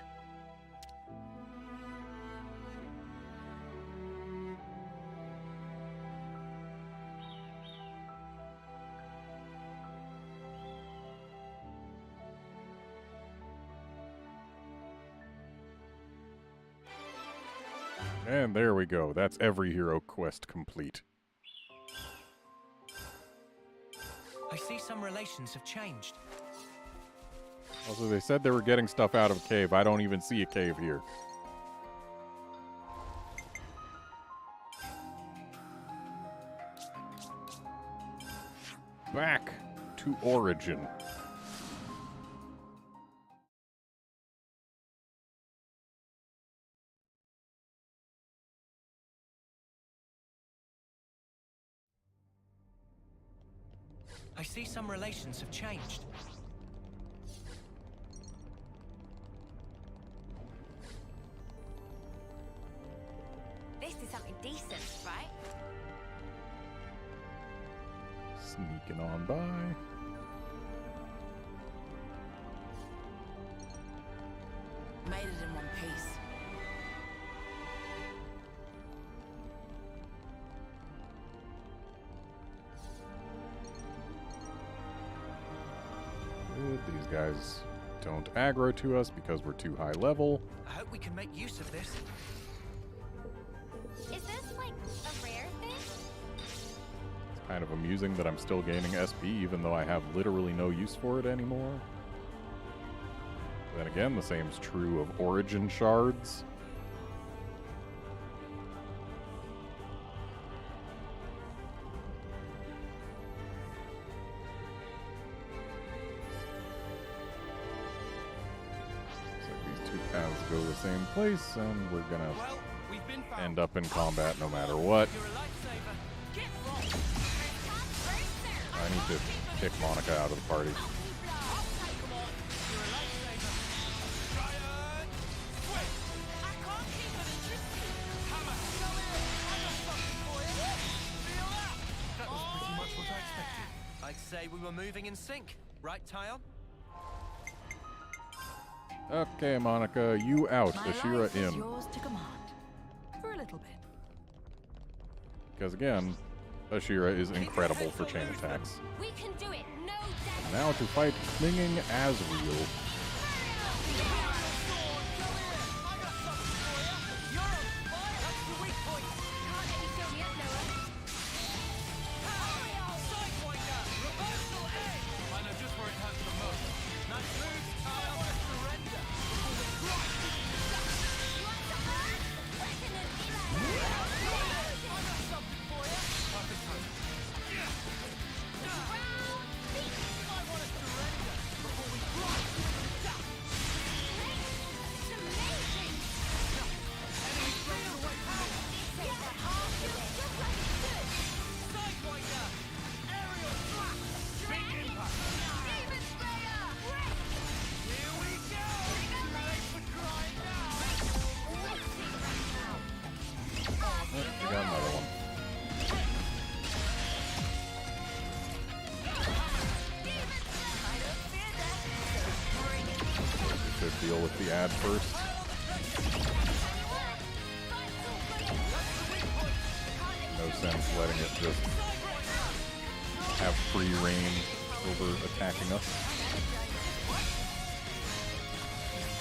And there we go. That's every hero quest complete. I see some relations have changed. Also, they said they were getting stuff out of a cave. I don't even see a cave here. Back to Origin. I see some relations have changed. This is something decent, right? Sneaking on by. Made it in one piece. Good. These guys don't aggro to us because we're too high level. I hope we can make use of this. Is this like a rare thing? It's kind of amusing that I'm still gaining SP even though I have literally no use for it anymore. Then again, the same is true of Origin shards. Go the same place, and we're gonna end up in combat no matter what. I need to kick Monica out of the party. That was pretty much what I expected. I'd say we were moving in sync, right, Tyon? Okay, Monica, you out. My Ashira life is in. yours to command. For a little bit. Because again, Ashira is incredible for chain attacks. We can do it, no doubt. Now to fight Clinging Asriel. deal with the ad first. No sense letting it just have free reign over attacking us.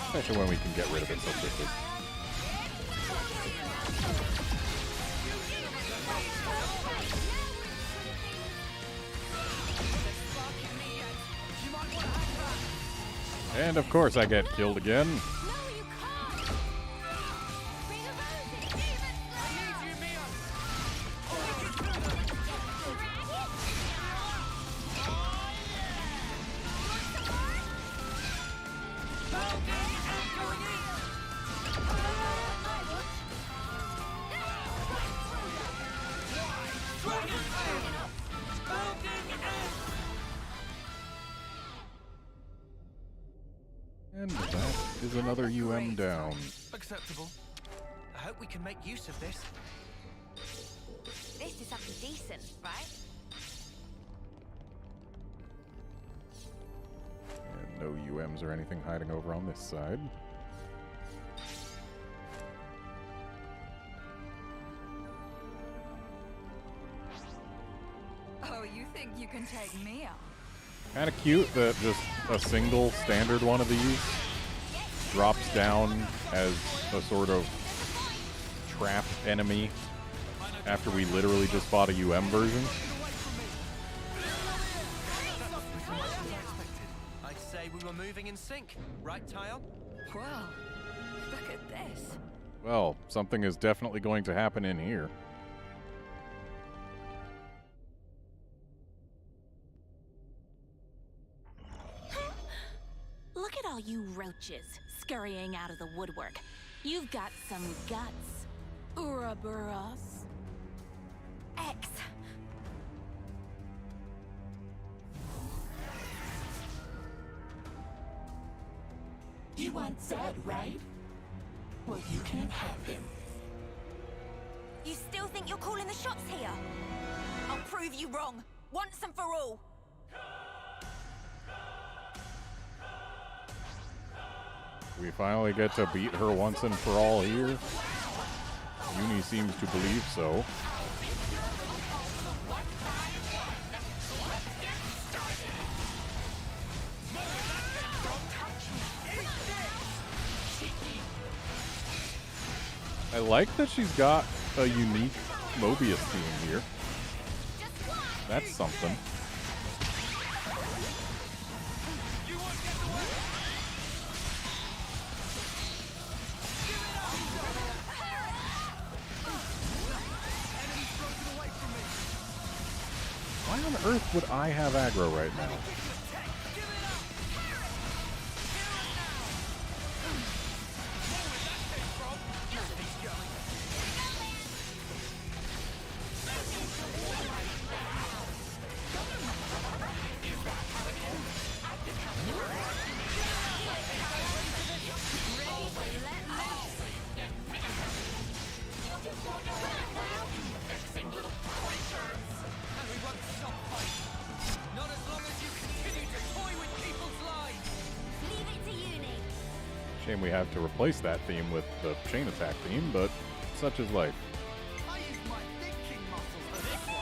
Especially when we can get rid of it so quickly. And of course I get killed again. And that is another UM down. Acceptable. I hope we can make use of this. This is something decent, right? And no UMs or anything hiding over on this side. Oh, you think you can take me out? Kind of cute that just a single standard one of these drops down as a sort of trap enemy after we literally just fought a UM version. I'd say we were moving in sync, right, Tyon? Well, look at this. Well, something is definitely going to happen in here. Look at all you roaches scurrying out of the woodwork. You've got some guts, Ouroboros. X. You want Zed, right? Well, you can't have him. You still think you're calling the shots here? I'll prove you wrong, once and for all. We finally get to beat her once and for all here. Uni seems to believe so. I like that she's got a unique Moebius theme here. That's something. Why on earth would I have aggro right now? Shame we have to replace that theme with the chain attack theme, but such is life. I used my thinking muscles for this one.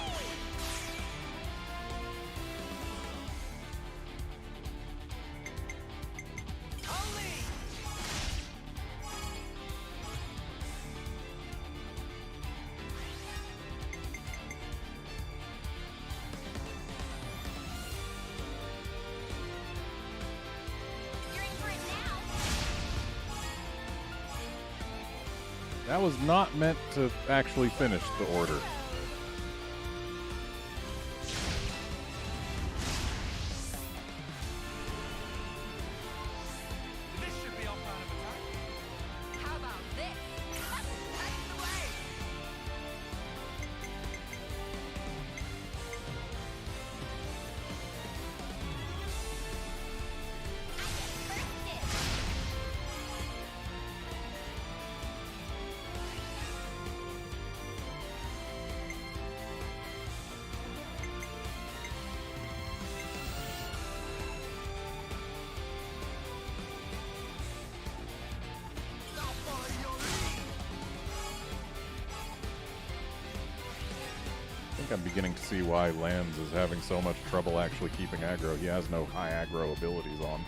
That was not meant to actually finish the order. This should be our plan of attack. How about this? That's the way. think I'm beginning to see why Lanz is having so much trouble actually keeping aggro. He has no high aggro abilities on.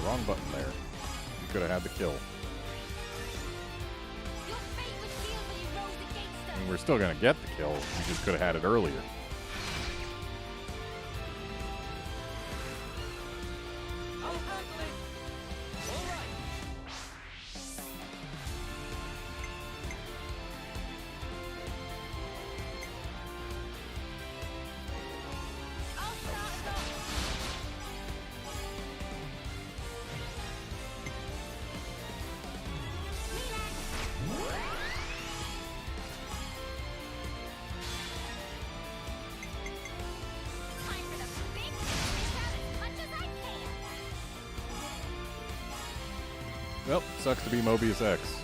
Wrong button there. You could have had the kill. I mean, we're still going to get the kill. We just could have had it earlier. Well, sucks to be Moebius X.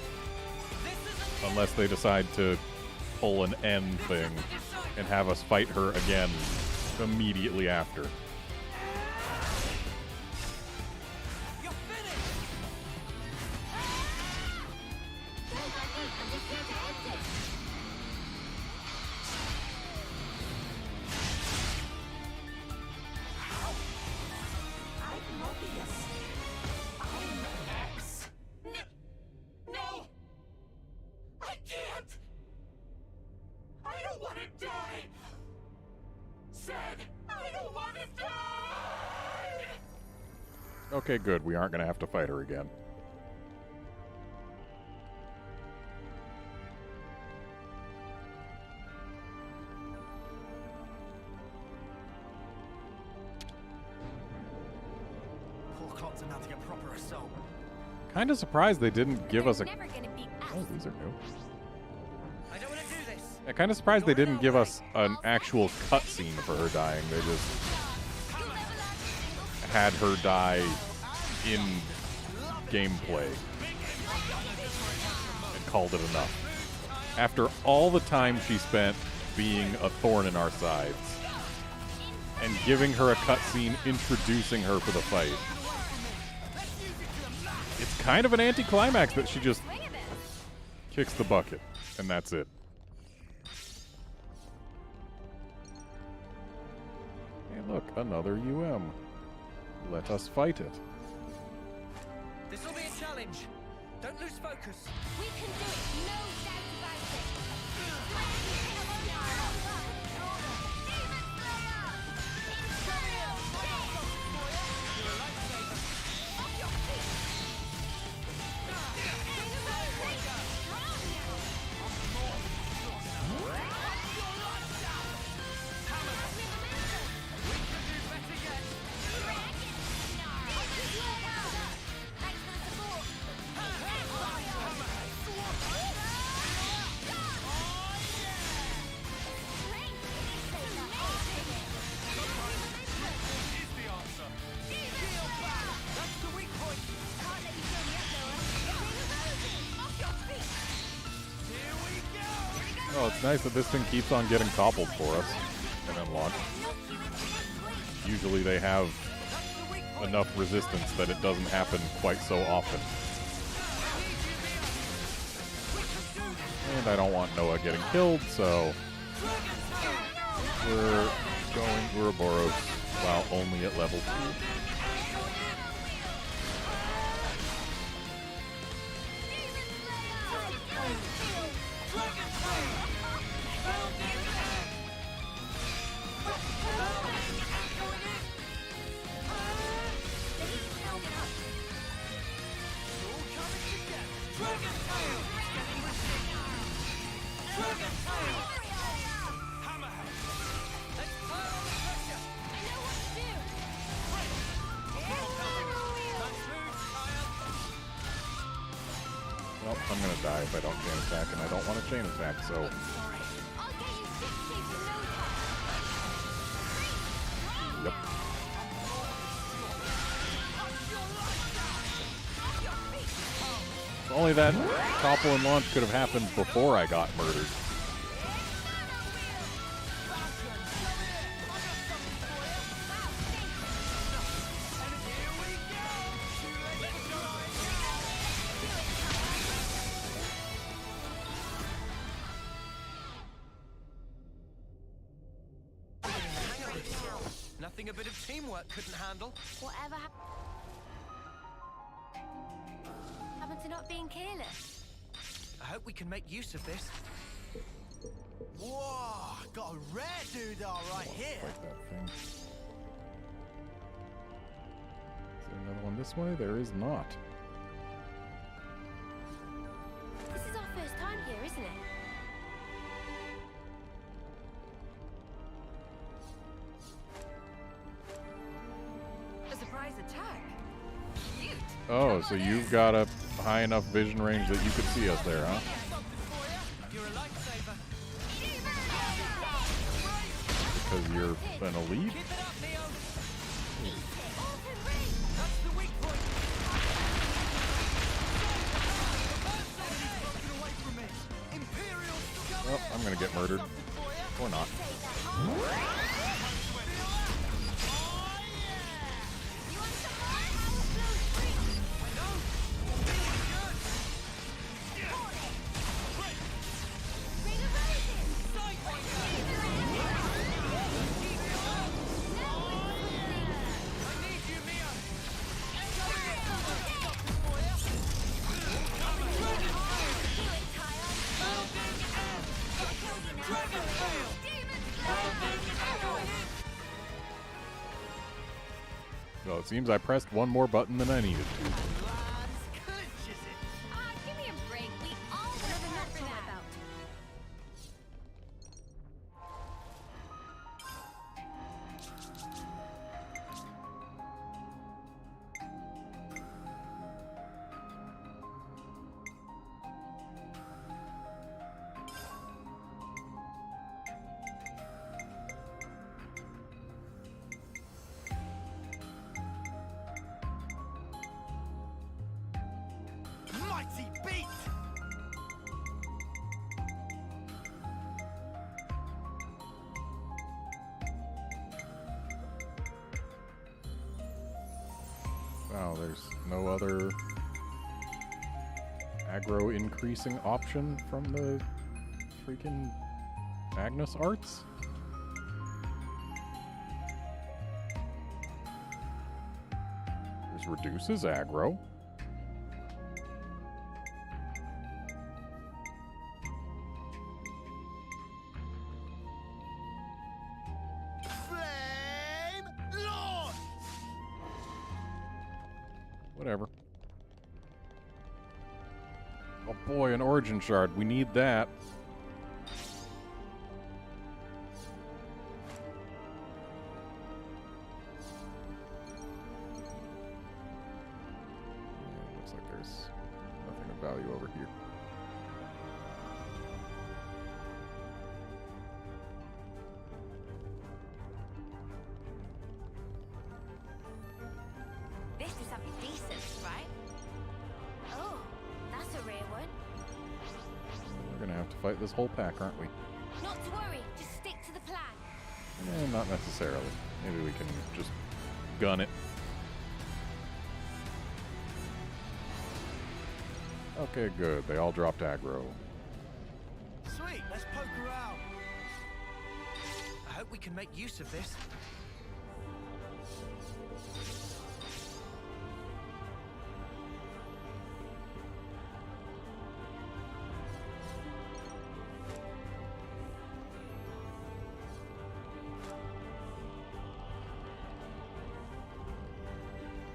Unless they decide to pull an end thing and have us fight her again immediately after. Okay, good. We aren't going to have to fight her again. Kind of surprised they didn't give us a... Oh, these are new. I'm kind of surprised they didn't give us an actual cutscene for her dying. They just had her die in gameplay and called it enough. After all the time she spent being a thorn in our sides and giving her a cutscene introducing her for the fight, it's kind of an anticlimax that she just kicks the bucket and that's it. Hey look, another UM. Let us fight it. This will be a challenge. Don't lose focus. We can do it, no doubt about it. Oh, it's nice that this thing keeps on getting toppled for us and then launched. Usually they have enough resistance that it doesn't happen quite so often. And I don't want Noah getting killed, so we're going Ouroboros while only at level 2. Well, I'm gonna die if I don't chain attack, and I don't want to chain attack, so... Yep. If only that topple and launch could have happened before I got murdered. Nothing a bit of teamwork couldn't handle. Whatever happened to not being careless? I hope we can make use of this. Whoa, got a rare doodah right here. Fight that thing. Is there another one this way? There is not. This is our first time here, isn't it? A surprise attack. Cute. Oh, so you've got a high enough vision range that you could see us there, huh? You're a lifesaver. Because you're an elite? Keep it up, Neo. That's the weak point. Oh, I'm gonna get murdered. Or not. So it seems I pressed one more button than I needed to. Give me a break. We all have enough for that. Mighty beat! Wow, there's no other aggro increasing option from the freaking Magnus arts? There's reduces aggro. Flame launch! Whatever. Oh boy, an origin shard. We need that. Yeah, looks like there's nothing of value over here. This is something decent, right? Oh, that's a rare one. We're gonna have to fight this whole pack, aren't we? Not to worry, just stick to the plan. Not necessarily. Maybe we can just gun it. Okay, good. They all dropped aggro. Sweet, let's poke around. I hope we can make use of this.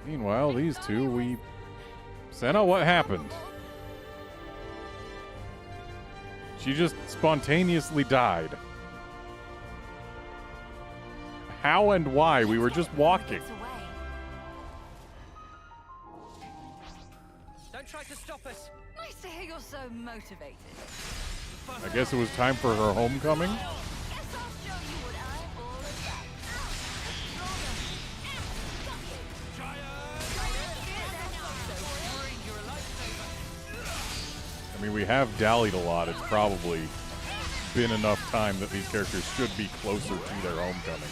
Meanwhile, these two, Senna, what happened? She just spontaneously died. How and why? We were just walking. Don't try to stop us. Nice to hear you're so motivated. I guess it was time for her homecoming. Guess I'll show you what I'm all about. I mean, we have dallied a lot. It's probably been enough time that these characters should be closer to their homecoming.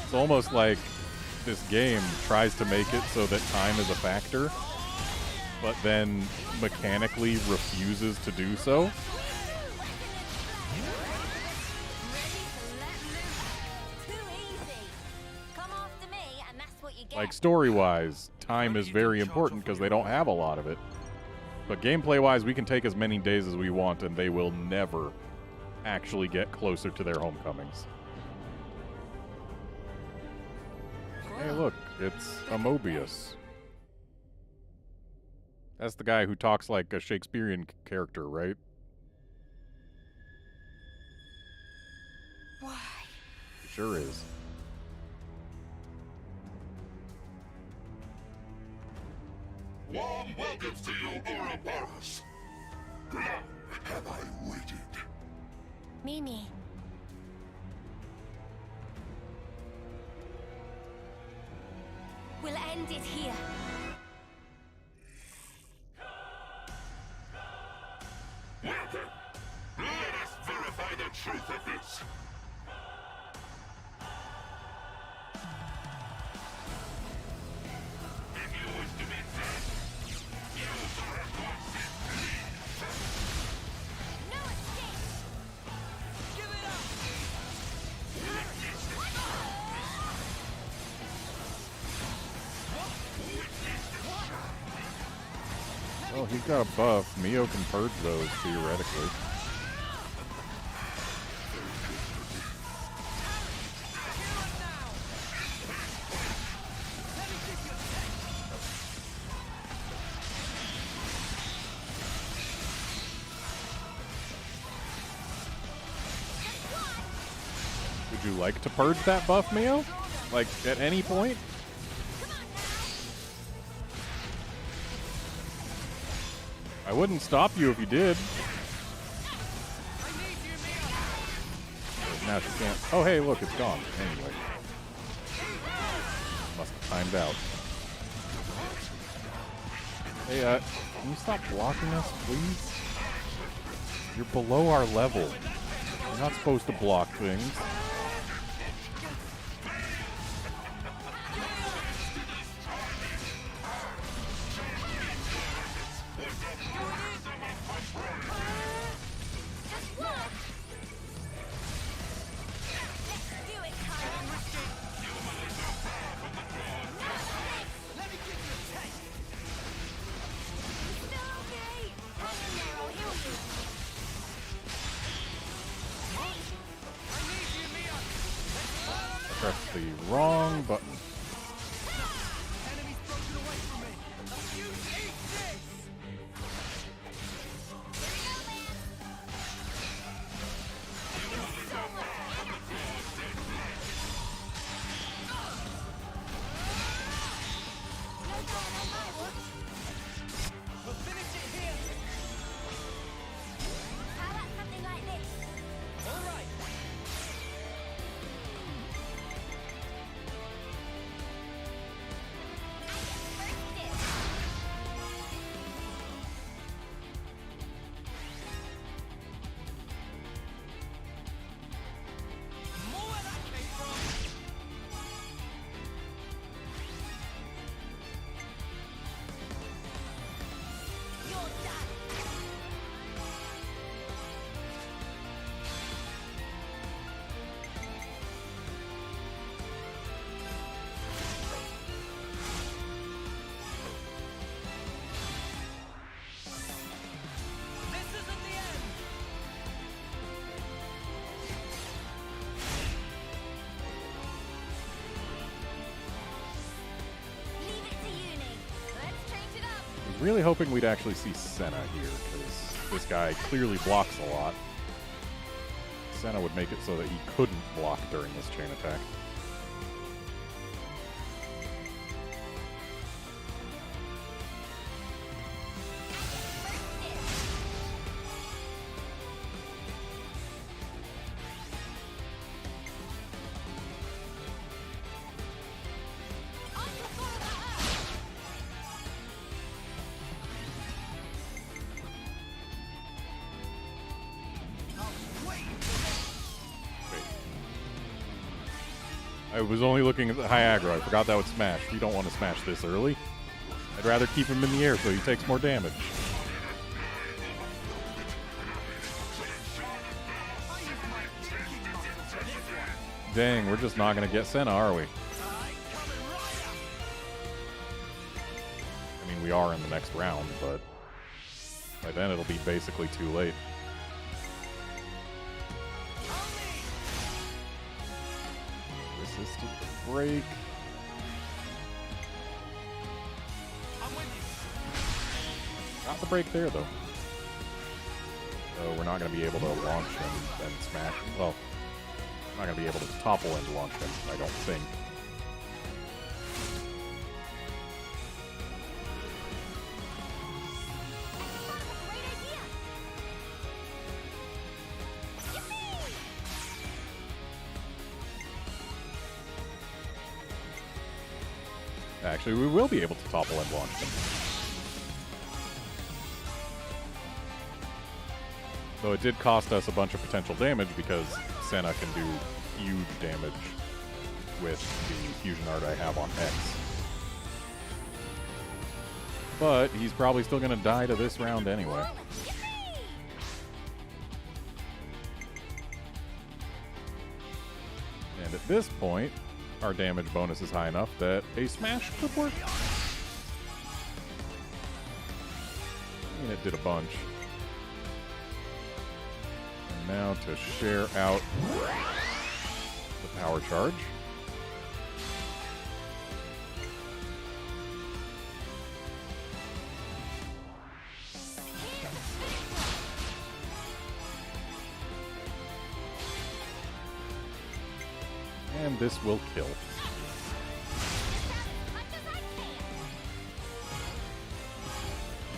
It's almost like this game tries to make it so that time is a factor, but then mechanically refuses to do so. Like, story-wise, time is very important because they don't have a lot of it. But gameplay-wise, we can take as many days as we want, and they will never actually get closer to their homecomings. Hey, look, it's a Moebius. That's the guy who talks like a Shakespearean character, right? Why? He sure is. Warm welcomes to you, Ouroboros. Long have I waited. Mimi. We'll end it here. Well then, let us verify the truth of this. If you wish to be dead, you shall have to accept me. No escape! Give it up! Oh, he's got a buff. Mio can purge those, theoretically. Would you like to purge that buff, Mio? Like, at any point? I wouldn't stop you if you did. Now she can't. Oh, hey, look, it's gone. Anyway. Must have timed out. Hey, can you stop blocking us, please? You're below our level. You're not supposed to block things. Press the wrong button. Really hoping we'd actually see Senna here, because this guy clearly blocks a lot. Senna would make it so that he couldn't block during this chain attack. I was only looking at the high aggro. I forgot that would smash. You don't want to smash this early. I'd rather keep him in the air so he takes more damage. Dang, we're just not going to get Senna, are we? I mean, we are in the next round, but by then it'll be basically too late. Resisted the break. Got the break there, though. So we're not going to be able to launch and smash. Well, I'm not going to be able to topple and launch him, I don't think. Actually, we will be able to topple and launch them. Though it did cost us a bunch of potential damage because Senna can do huge damage with the fusion art I have on X. But he's probably still going to die to this round anyway. And at this point, our damage bonus is high enough that a smash could work. And it did a bunch. And now to share out the power charge. And this will kill.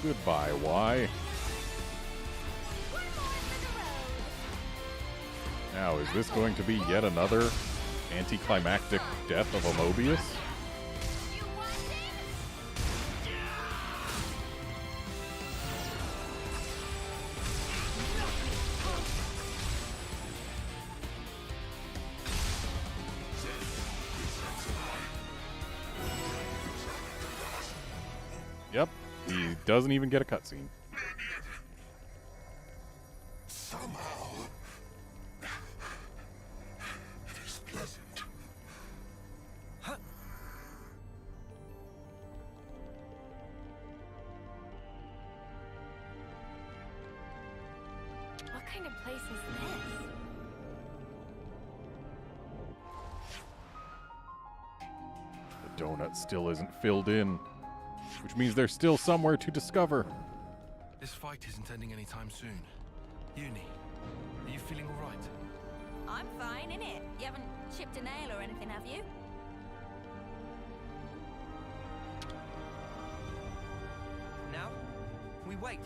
Goodbye, Y. Now, is this going to be yet another anticlimactic death of a Moebius? Yep, he doesn't even get a cutscene. Somehow, it is pleasant. What kind of place is this? The donut still isn't filled in, which means there's still somewhere to discover. This fight isn't ending anytime soon. Uni, are you feeling all right? I'm fine, innit? You haven't chipped a nail or anything, have you? Now, we wait.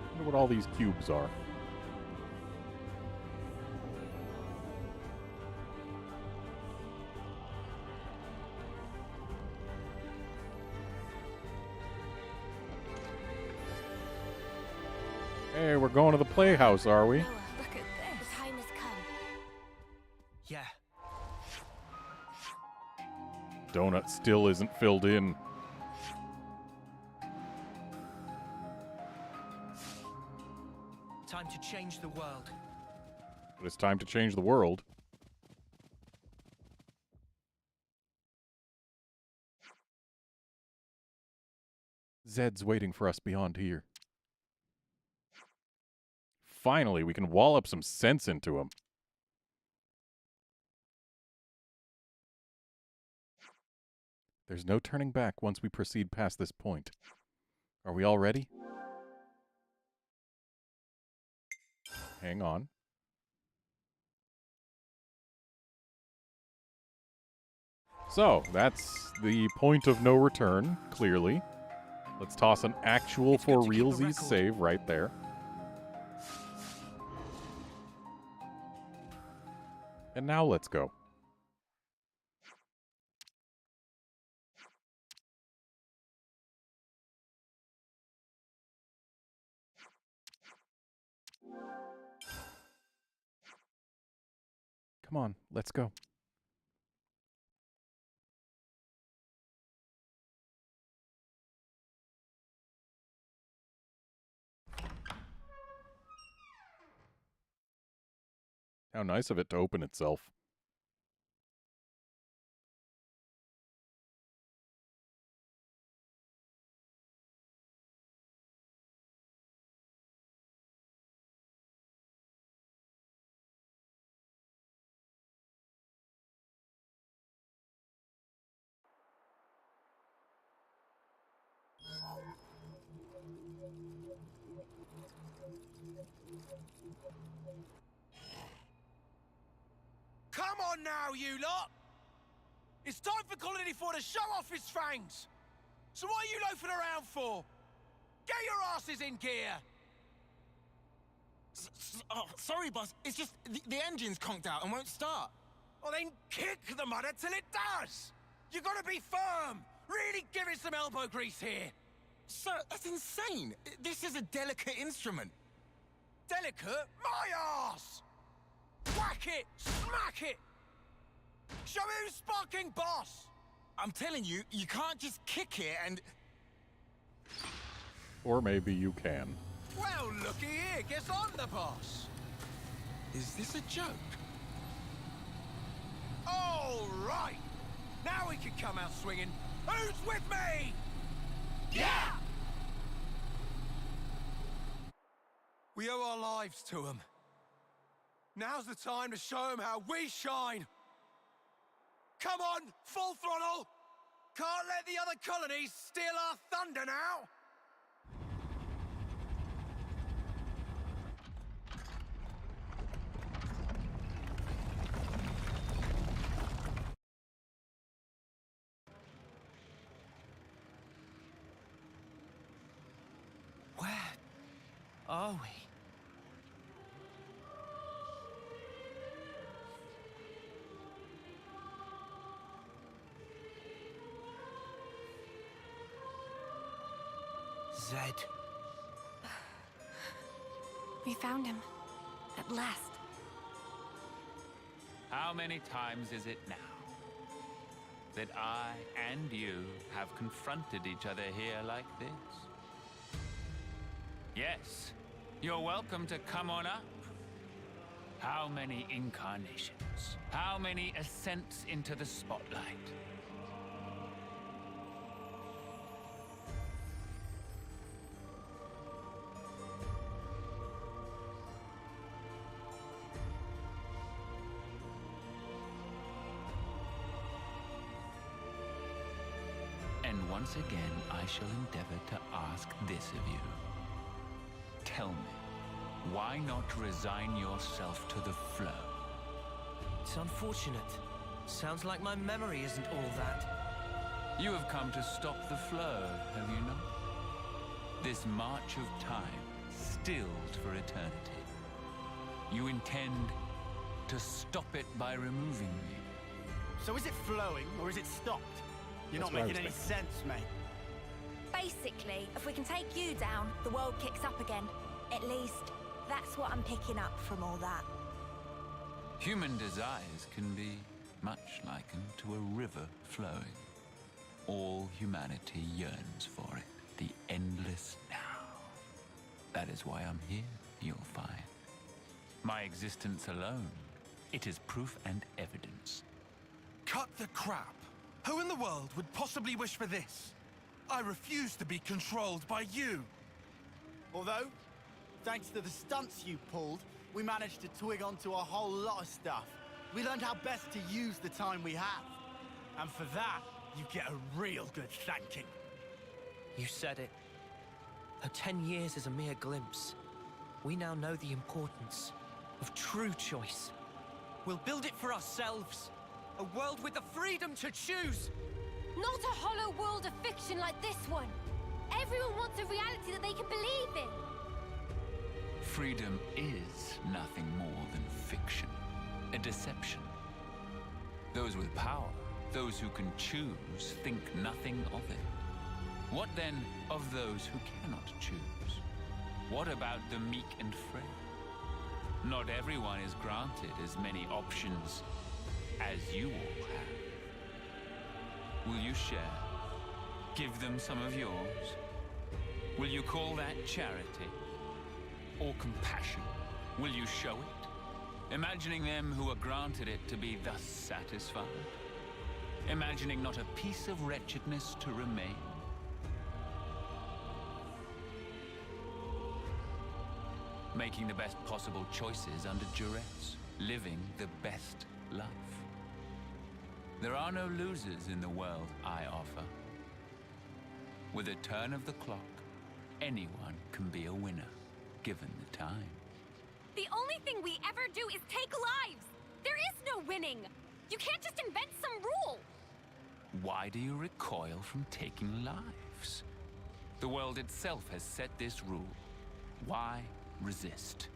I wonder what all these cubes are. Hey, we're going to the playhouse, are we? Noah, look at this. The time has come. Yeah. Donut still isn't filled in. Time to change the world. But it's time to change the world. Zed's waiting for us beyond here. finally, we can wall up some sense into him. There's no turning back once we proceed past this point. Are we all ready? Hang on. So, that's the point of no return, clearly. Let's toss an actual for realsies save right there. And now let's go. Come on, let's go. How nice of it to open itself. Come on now, you lot! It's time for Colony 4 to show off his fangs! So what are you loafing around for? Get your asses in gear! Sorry, boss. It's just the engine's conked out and won't start. Well, then kick the mudder till it does! You gotta be firm! Really give it some elbow grease here! Sir, that's insane! This is a delicate instrument. Delicate? My arse! Whack it! Smack it! Show me who's sparking boss! I'm telling you, you can't just kick it and... Or maybe you can. Well, looky here, guess I'm the boss! Is this a joke? All right! Now we can come out swinging. Who's with me? Yeah! We owe our lives to them. Now's the time to show them how we shine. Come on, full throttle! Can't let the other colonies steal our thunder now! Where are we? Zed. We found him. At last. How many times is it now that I and you have confronted each other here like this? Yes, you're welcome to come on up. How many incarnations? How many ascents into the spotlight? And once again, I shall endeavor to ask this of you. Tell me, why not resign yourself to the flow? It's unfortunate. Sounds like my memory isn't all that. You have come to stop the flow, have you not? This march of time, stilled for eternity. You intend to stop it by removing me. So is it flowing, or is it stopped? You're That's not what I making was any sense, mate. Basically, if we can take you down, the world kicks up again. At least, that's what I'm picking up from all that. Human desires can be much likened to a river flowing. All humanity yearns for it, the endless now. That is why I'm here, you'll find. My existence alone, it is proof and evidence. Cut the crap! Who in the world would possibly wish for this? I refuse to be controlled by you. Although, Thanks to the stunts you pulled, we managed to twig onto a whole lot of stuff. We learned how best to use the time we have. And for that, you get a real good thanking. You said it. Though 10 years is a mere glimpse, we now know the importance of true choice. We'll build it for ourselves. A world with the freedom to choose. Not a hollow world of fiction like this one. Everyone wants a reality that they can believe in. Freedom is nothing more than fiction, a deception. Those with power, those who can choose, think nothing of it. What then of those who cannot choose? What about the meek and frail? Not everyone is granted as many options as you all have. Will you share? Give them some of yours? Will you call that charity? Or compassion? Will you show it? Imagining them who are granted it to be thus satisfied? Imagining not a piece of wretchedness to remain? Making the best possible choices under duress, living the best life. There are no losers in the world I offer. With a turn of the clock, anyone can be a winner, given the time. The only thing we ever do is take lives. There is no winning. You can't just invent some rule. Why do you recoil from taking lives? The world itself has set this rule. Why resist?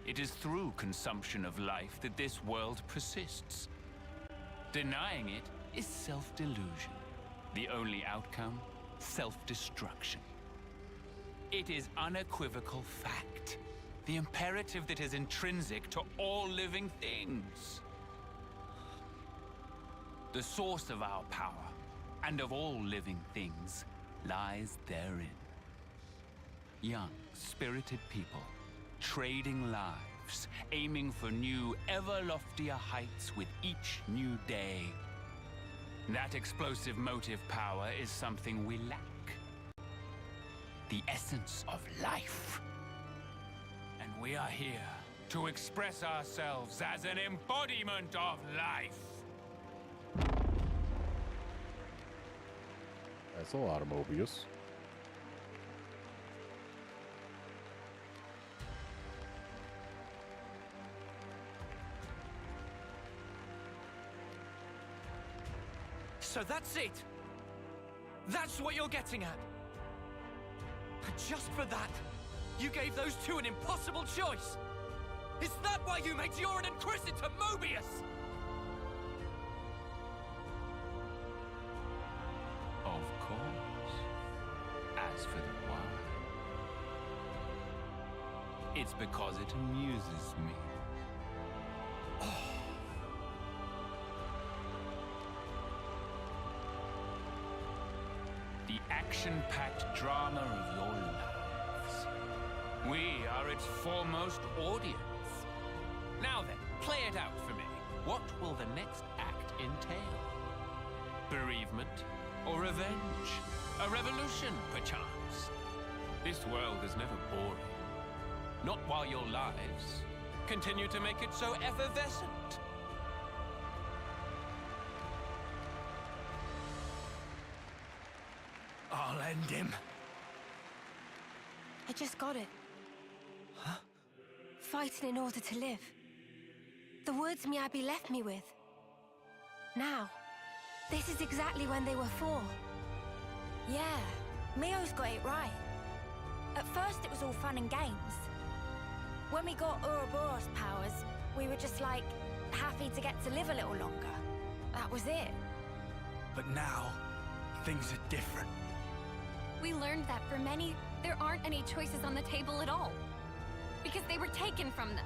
It is through consumption of life that this world persists. Denying it is self-delusion. The only outcome, self-destruction. It is unequivocal fact. The imperative that is intrinsic to all living things. The source of our power, and of all living things, lies therein. Young, spirited people, trading lives, aiming for new, ever loftier heights with each new day. That explosive motive power is something we lack. The essence of life. And we are here to express ourselves as an embodiment of life. That's a lot of Moebius. So that's it. That's what you're getting at. And just for that, you gave those two an impossible choice. Is that why you made Yoren and Chris into Moebius? Of course. As for the why, it's because it amuses me. The action-packed drama of your lives. We are its foremost audience. Now then, play it out for me. What will the next act entail? Bereavement? Or revenge? A revolution, perchance? This world is never boring. Not while your lives continue to make it so effervescent. I'll end him. I just got it. Huh? Fighting in order to live. The words Miyabi left me with. Now, this is exactly when they were for. Yeah, Mio's got it right. At first it was all fun and games. When we got Ouroboros powers, we were just like, happy to get to live a little longer. That was it. But now, things are different. We learned that for many, there aren't any choices on the table at all. Because they were taken from them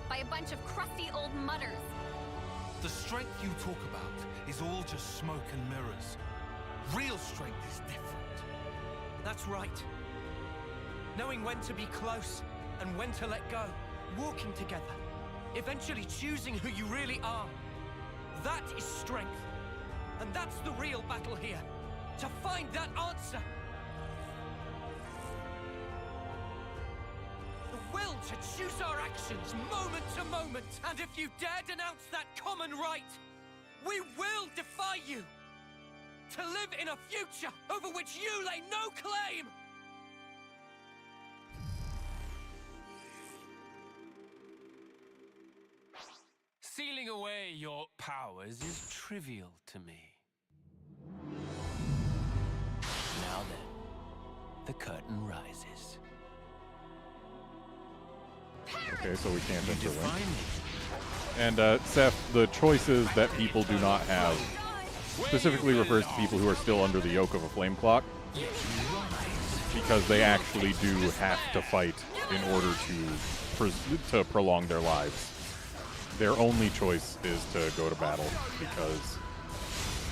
by a bunch of crusty old mutters. The strength you talk about is all just smoke and mirrors. Real strength is different. That's right. Knowing when to be close and when to let go. Walking together. Eventually choosing who you really are. That is strength. And that's the real battle here. To find that answer. to choose our actions moment to moment. And if you dare denounce that common right, we will defy you to live in a future over which you lay no claim. Sealing away your powers is trivial to me. Now then, the curtain rises. Okay, so we can't interlink. And Seth, the choices that people do not have specifically refers to people who are still under the yoke of a flame clock, because they actually do have to fight in order to prolong their lives. Their only choice is to go to battle because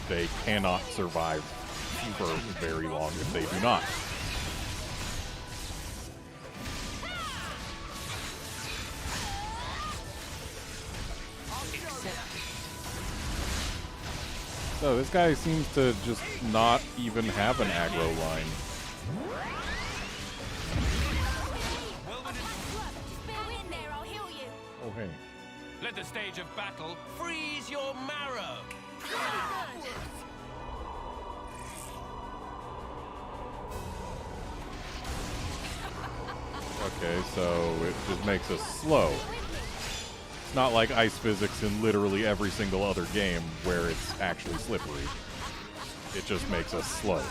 they cannot survive for very long if they do not. So this guy seems to just not even have an aggro line. Oh, hey. Let the stage of battle freeze your marrow. Okay, so it just makes us slow. It's not like ice physics in literally every single other game where it's actually slippery. It just makes us slow.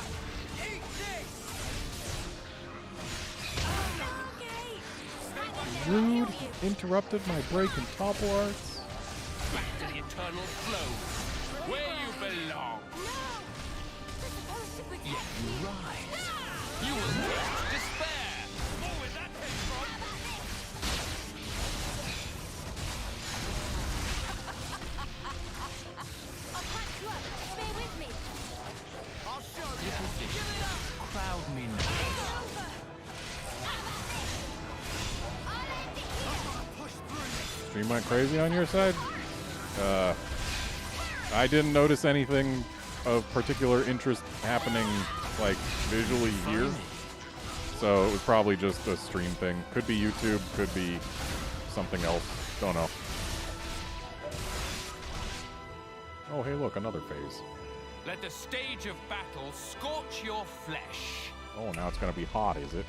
Rude, interrupted my break in topple arts. Back to the eternal flow, where you belong. Yet you rise. You will not despair. More where that came from. I'll pack you up. Stay with me. I'll show you. Little fish, crowd me now. Stream went crazy on your side? I didn't notice anything of particular interest happening, like, visually here. So it was probably just a stream thing. Could be YouTube, could be something else. Don't know. Oh, hey, look, another phase. Let the stage of battle scorch your flesh. Oh, now it's gonna be hot, is it?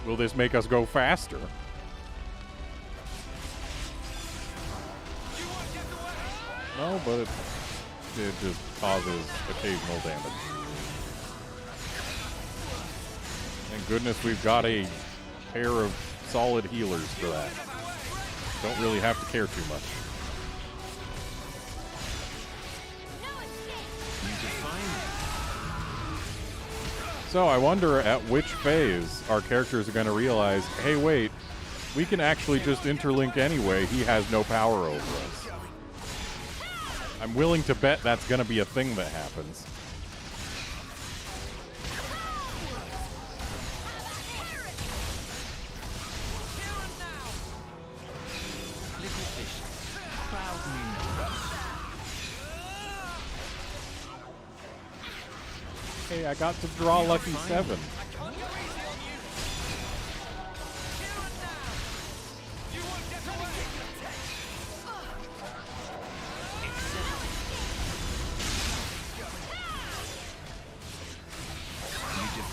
Will this make us go faster? No, but it just causes occasional damage. Thank goodness we've got a pair of solid healers for that. Don't really have to care too much. So I wonder at which phase our characters are going to realize, hey, wait, we can actually just interlink anyway. He has no power over us. I'm willing to bet that's going to be a thing that happens. Little fish, crowd me now. Hey, I got to draw lucky 7.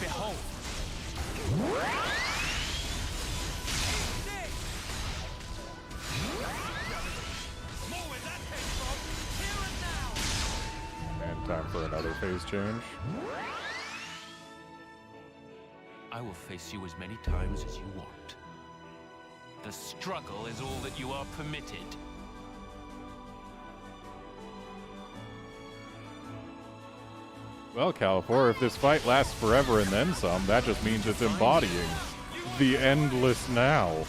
Behold. And time for another phase change. I will face you as many times as you want. The struggle is all that you are permitted. Well, Califor, if this fight lasts forever and then some, that just means it's embodying the endless now.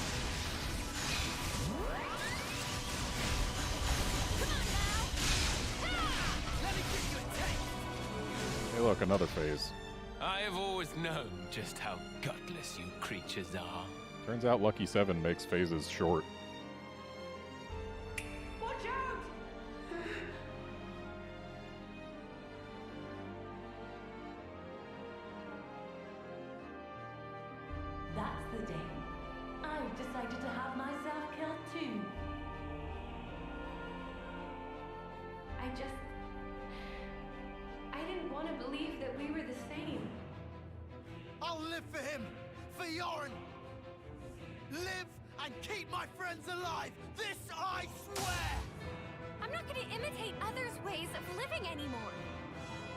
Hey, look, another phase. I have always known just how gutless you creatures are. Turns out Lucky 7 makes phases short. Watch out! That's the day. I live for him, for Yoren. Live and keep my friends alive. This I swear. I'm not going to imitate others' ways of living anymore.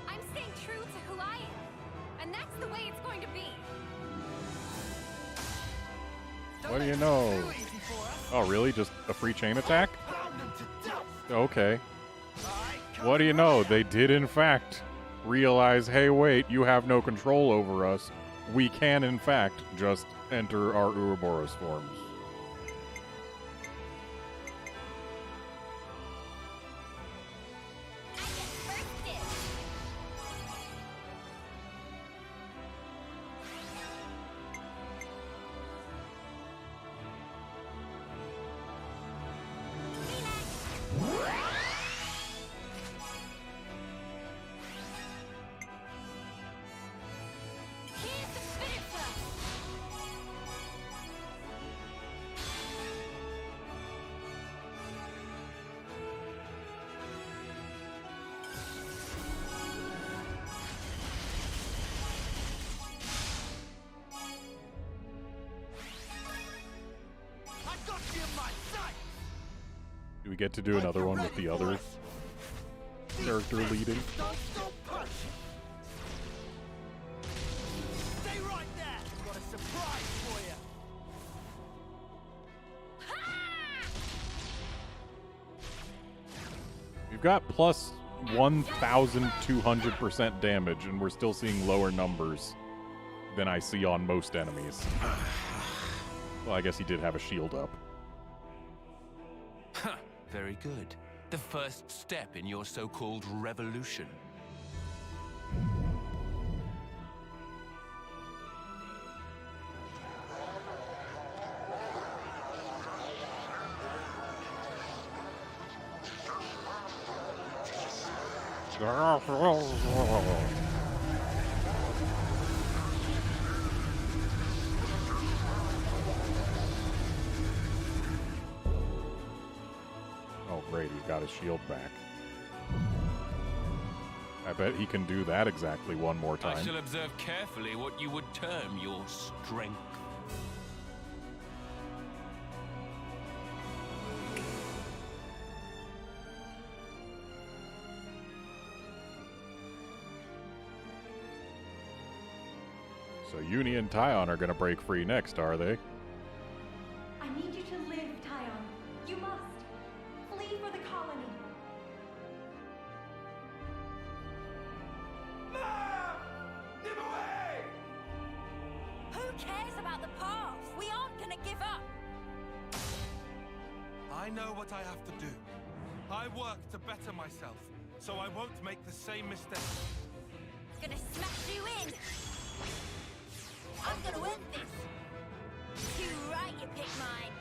I'm staying true to who I am, and that's the way it's going to be. What do you know? Oh, really? Just a free chain attack? Okay. What do you know? They did, in fact, realize, hey, wait, you have no control over us. We can, in fact, just enter our Ouroboros forms. Do we get to do another one with the other character leading? Stay right there. Got a surprise for you. We've got plus 1,200% damage, and we're still seeing lower numbers than I see on most enemies. Well, I guess he did have a shield up. Very good. The first step in your so-called revolution. Oh, great, he's got his shield back. I bet he can do that exactly one more time. I shall observe carefully what you would term your strength. So Uni and Tyon are going to break free next, are they? I need you to live, Tyon. You must. Flee for the colony. Who cares about the past? We aren't gonna give up. I know what I have to do. I work to better myself, so I won't make the same mistake. Gonna smash you in. I'm gonna win this. Too right, you pick mine.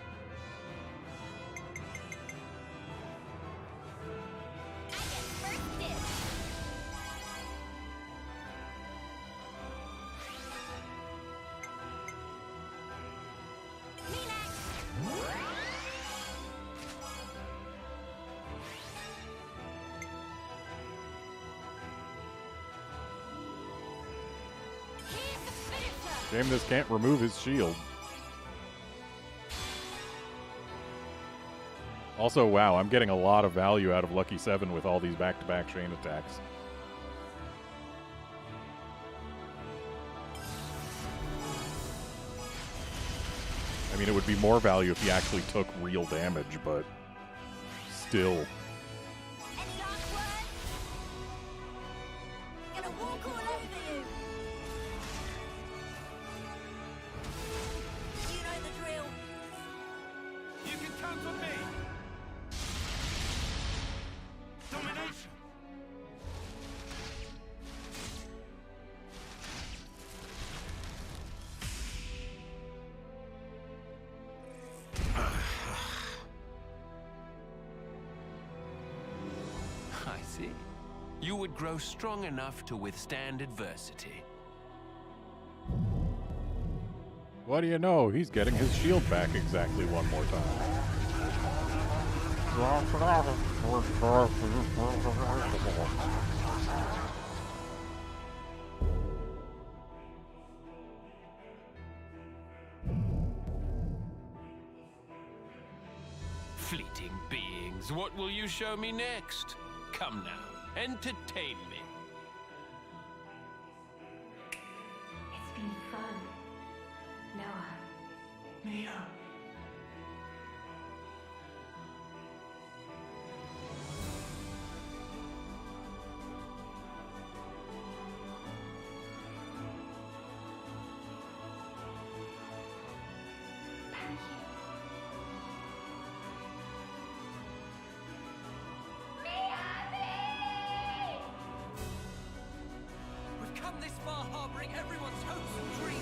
I get first dibs. Me next. Shame this can't remove his shield. Also, wow, I'm getting a lot of value out of Lucky 7 with all these back-to-back chain attacks. I mean, it would be more value if he actually took real damage, but still. Gonna walk all over you. You know the drill. You can count on me. Domination. I see. You would grow strong enough to withstand adversity. What do you know? He's getting his shield back exactly one more time. Fleeting beings, what will you show me next? Come now, entertain me. It's been fun, Noah. Mia. We've come this far harboring everyone's hopes and dreams.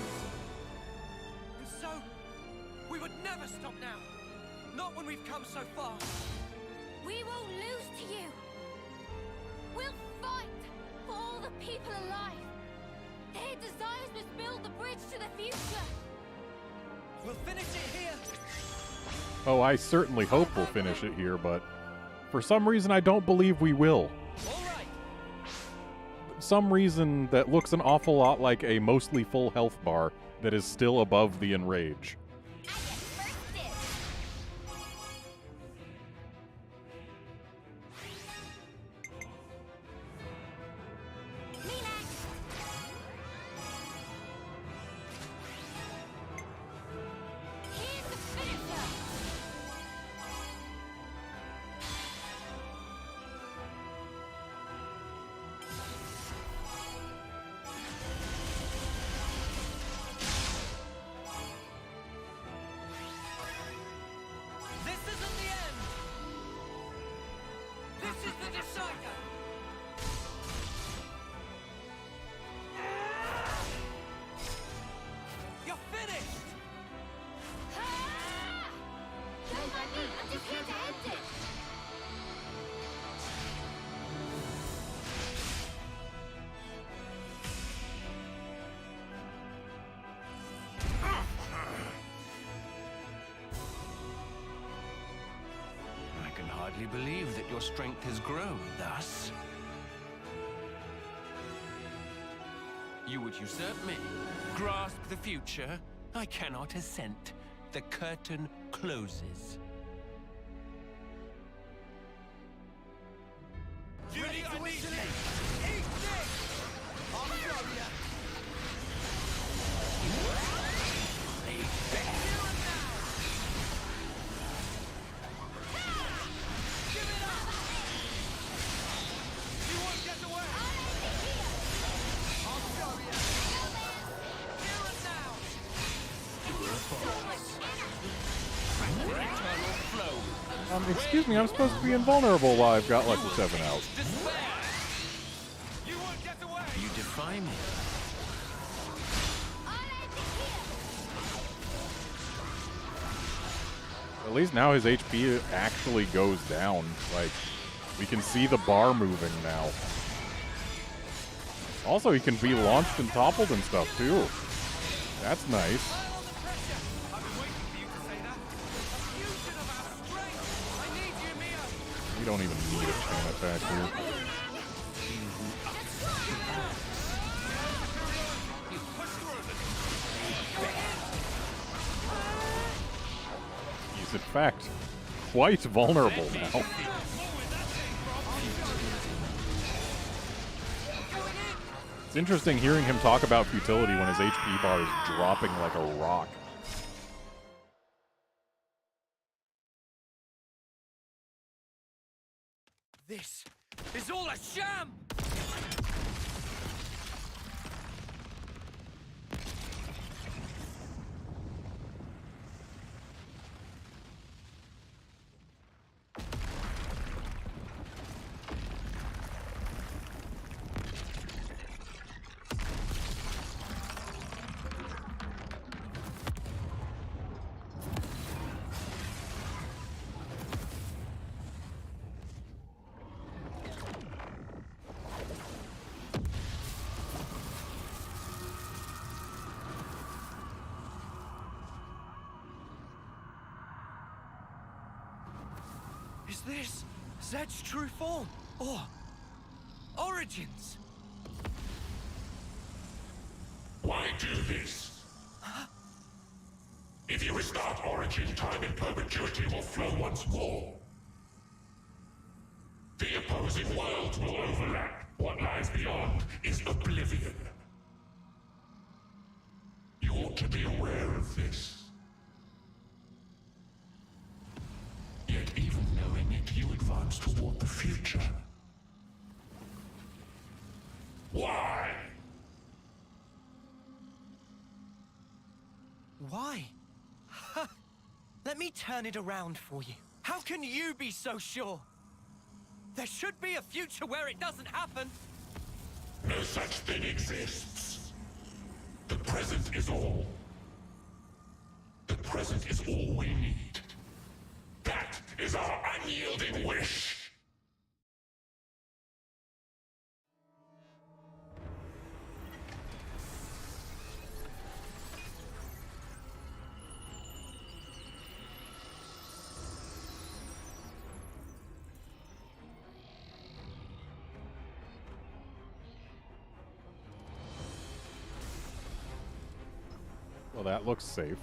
And so, we would never stop now. Not when we've come so far. We won't lose to you. We'll fight for all the people alive. Their desires must build the bridge to the future. We'll finish it here. Oh, I certainly hope we'll finish it here, but for some reason I don't believe we will. Some reason that looks an awful lot like a mostly full health bar that is still above the enrage. This isn't the end. This is the decider. You're finished. Don't mind me, I'm just here to end it. I can hardly believe that your strength has grown thus. You would usurp me, grasp the future. I cannot assent. The curtain closes. Judy, I need you. Eat this. I'll show you. Excuse me, I'm supposed to be invulnerable while I've got level 7 out. You defy me. At least now his HP actually goes down. Like, we can see the bar moving now. Also, he can be launched and toppled and stuff, too. That's nice. We don't even need a chain attack here. He's in fact quite vulnerable now. It's interesting hearing him talk about futility when his HP bar is dropping like a rock. This is all a sham! Is this Zed's true form? Or origins? Why do this? Huh? If you restart Origin, time in perpetuity will flow once more. The opposing worlds will overlap. What lies beyond is oblivion. You ought to be aware of this. Yet even knowing it, you advance toward the future. Why? Why? Let me turn it around for you. How can you be so sure? There should be a future where it doesn't happen. No such thing exists. The present is all. The present is all we need. That is our unyielding wish. Well, that looks safe.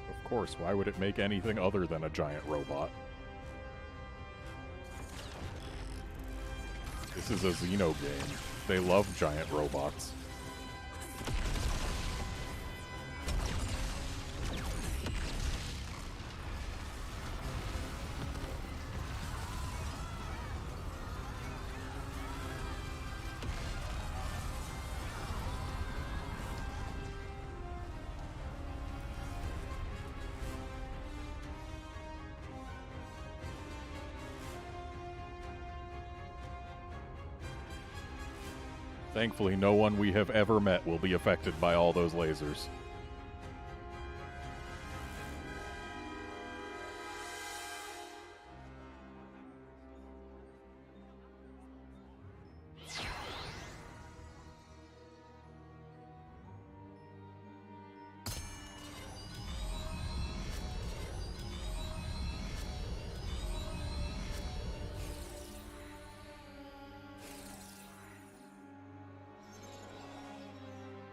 Of course, why would it make anything other than a giant robot? This is a Xeno game. They love giant robots. Thankfully, no one we have ever met will be affected by all those lasers.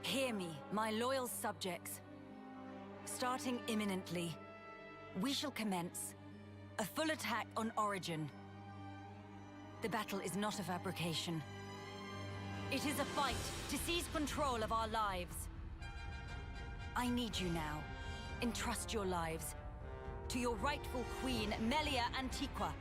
Hear me, my loyal subjects. Starting imminently, we shall commence a full attack on Origin. The battle is not a fabrication. It is a fight to seize control of our lives. I need you now. Entrust your lives to your rightful queen, Melia Antiqua.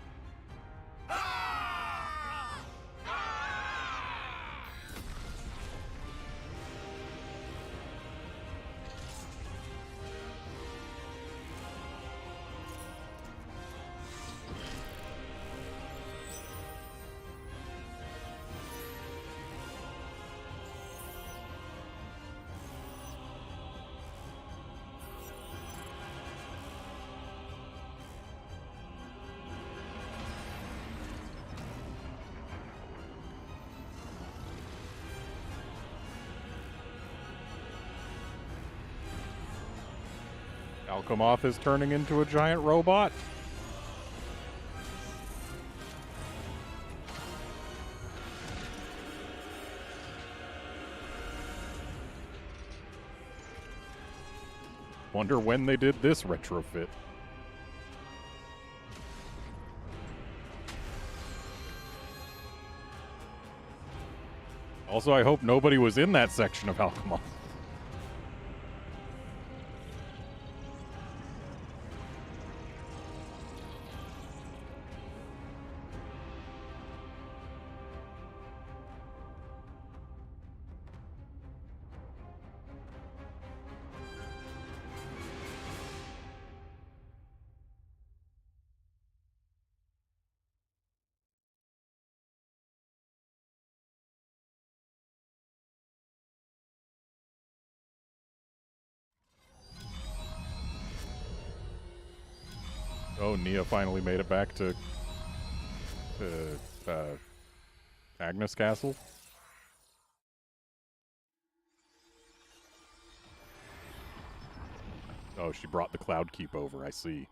Alchemoth is turning into a giant robot. Wonder when they did this retrofit. Also, I hope nobody was in that section of Alchemoth. Oh, Nia finally made it back to Agnes Castle. Oh, she brought the Cloud Keep over, I see.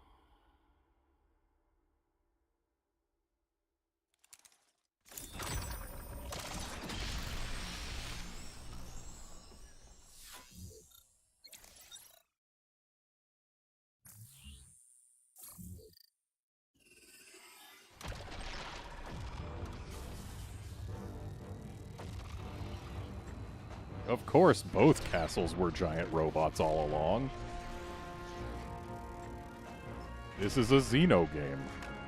Of course, both castles were giant robots all along. This is a Xeno game.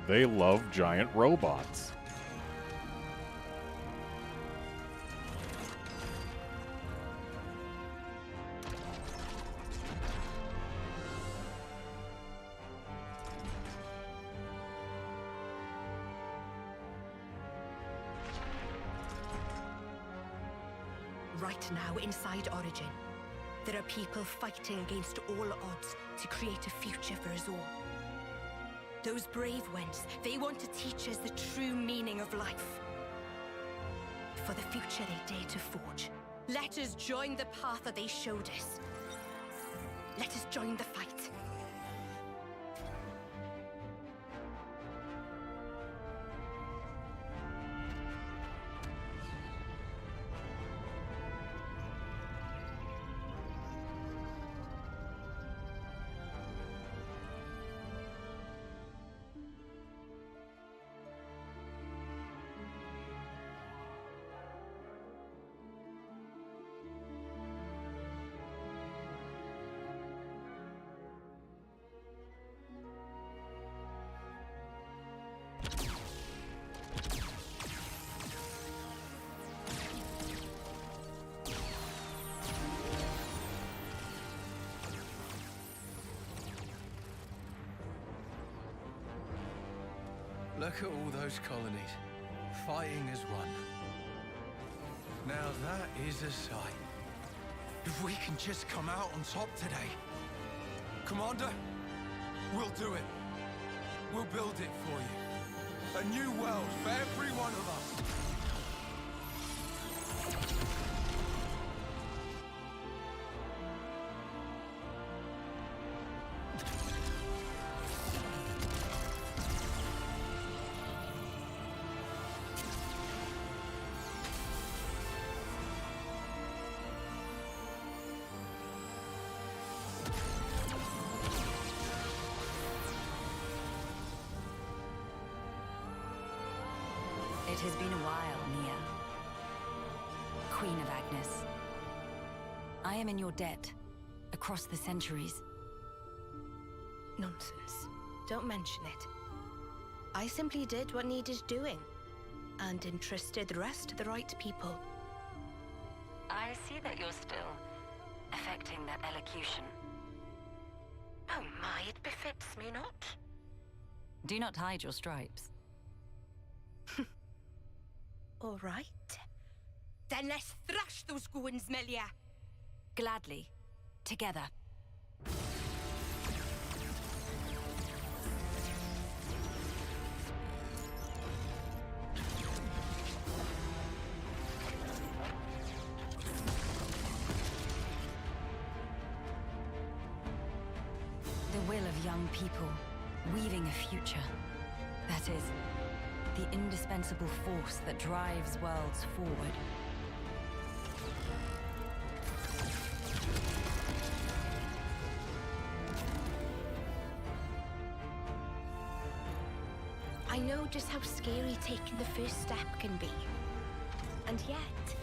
They love giant robots. Right now, inside Origin, there are people fighting against all odds to create a future for us all. Those brave ones, they want to teach us the true meaning of life. For the future they dare to forge. Let us join the path that they showed us. Let us join the fight. Look at all those colonies, fighting as one. Now that is a sight. If we can just come out on top today. Commander, we'll do it. We'll build it for you. A new world for every one of us. It has been a while, Mia. Queen of Agnes. I am in your debt, across the centuries. Nonsense. Don't mention it. I simply did what needed doing, and entrusted the rest to the right people. I see that you're still affecting that elocution. Oh my, it befits me not. Do not hide your stripes. All right. Then let's thrash those goons, Melia. Gladly. Together. The will of young people, weaving a future. That is, the indispensable force that drives worlds forward. I know just how scary taking the first step can be. And yet,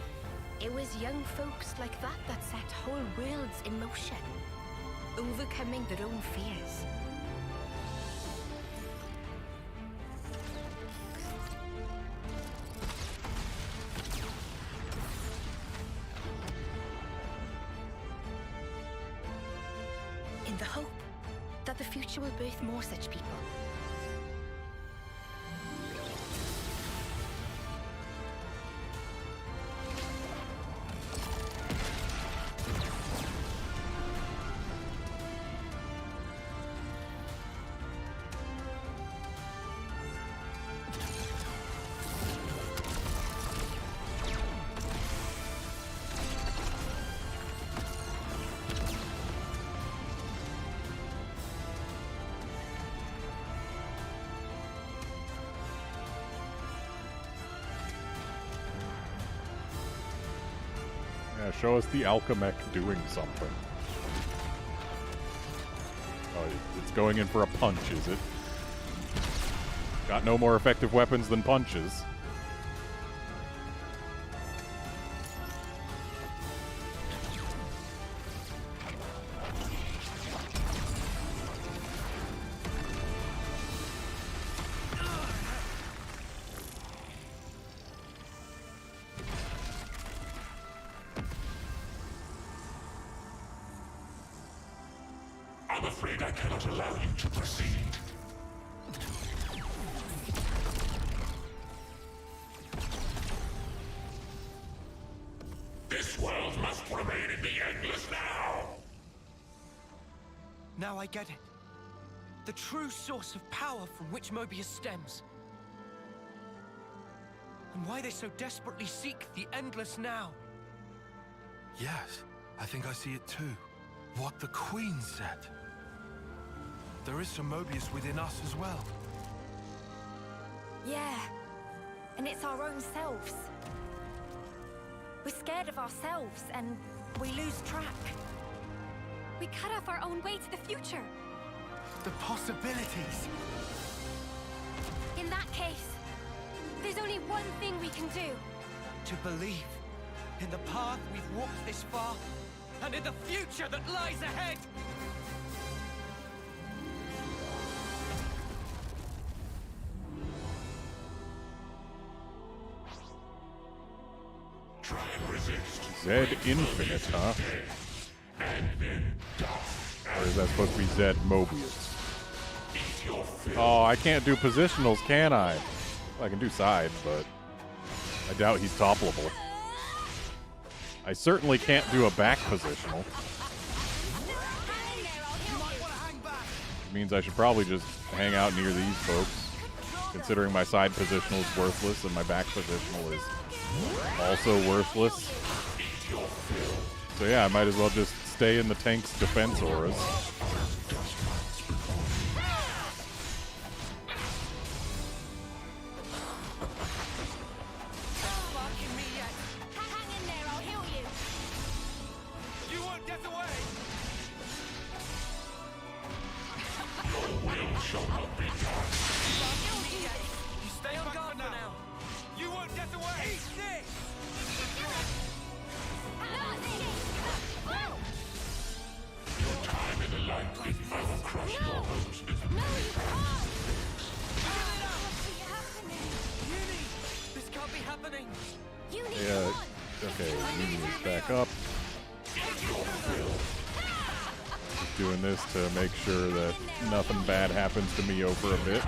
it was young folks like that that set whole worlds in motion, overcoming their own fears. In the hope that the future will birth more such people. show us the Alchemech doing something. Oh, it's going in for a punch, is it? Got no more effective weapons than punches. I'm afraid I cannot allow you to proceed. This world must remain in the endless now! Now I get it. The true source of power from which Moebius stems. And why they so desperately seek the endless now. Yes, I think I see it too. What the Queen said. There is some Moebius within us as well. Yeah, and it's our own selves. We're scared of ourselves, and we lose track. We cut off our own way to the future. The possibilities. In that case, there's only one thing we can do. To believe in the path we've walked this far, and in the future that lies ahead. Try and resist. Zed Infinite, huh? Or is that supposed to be Zed Moebius? Oh, I can't do positionals, can I? Well, I can do side, but I doubt he's toppleable. I certainly can't do a back positional. Which means I should probably just hang out near these folks, considering my side positional is worthless and my back positional is also worthless. So yeah, I might as well just stay in the tank's defense auras. Yeah, okay, Uni's back up. Just doing this to make sure that nothing bad happens to Mio for a bit.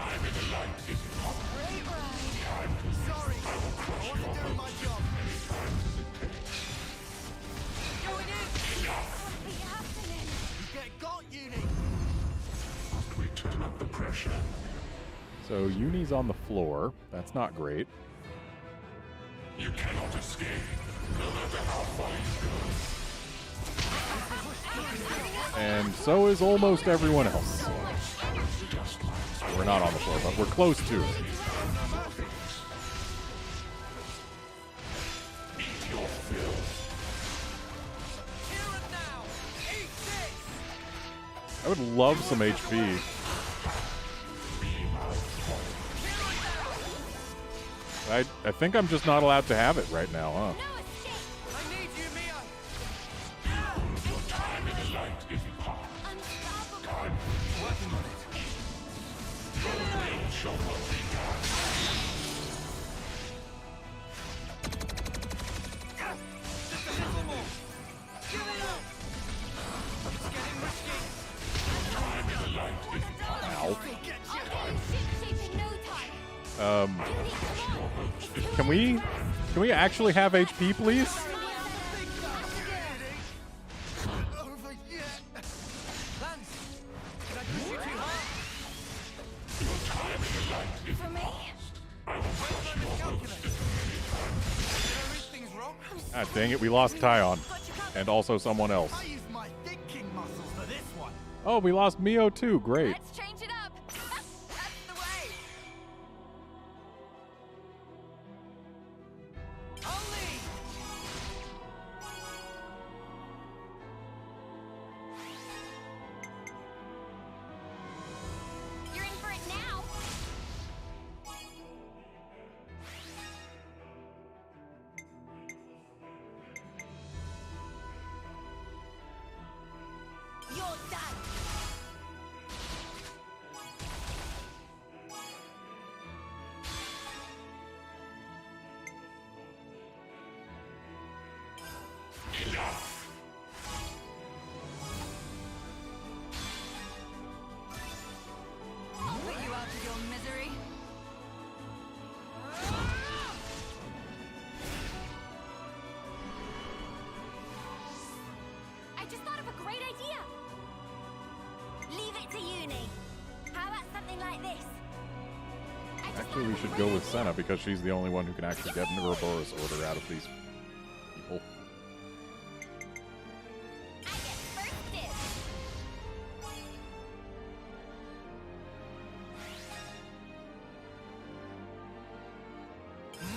So Uni's on the floor. That's not great. You cannot escape, no matter how far you go. And so is almost everyone else. We're not on the floor, but we're close to it. Eat your fill. I would love some HP. I think I'm just not allowed to have it right now, huh? Your time in the light is past. Time working on it. Your will shall not be done. Just a little more. Give it up. It's getting risky. Time in the light is past. Ow. Can we actually have HP, please? Ah, dang it, we lost Tyon. And also someone else. Oh, we lost Mio too, great. Let's change it up. That's the way. great idea. Leave it to uni. How about something like this? Actually, we should go with Senna because she's the only one who can actually get an Ouroboros order out of these people.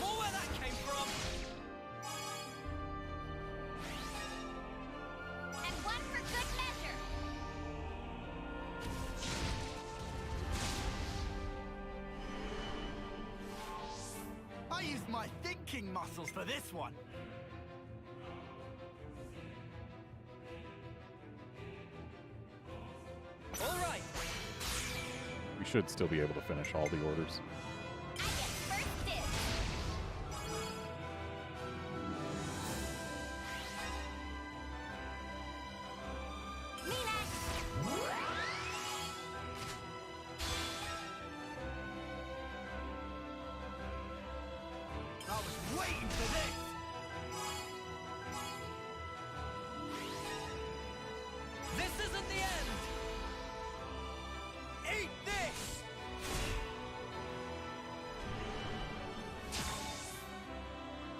More where that came from. And one for good measure. I used my thinking muscles for this one. All right. We should still be able to finish all the orders. I was waiting for this. This isn't the end. Eat this!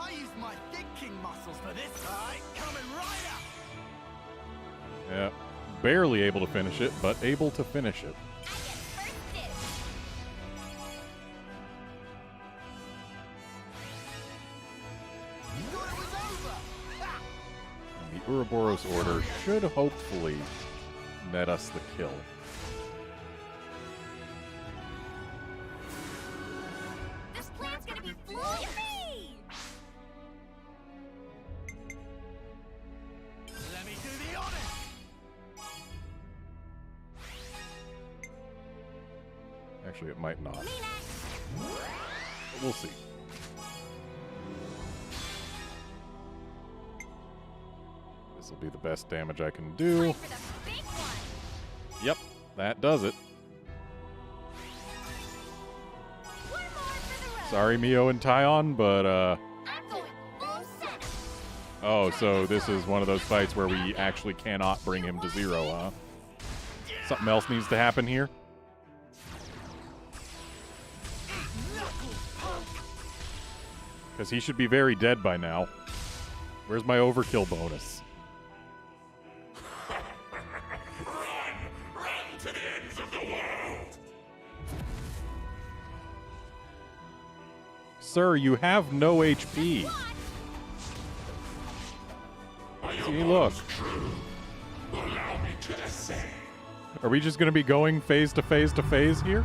I used my thinking muscles for this. Alright, coming right up. Yeah, barely able to finish it, but able to finish it. And the Ouroboros order should hopefully net us the kill. This plan's gonna be fluffy! Let me do the honors. Actually, it might not. But we'll see. This will be the best damage I can do. Yep, that does it. Sorry, Mio and Tyon, but, oh, so this is one of those fights where we actually cannot bring him to 0, huh? Something else needs to happen here? Because he should be very dead by now. Where's my overkill bonus? Run to the ends of the world! Sir, you have no HP. See, look. Allow me to essay. Are we just going to be going phase to phase to phase here?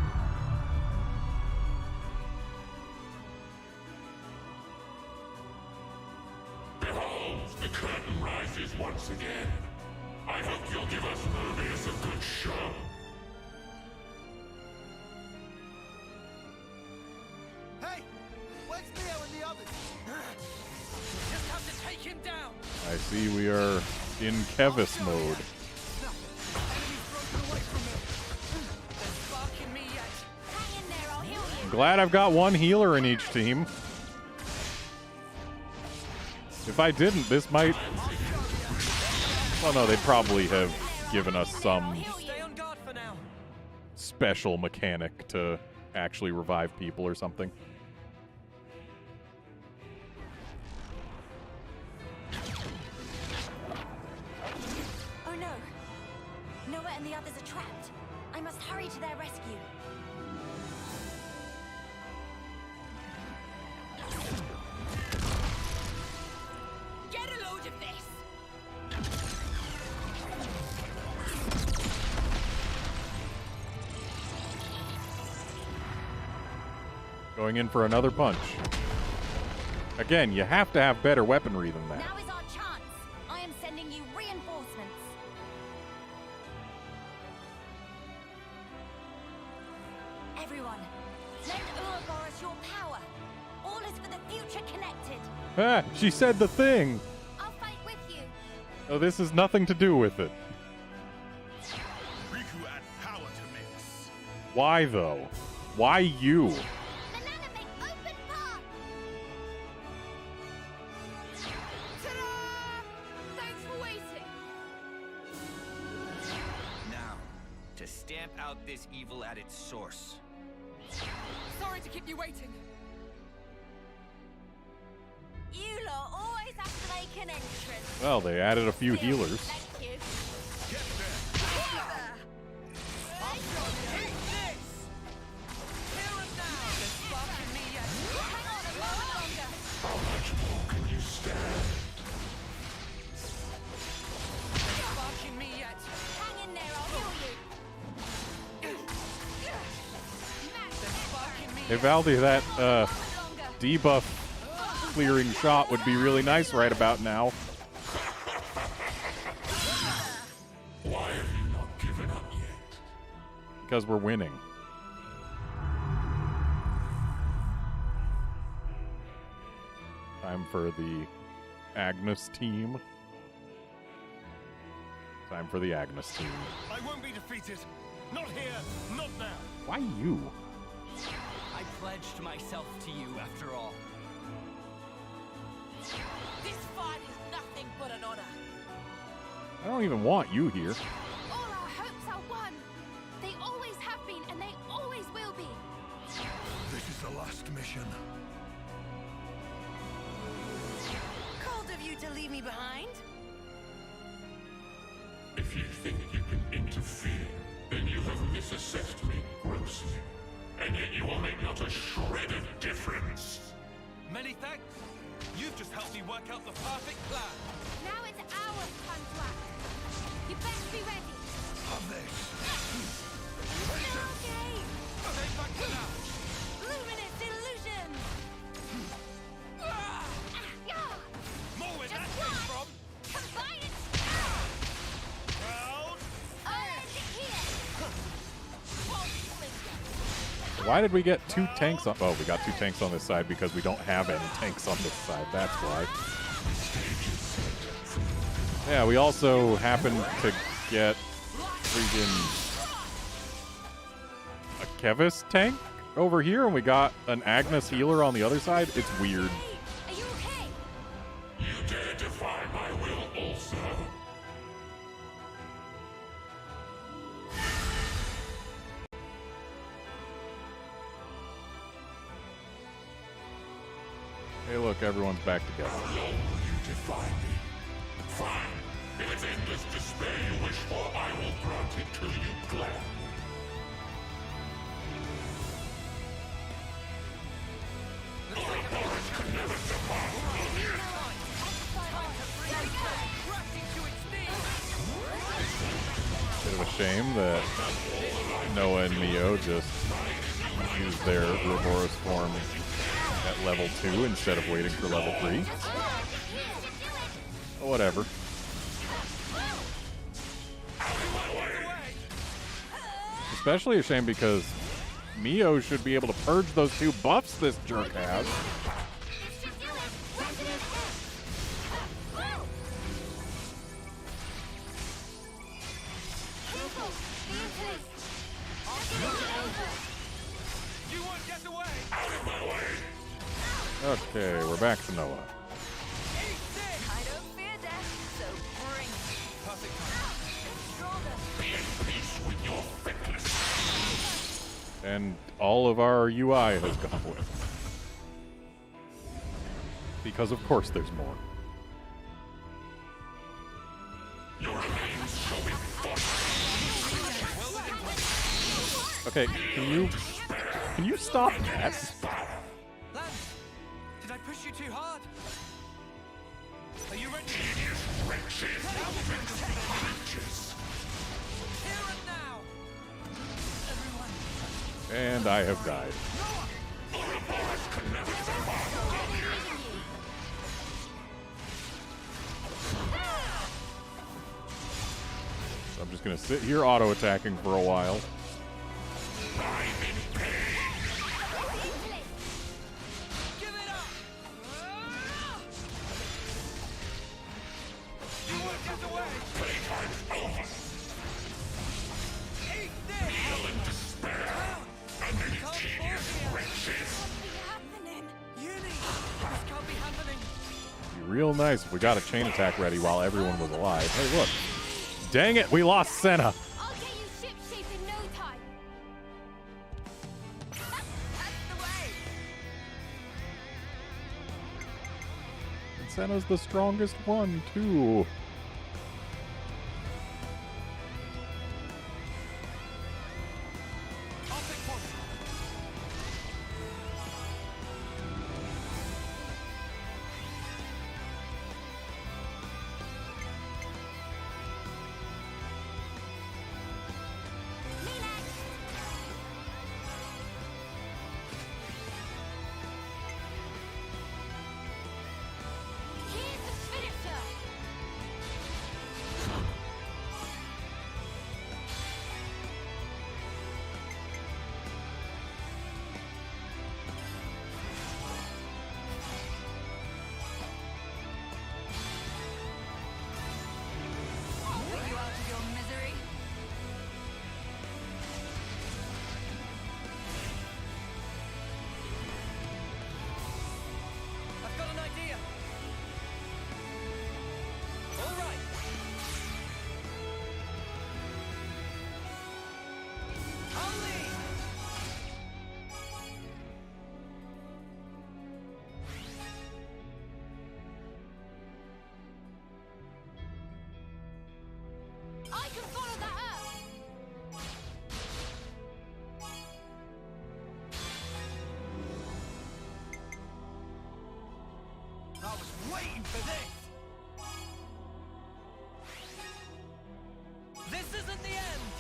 Behold, the curtain rises once again. I hope you'll give us Moebius a good show. Hey, where's Leo and the others? Just have to take him down. I see we are in Kevis mode. I'm glad I've got one healer in each team. If I didn't, this might... Well, no, they'd probably have given us some special mechanic to actually revive people or something. Oh no! Noah and the others are trapped. I must hurry to their rescue. Get a load of this! Going in for another punch. Again, you have to have better weaponry than that. Now is our chance. I am sending you reinforcements. Everyone, lend Ouroboros your power. All is for the future connected. Ah, she said the thing! I'll fight with you. Oh, this has nothing to do with it. Riku add power to mix. Why, though? Why you? Thanks for waiting. its source. Sorry to keep you waiting. You lot always have to make an entrance. Well, they added a few healers. Thank you. How much more can you stand? Sparking me yet. Hang in there, I'll heal you. Hey, Valdi, that debuff clearing shot would be really nice right about now. Why have you not given up yet? Because we're winning. Time for the Agnes team. Time for the Agnes team. I won't be defeated. Not here, not now. Why you? I pledged myself to you after all. This fight is nothing but an honor. I don't even want you here. All our hopes are won. They always have been, and they always will be. This is the last mission. Cold of you to leave me behind. If you think you can interfere, then you have misassessed me grossly. And yet you will make not a shred of difference. Many thanks. You've just helped me work out the perfect plan. Now it's our time to act. You best be ready. Have this. Okay. Take back to now. Luminous illusion. More where Just that came one. from. Combine it. Well, I'll end it here. Why did we get two tanks on? Oh, we got two tanks on this side because we don't have any tanks on this side. That's why. Yeah, we also happened to get freaking a Kevis tank over here, and we got an Agnes healer on the other side. It's weird. Are you okay? You dare defy my will also. Hey, look, everyone's back together. How long will you defy me? Fine. If it's endless despair you wish for, I will grant it to you gladly. Ouroboros can never depart from here. Bit of a shame that Noah and Mio just used their Ouroboros form at level 2 instead of waiting for level 3. Whatever. Especially a shame because Mio should be able to purge those 2 buffs this jerk has. you won't get away. Out of my way. Okay, we're back to Noah. I don't fear death, so bring it. Perfect Be at peace with your fitness. And all of our UI has gone with. Because of course there's more. Your remains shall be Okay, can you stop that? Lance, did I push you too hard? Are you ready? Here and now. Everyone. And I have died. So I'm just gonna sit here auto-attacking for a while. Give it up. You won't get away. Playtime's over. Eat this. Feel in despair. Underneath tedious wrenches. Uni, this can't be happening. Be real nice if we got a chain attack ready while everyone was alive. Hey, look. Dang it, we lost Senna. I'll get you shipshape in no time. Senna's the strongest one, too. I can follow that up! I was waiting for this! This isn't the end!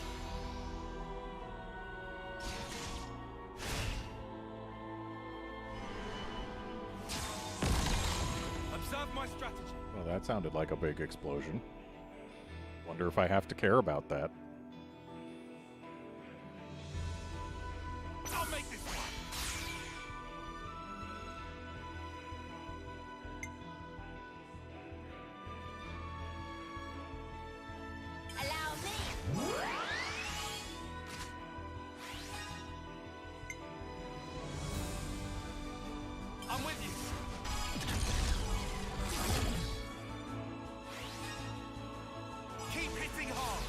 Observe my strategy. Well, that sounded like a big explosion. Wonder if I have to care about that. I'll make this one. Allow me! I'm with you. Keep hitting hard.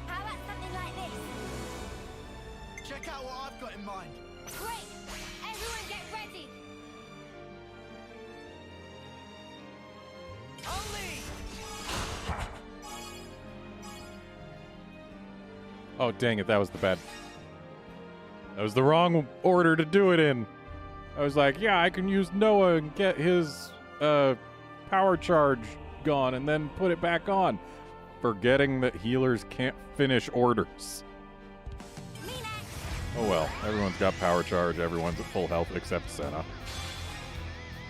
How about something like this? Check out what I've got in mind. Great! Everyone get ready! Only! Oh, dang it, that was the bad... That was the wrong order to do it in. I was like, yeah, I can use Noah and get his power charge gone and then put it back on. Forgetting that healers can't finish orders. Oh well, everyone's got power charge, everyone's at full health except Senna.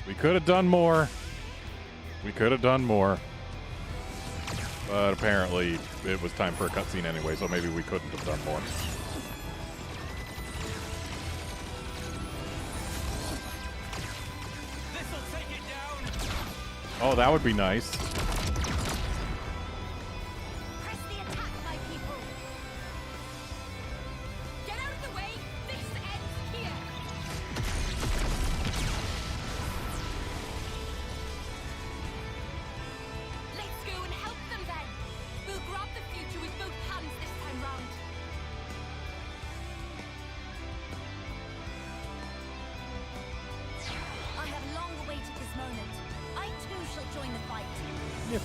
We could have done more. We could have done more. But apparently it was time for a cutscene anyway, so maybe we couldn't have done more. This'll take it down. Oh, that would be nice. Press the attack, my people! Get out of the way! This ends here! Let's go and help them then! We'll grab the future with both hands this time round. I have long awaited this moment. I too shall join the fight. Yep.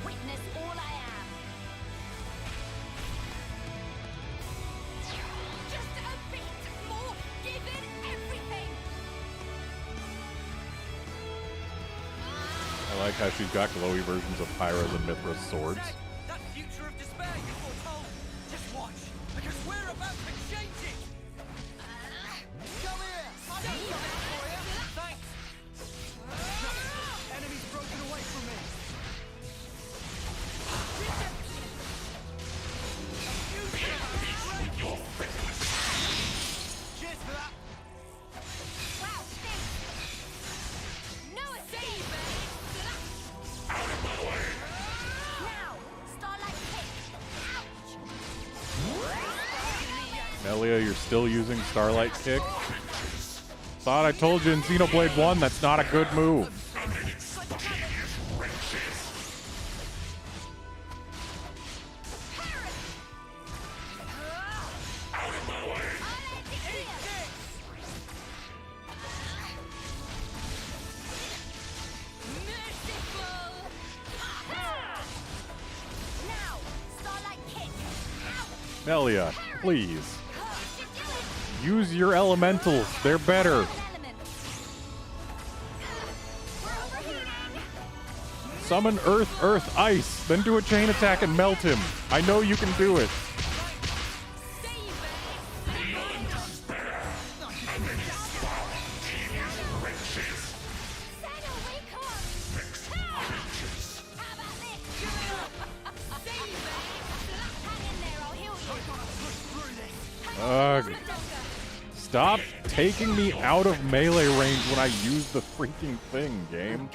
Witness all I am. Just a bit more! Give it everything! I like how she's got glowy versions of Pyra's and Mithra's swords. That future of despair you foretold. Just watch, because we're about to change it. Come here. I've got something for you. Thanks. Enemy's broken away from me. Cheers for that. Wow, thanks! Noah, save me! Now, starlight kick. Ouch! Melia, you're still using Starlight Kick? Thought I told you in Xenoblade 1 that's not a good move. Melia, please. Use your elementals. They're better. Summon Earth, Earth, Ice. Then do a chain attack and melt him. I know you can do it. Ugh. Stop taking me out of melee range when I use the freaking thing, game.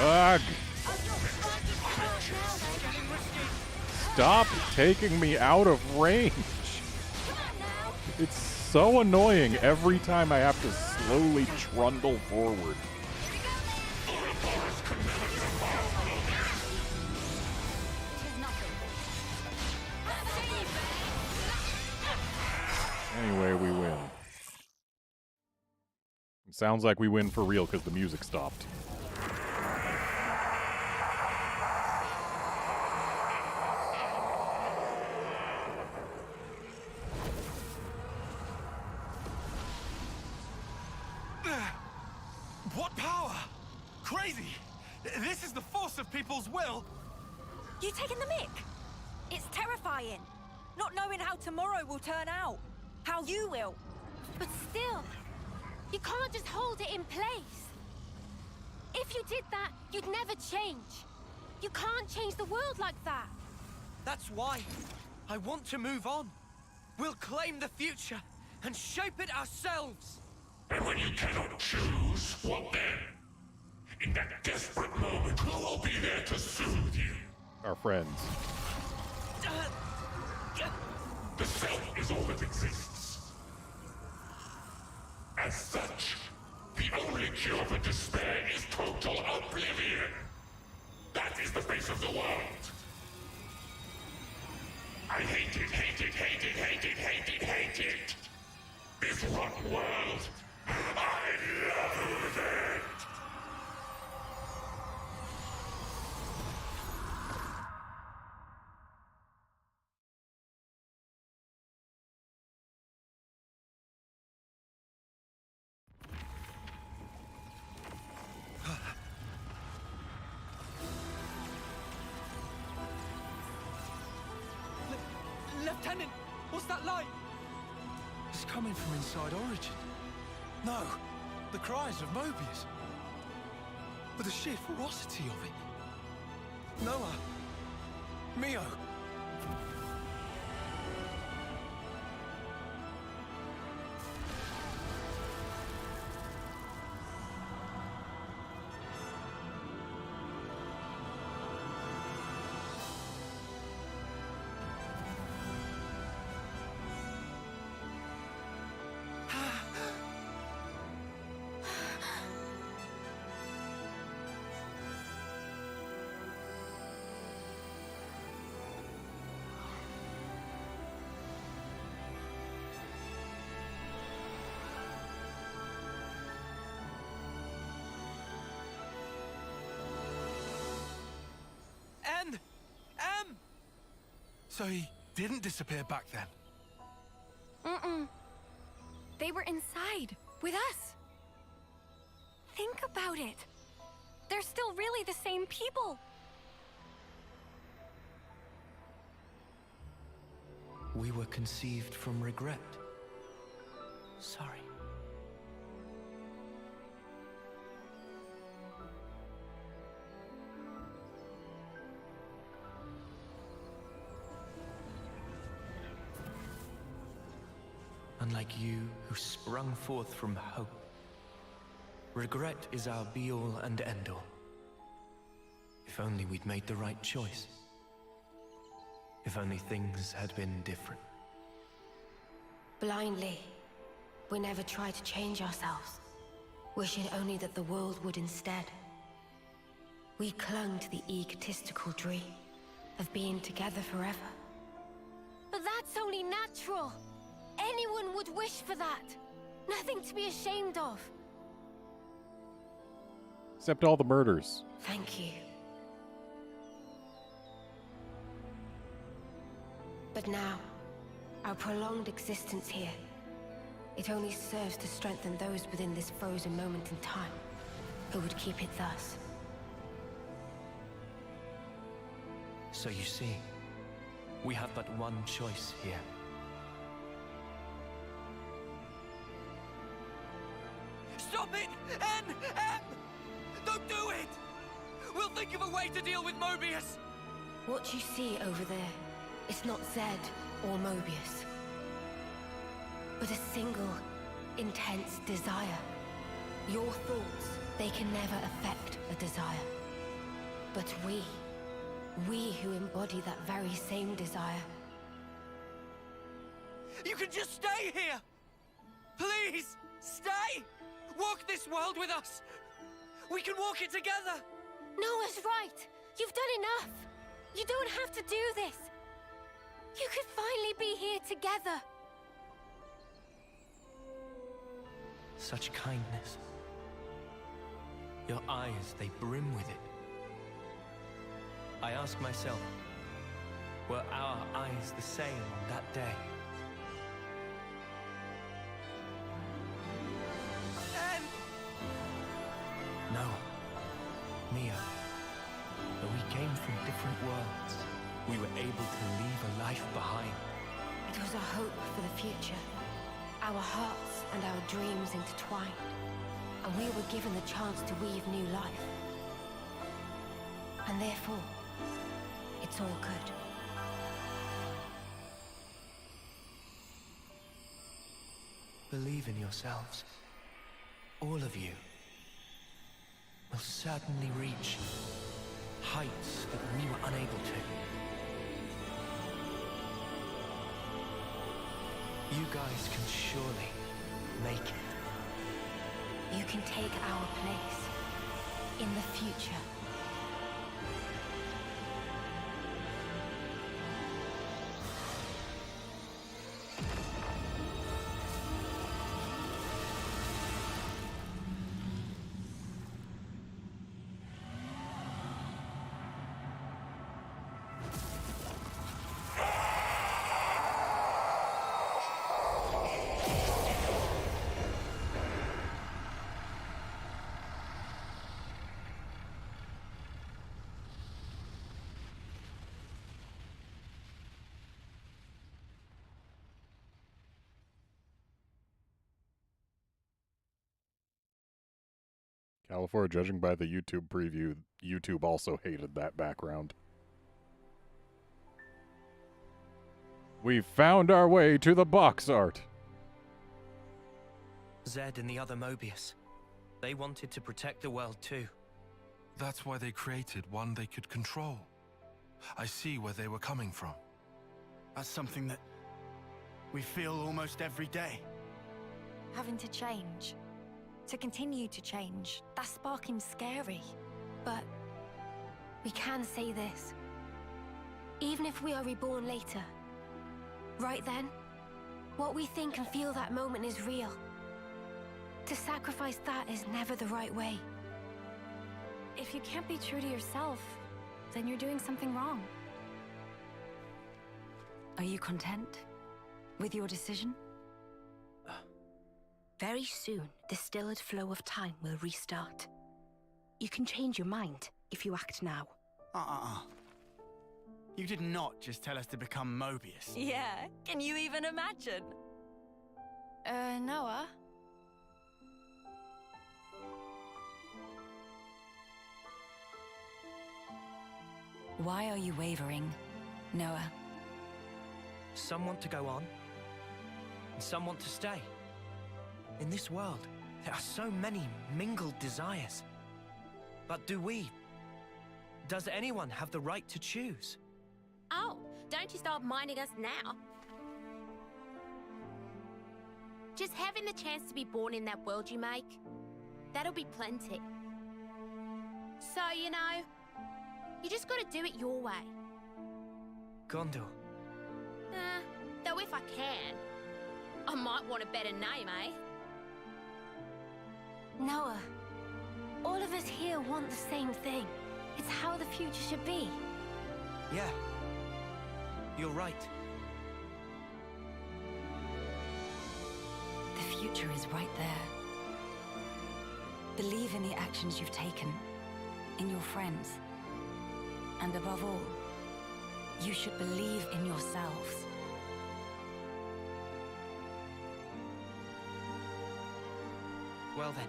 Ugh. Stop taking me out of range. It's so annoying every time I have to slowly trundle forward. Anyway, we win. It sounds like we win for real because the music stopped. What power? Crazy! This is the force of people's will! You taking the mick? It's terrifying. Not knowing how tomorrow will turn out. How you will. But still, you can't just hold it in place. If you did that, you'd never change. You can't change the world like that. That's why I want to move on. We'll claim the future and shape it ourselves. And when you cannot choose, what then? In that desperate moment, who will be there to soothe you? Our friends. The self is all that exists. As such, the only cure for despair is total oblivion. That is the face of the world. I hate it, hate it, hate it, hate it, hate it, hate it. This rotten world. I love it. Lieutenant, what's that light? It's coming from inside Origin. No, the cries of Moebius. But the sheer ferocity of it. Noah. Mio. So he didn't disappear back then? Mm-mm. They were inside, with us. Think about it. They're still really the same people. We were conceived from regret. Sorry. Unlike you, who sprung forth from hope, regret is our be-all and end-all. If only we'd made the right choice. If only things had been different. Blindly, we never tried to change ourselves, wishing only that the world would instead. We clung to the egotistical dream of being together forever. But that's only natural. Anyone would wish for that. Nothing to be ashamed of. Except all the murders. Thank you. But now, our prolonged existence here, it only serves to strengthen those within this frozen moment in time, who would keep it thus. So you see, we have but one choice here. Stop it! M! Don't do it! We'll think of a way to deal with Moebius! What you see over there, it's not Zed or Moebius, but a single, intense desire. Your thoughts, they can never affect a desire. But we who embody that very same desire. You can just stay here! Please, stay! Walk this world with us! We can walk it together! Noah's right! You've done enough! You don't have to do this! You could finally be here together! Such kindness. Your eyes, they brim with it. I ask myself, were our eyes the same on that day? No, Mia. Though we came from different worlds, we were able to leave a life behind. It was a hope for the future. Our hearts and our dreams intertwined, and we were given the chance to weave new life. And therefore, it's all good. Believe in yourselves. All of you will certainly reach heights that we were unable to. You guys can surely make it. You can take our place in the future. California, judging by the YouTube preview, YouTube also hated that background. We found our way to the box art. Zed and the other Moebius, they wanted to protect the world too. That's why they created one they could control. I see where they were coming from. That's something that we feel almost every day. Having to change. To continue to change. That's sparking scary. But we can say this. Even if we are reborn later, right then, what we think and feel that moment is real. To sacrifice that is never the right way. If you can't be true to yourself, then you're doing something wrong. Are you content with your decision? Very soon, the stilled flow of time will restart. You can change your mind if you act now. You did not just tell us to become Moebius. Yeah, can you even imagine? Noah? Why are you wavering, Noah? Some want to go on, and some want to stay. In this world, there are so many mingled desires. But does anyone have the right to choose? Oh, don't you start minding us now. Just having the chance to be born in that world you make, that'll be plenty. So, you know, you just gotta do it your way. Gondor. Though if I can, I might want a better name, eh? Noah, all of us here want the same thing. It's how the future should be. Yeah. You're right. The future is right there. Believe in the actions you've taken, in your friends. And above all, you should believe in yourselves. Well then,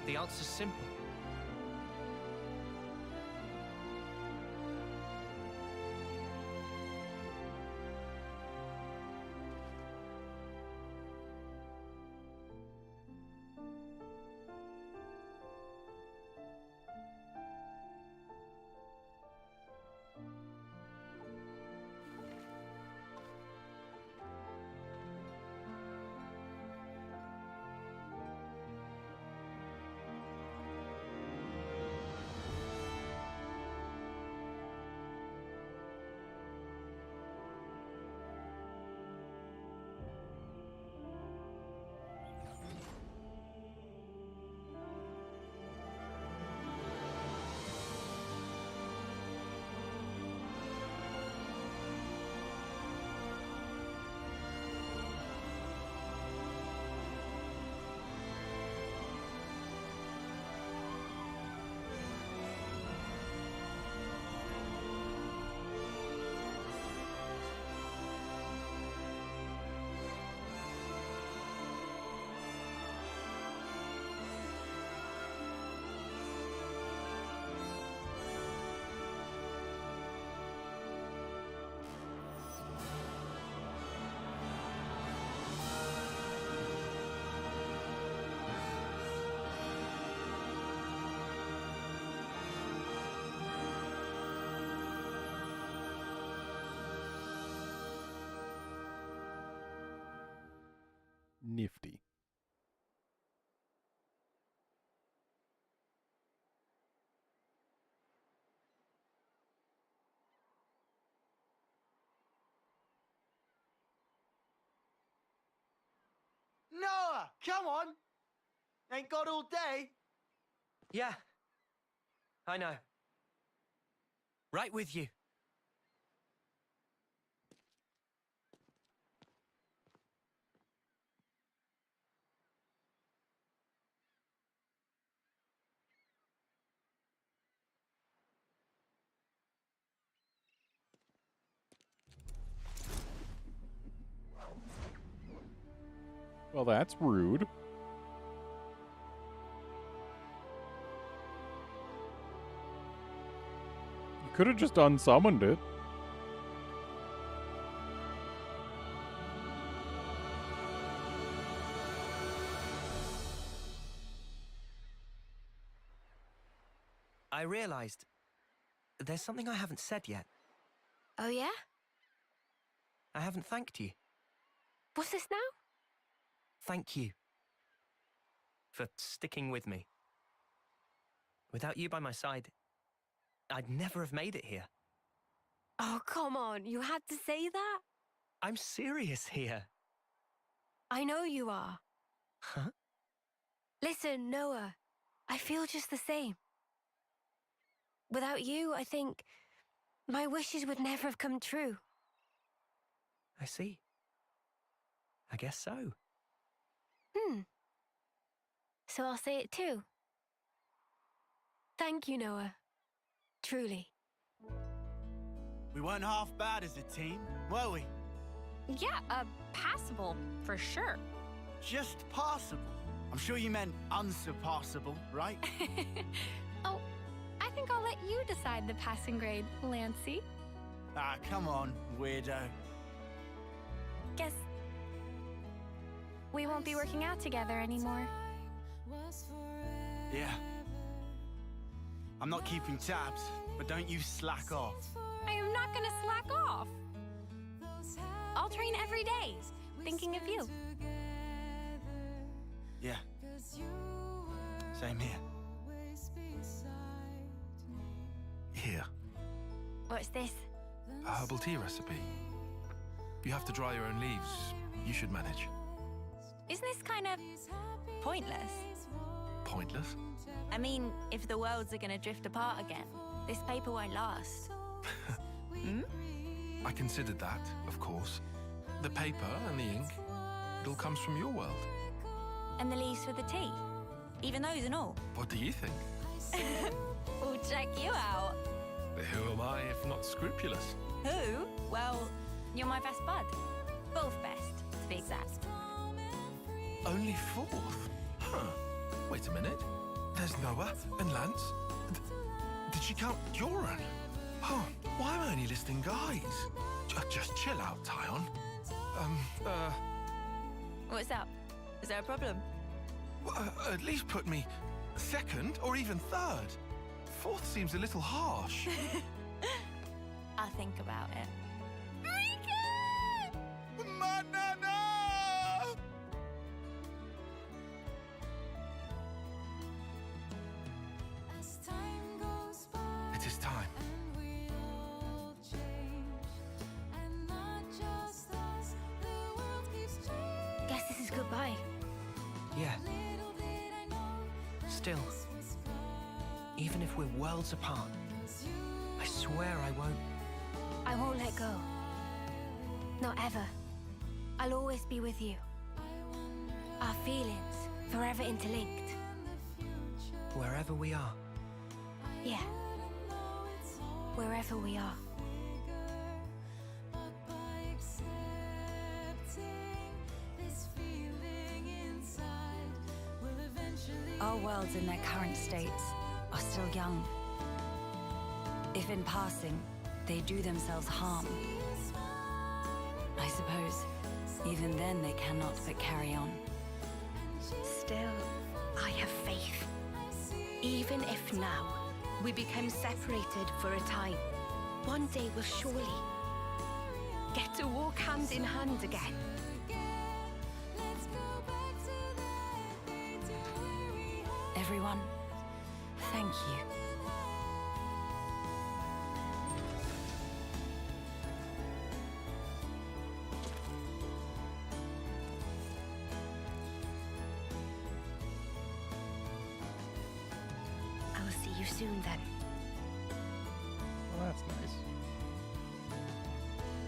the answer's simple. Nifty. Noah, come on! Ain't got all day. Yeah. I know. Right with you. Well, that's rude. You could have just unsummoned it. I realized there's something I haven't said yet. Oh yeah? I haven't thanked you. What's this now? Thank you for sticking with me. Without you by my side, I'd never have made it here. Oh, come on. You had to say that? I'm serious here. I know you are. Huh? Listen, Noah, I feel just the same. Without you, I think my wishes would never have come true. I see. I guess so. So I'll say it too. Thank you, Noah. Truly. We weren't half bad as a team, were we? Yeah, passable, for sure. Just passable. I'm sure you meant unsurpassable, right? Oh, I think I'll let you decide the passing grade, Lancey. Ah, come on, weirdo. Guess we won't be working out together anymore. Yeah. I'm not keeping tabs, but don't you slack off. I am not gonna slack off. I'll train every day, thinking of you. Yeah. Same here. Here, What's this? a herbal tea recipe. You have to dry your own leaves. You should manage. Isn't this kind of pointless? Pointless? I mean, if the worlds are gonna drift apart again, this paper won't last. Hmm? I considered that, of course. The paper and the ink, it all comes from your world. And the leaves for the tea? Even those and all? What do you think? We'll check you out. Who am I if not scrupulous? Who? Well, you're my best bud. Both best, to be exact. Only fourth? Huh. Wait a minute. There's Noah and Lance. Did she count Joran? Oh, why am I only listing guys? Just chill out, Tyon. What's up? Is there a problem? At least put me second or even third. Fourth seems a little harsh. I'll think about it. Banana! It is time. Guess this is goodbye. Yeah. Still, even if we're worlds apart, I swear I won't. I won't let go. Not ever. I'll always be with you. Our feelings forever interlinked. Wherever we are. Yeah. Wherever we are. Our worlds in their current states are still young. If in passing, they do themselves harm, I suppose even then they cannot but carry on. Still, I have faith. Even if now we become separated for a time, one day we'll surely get to walk hand in hand again. Everyone, thank you. I'll see you soon then. Well, that's nice.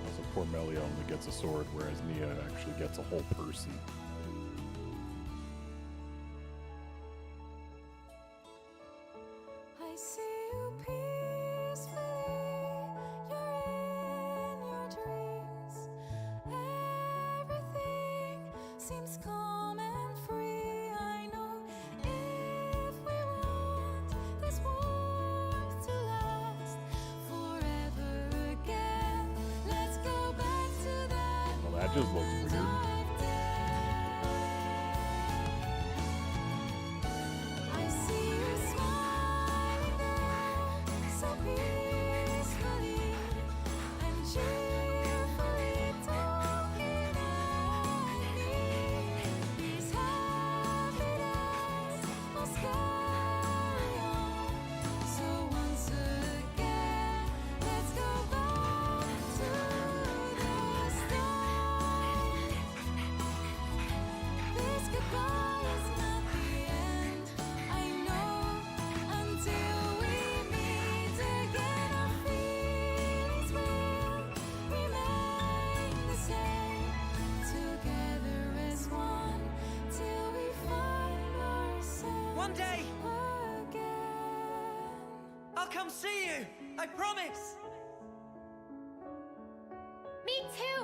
Also, poor Melia only gets a sword, whereas Nia actually gets a whole Percy. I see you peacefully. You're in your dreams. Everything seems calm and free. I know if we want this warmth to last forever again, let's go back to that. Well, that just looks weird. I see you smiling there, so peacefully and cheerfully talking at me. These happy days must carry on. So once again, let's go back to the start. This goodbye is not the end. I know until we meet again, our feelings will remain the same. Together as one till we find ourselves One day, again. I'll come see you. I promise. Me too!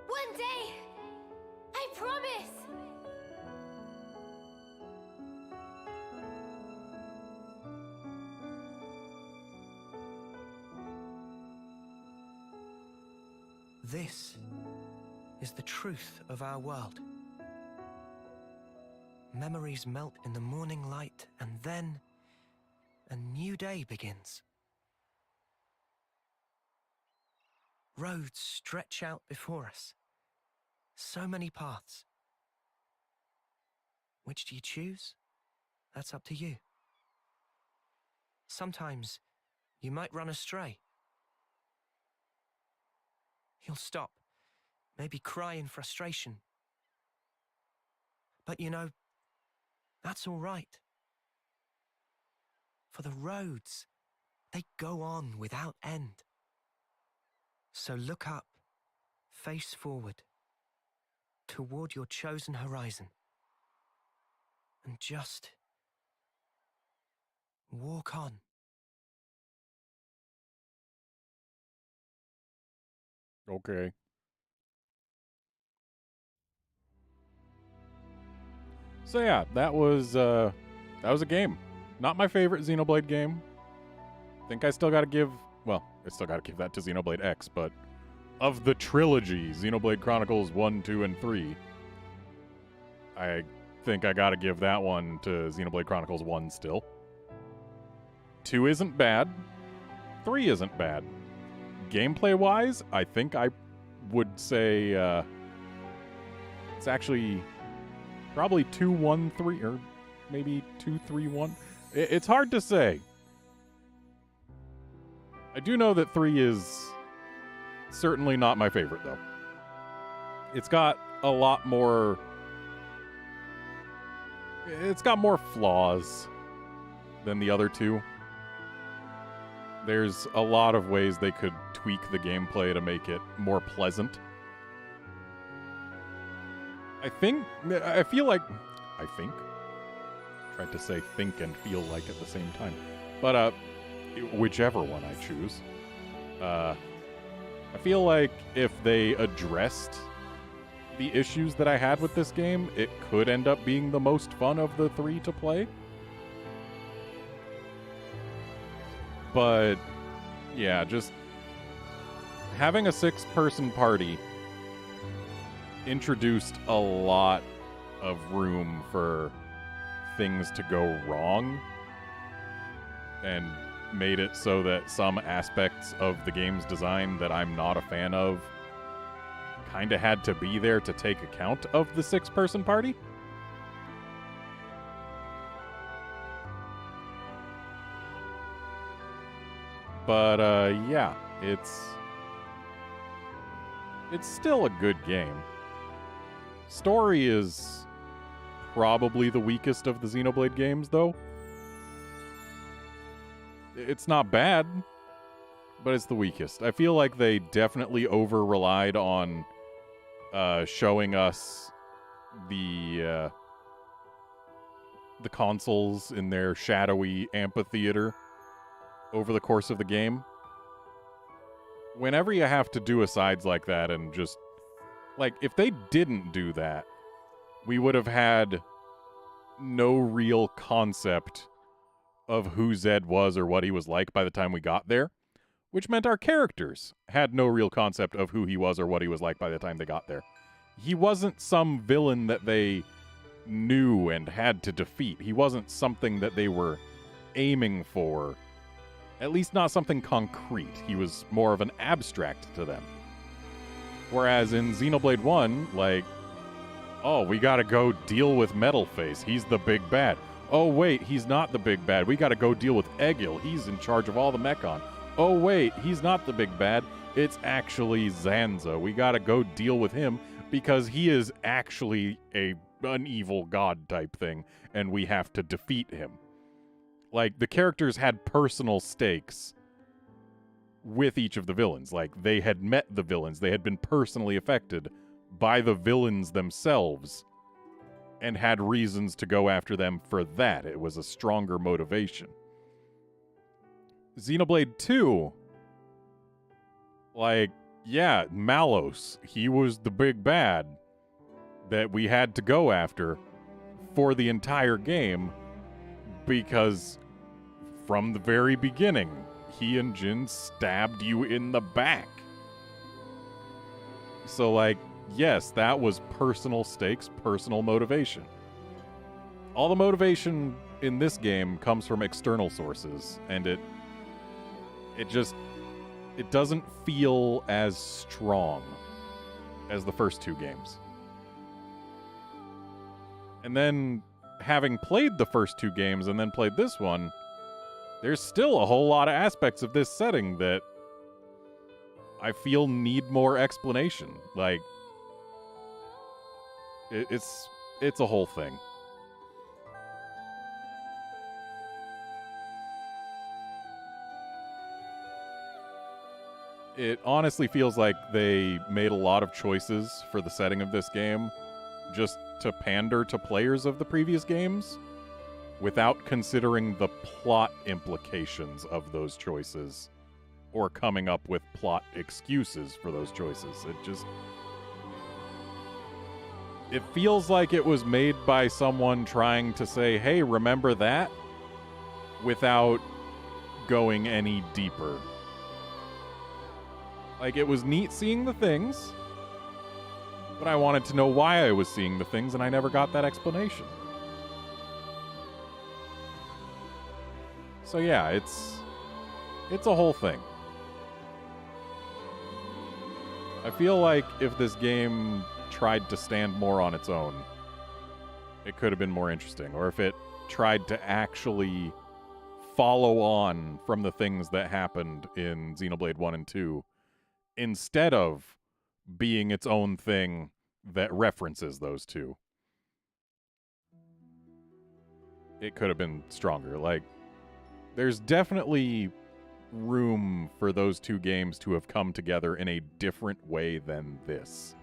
One day! I promise! This is the truth of our world. Memories melt in the morning light, and then a new day begins. Roads stretch out before us. So many paths. Which do you choose? That's up to you. Sometimes you might run astray. You'll stop maybe cry in frustration. But you know, that's all right. For the roads, they go on without end. So look up, face forward, toward your chosen horizon. And just walk on. Okay. So yeah, that was a game. Not my favorite Xenoblade game. Think I still got to give, well, I still got to give that to Xenoblade X, but of the trilogy, Xenoblade Chronicles 1, 2, and 3, I think I got to give that one to Xenoblade Chronicles 1 still. 2 isn't bad. 3 isn't bad. Gameplay-wise, I think I would say it's actually probably 2, 1, 3, or maybe 2, 3, 1. It's hard to say. I do know that 3 is certainly not my favorite, though. It's got a lot more... It's got more flaws than the other two. There's a lot of ways they could tweak the gameplay to make it more pleasant. I feel like... Tried to say think and feel like at the same time. But, whichever one I choose. I feel like if they addressed the issues that I had with this game, it could end up being the most fun of the 3 to play. But, yeah, just having a 6-person party introduced a lot of room for things to go wrong and made it so that some aspects of the game's design that I'm not a fan of kind of had to be there to take account of the 6-person party. But, yeah, it's still a good game. Story is probably the weakest of the Xenoblade games, though. It's not bad, but it's the weakest. I feel like they definitely over-relied on showing us the consoles in their shadowy amphitheater over the course of the game. Whenever you have to do asides like that and just... Like, if they didn't do that, we would have had no real concept of who Zed was or what he was like by the time we got there, which meant our characters had no real concept of who he was or what he was like by the time they got there. He wasn't some villain that they knew and had to defeat. He wasn't something that they were aiming for. At least not something concrete. He was more of an abstract to them. Whereas in Xenoblade 1, like, oh, we gotta go deal with Metalface. He's the big bad. Oh, wait, he's not the big bad. We gotta go deal with Egil. He's in charge of all the Mechon. Oh, wait, he's not the big bad. It's actually Zanza. We gotta go deal with him because he is actually an evil god type thing, and we have to defeat him. Like, the characters had personal stakes with each of the villains. Like, they had met the villains. They had been personally affected by the villains themselves and had reasons to go after them for that. It was a stronger motivation. Xenoblade 2, like, yeah, Malos, he was the big bad that we had to go after for the entire game because from the very beginning, he and Jin stabbed you in the back. So, like, yes, that was personal stakes, personal motivation. All the motivation in this game comes from external sources, and it doesn't feel as strong as the first two games. And then, having played the first two games and then played this one, there's still a whole lot of aspects of this setting that I feel need more explanation. Like, It's a whole thing. It honestly feels like they made a lot of choices for the setting of this game just to pander to players of the previous games without considering the plot implications of those choices or coming up with plot excuses for those choices. It feels like it was made by someone trying to say, hey, remember that? Without going any deeper. Like, it was neat seeing the things, but I wanted to know why I was seeing the things, and I never got that explanation. So yeah, it's a whole thing. I feel like if this game tried to stand more on its own, it could have been more interesting. Or if it tried to actually follow on from the things that happened in Xenoblade 1 and 2, instead of being its own thing that references those two. It could have been stronger. Like, there's definitely room for those two games to have come together in a different way than this.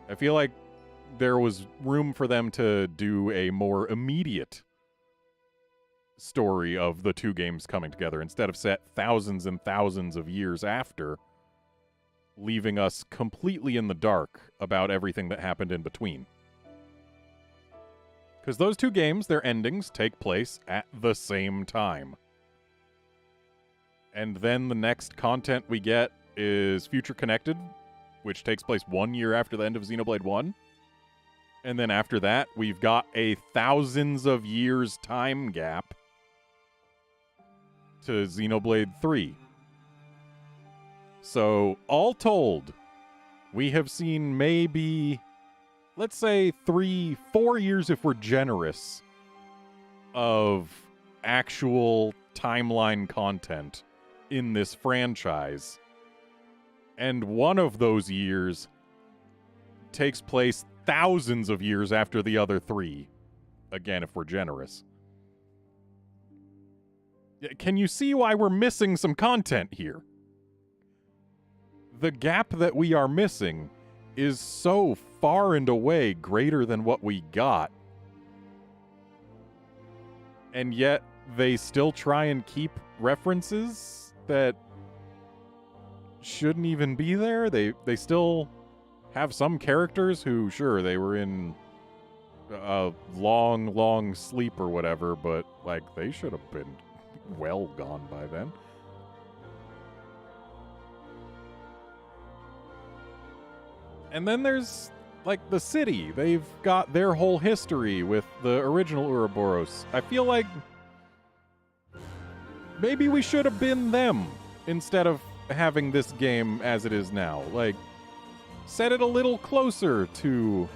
I feel like there was room for them to do a more immediate story of the two games coming together instead of set thousands and thousands of years after, leaving us completely in the dark about everything that happened in between. Because those two games, their endings take place at the same time. And then the next content we get is Future Connected, which takes place 1 year after the end of Xenoblade 1. And then after that, we've got a thousands of years time gap to Xenoblade 3. So, all told, we have seen maybe, let's say 3-4 years if we're generous, of actual timeline content in this franchise. And one of those years takes place thousands of years after the other three. Again, if we're generous. Can you see why we're missing some content here? The gap that we are missing is so far and away greater than what we got. And yet, they still try and keep references that shouldn't even be there. They still have some characters who, sure, they were in a long sleep or whatever, but, like, they should have been well gone by then. And then there's, like, the city. They've got their whole history with the original Ouroboros. I feel like maybe we should have been them instead of having this game as it is now. Like, set it a little closer to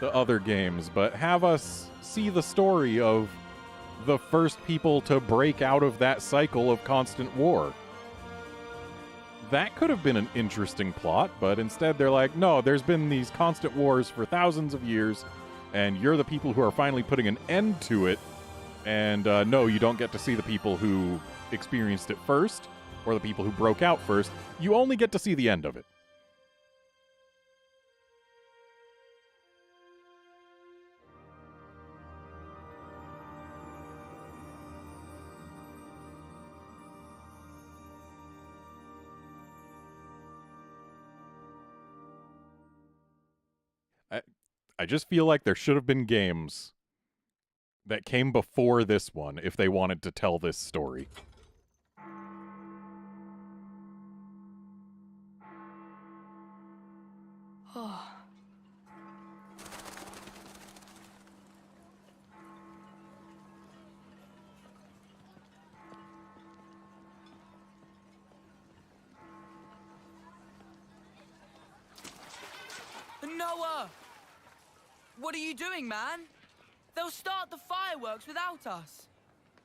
the other games, but have us see the story of the first people to break out of that cycle of constant war. That could have been an interesting plot, but instead they're like, no, there's been these constant wars for thousands of years, and you're the people who are finally putting an end to it, and no, you don't get to see the people who experienced it first, or the people who broke out first. You only get to see the end of it. I just feel like there should have been games that came before this one if they wanted to tell this story. Oh. Noah! What are you doing, man? They'll start the fireworks without us.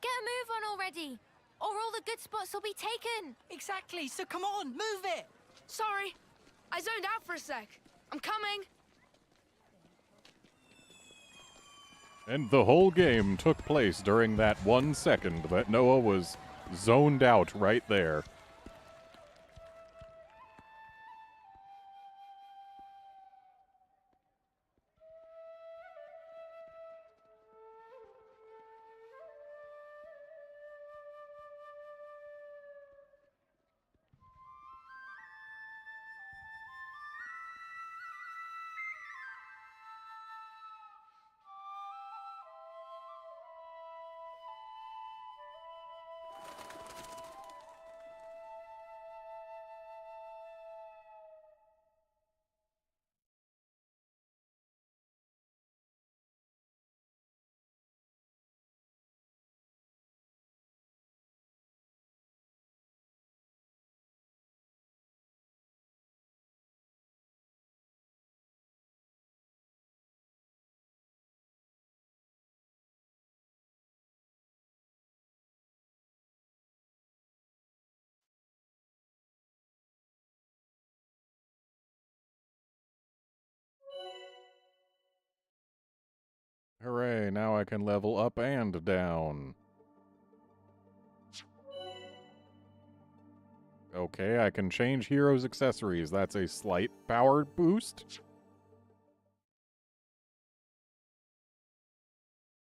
Get a move on already, or all the good spots will be taken. Exactly, so come on, move it! Sorry, I zoned out for a sec. I'm coming. And the whole game took place during that 1 second that Noah was zoned out right there. Hooray, now I can level up and down. Okay, I can change heroes' accessories. That's a slight power boost.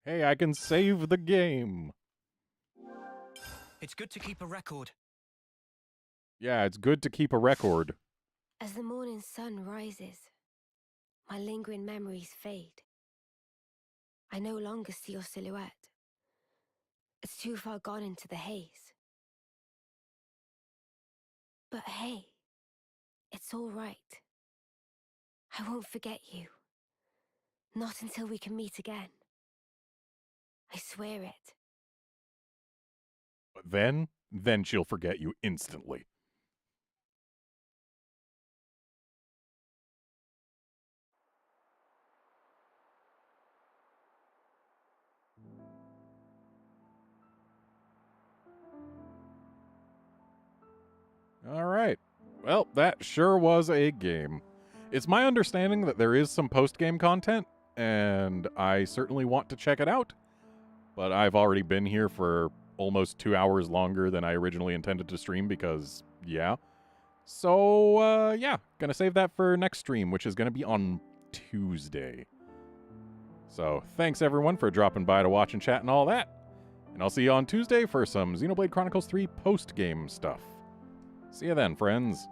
Hey, I can save the game. It's good to keep a record. Yeah, it's good to keep a record. As the morning sun rises, my lingering memories fade. I no longer see your silhouette. It's too far gone into the haze. But hey, it's all right. I won't forget you. Not until we can meet again. I swear it. But then she'll forget you instantly. All right. Well, that sure was a game. It's my understanding that there is some post-game content, and I certainly want to check it out. But I've already been here for almost 2 hours longer than I originally intended to stream because, yeah. So, yeah, gonna save that for next stream, which is gonna be on Tuesday. So, thanks everyone for dropping by to watch and chat and all that. And I'll see you on Tuesday for some Xenoblade Chronicles 3 post-game stuff. See you then, friends.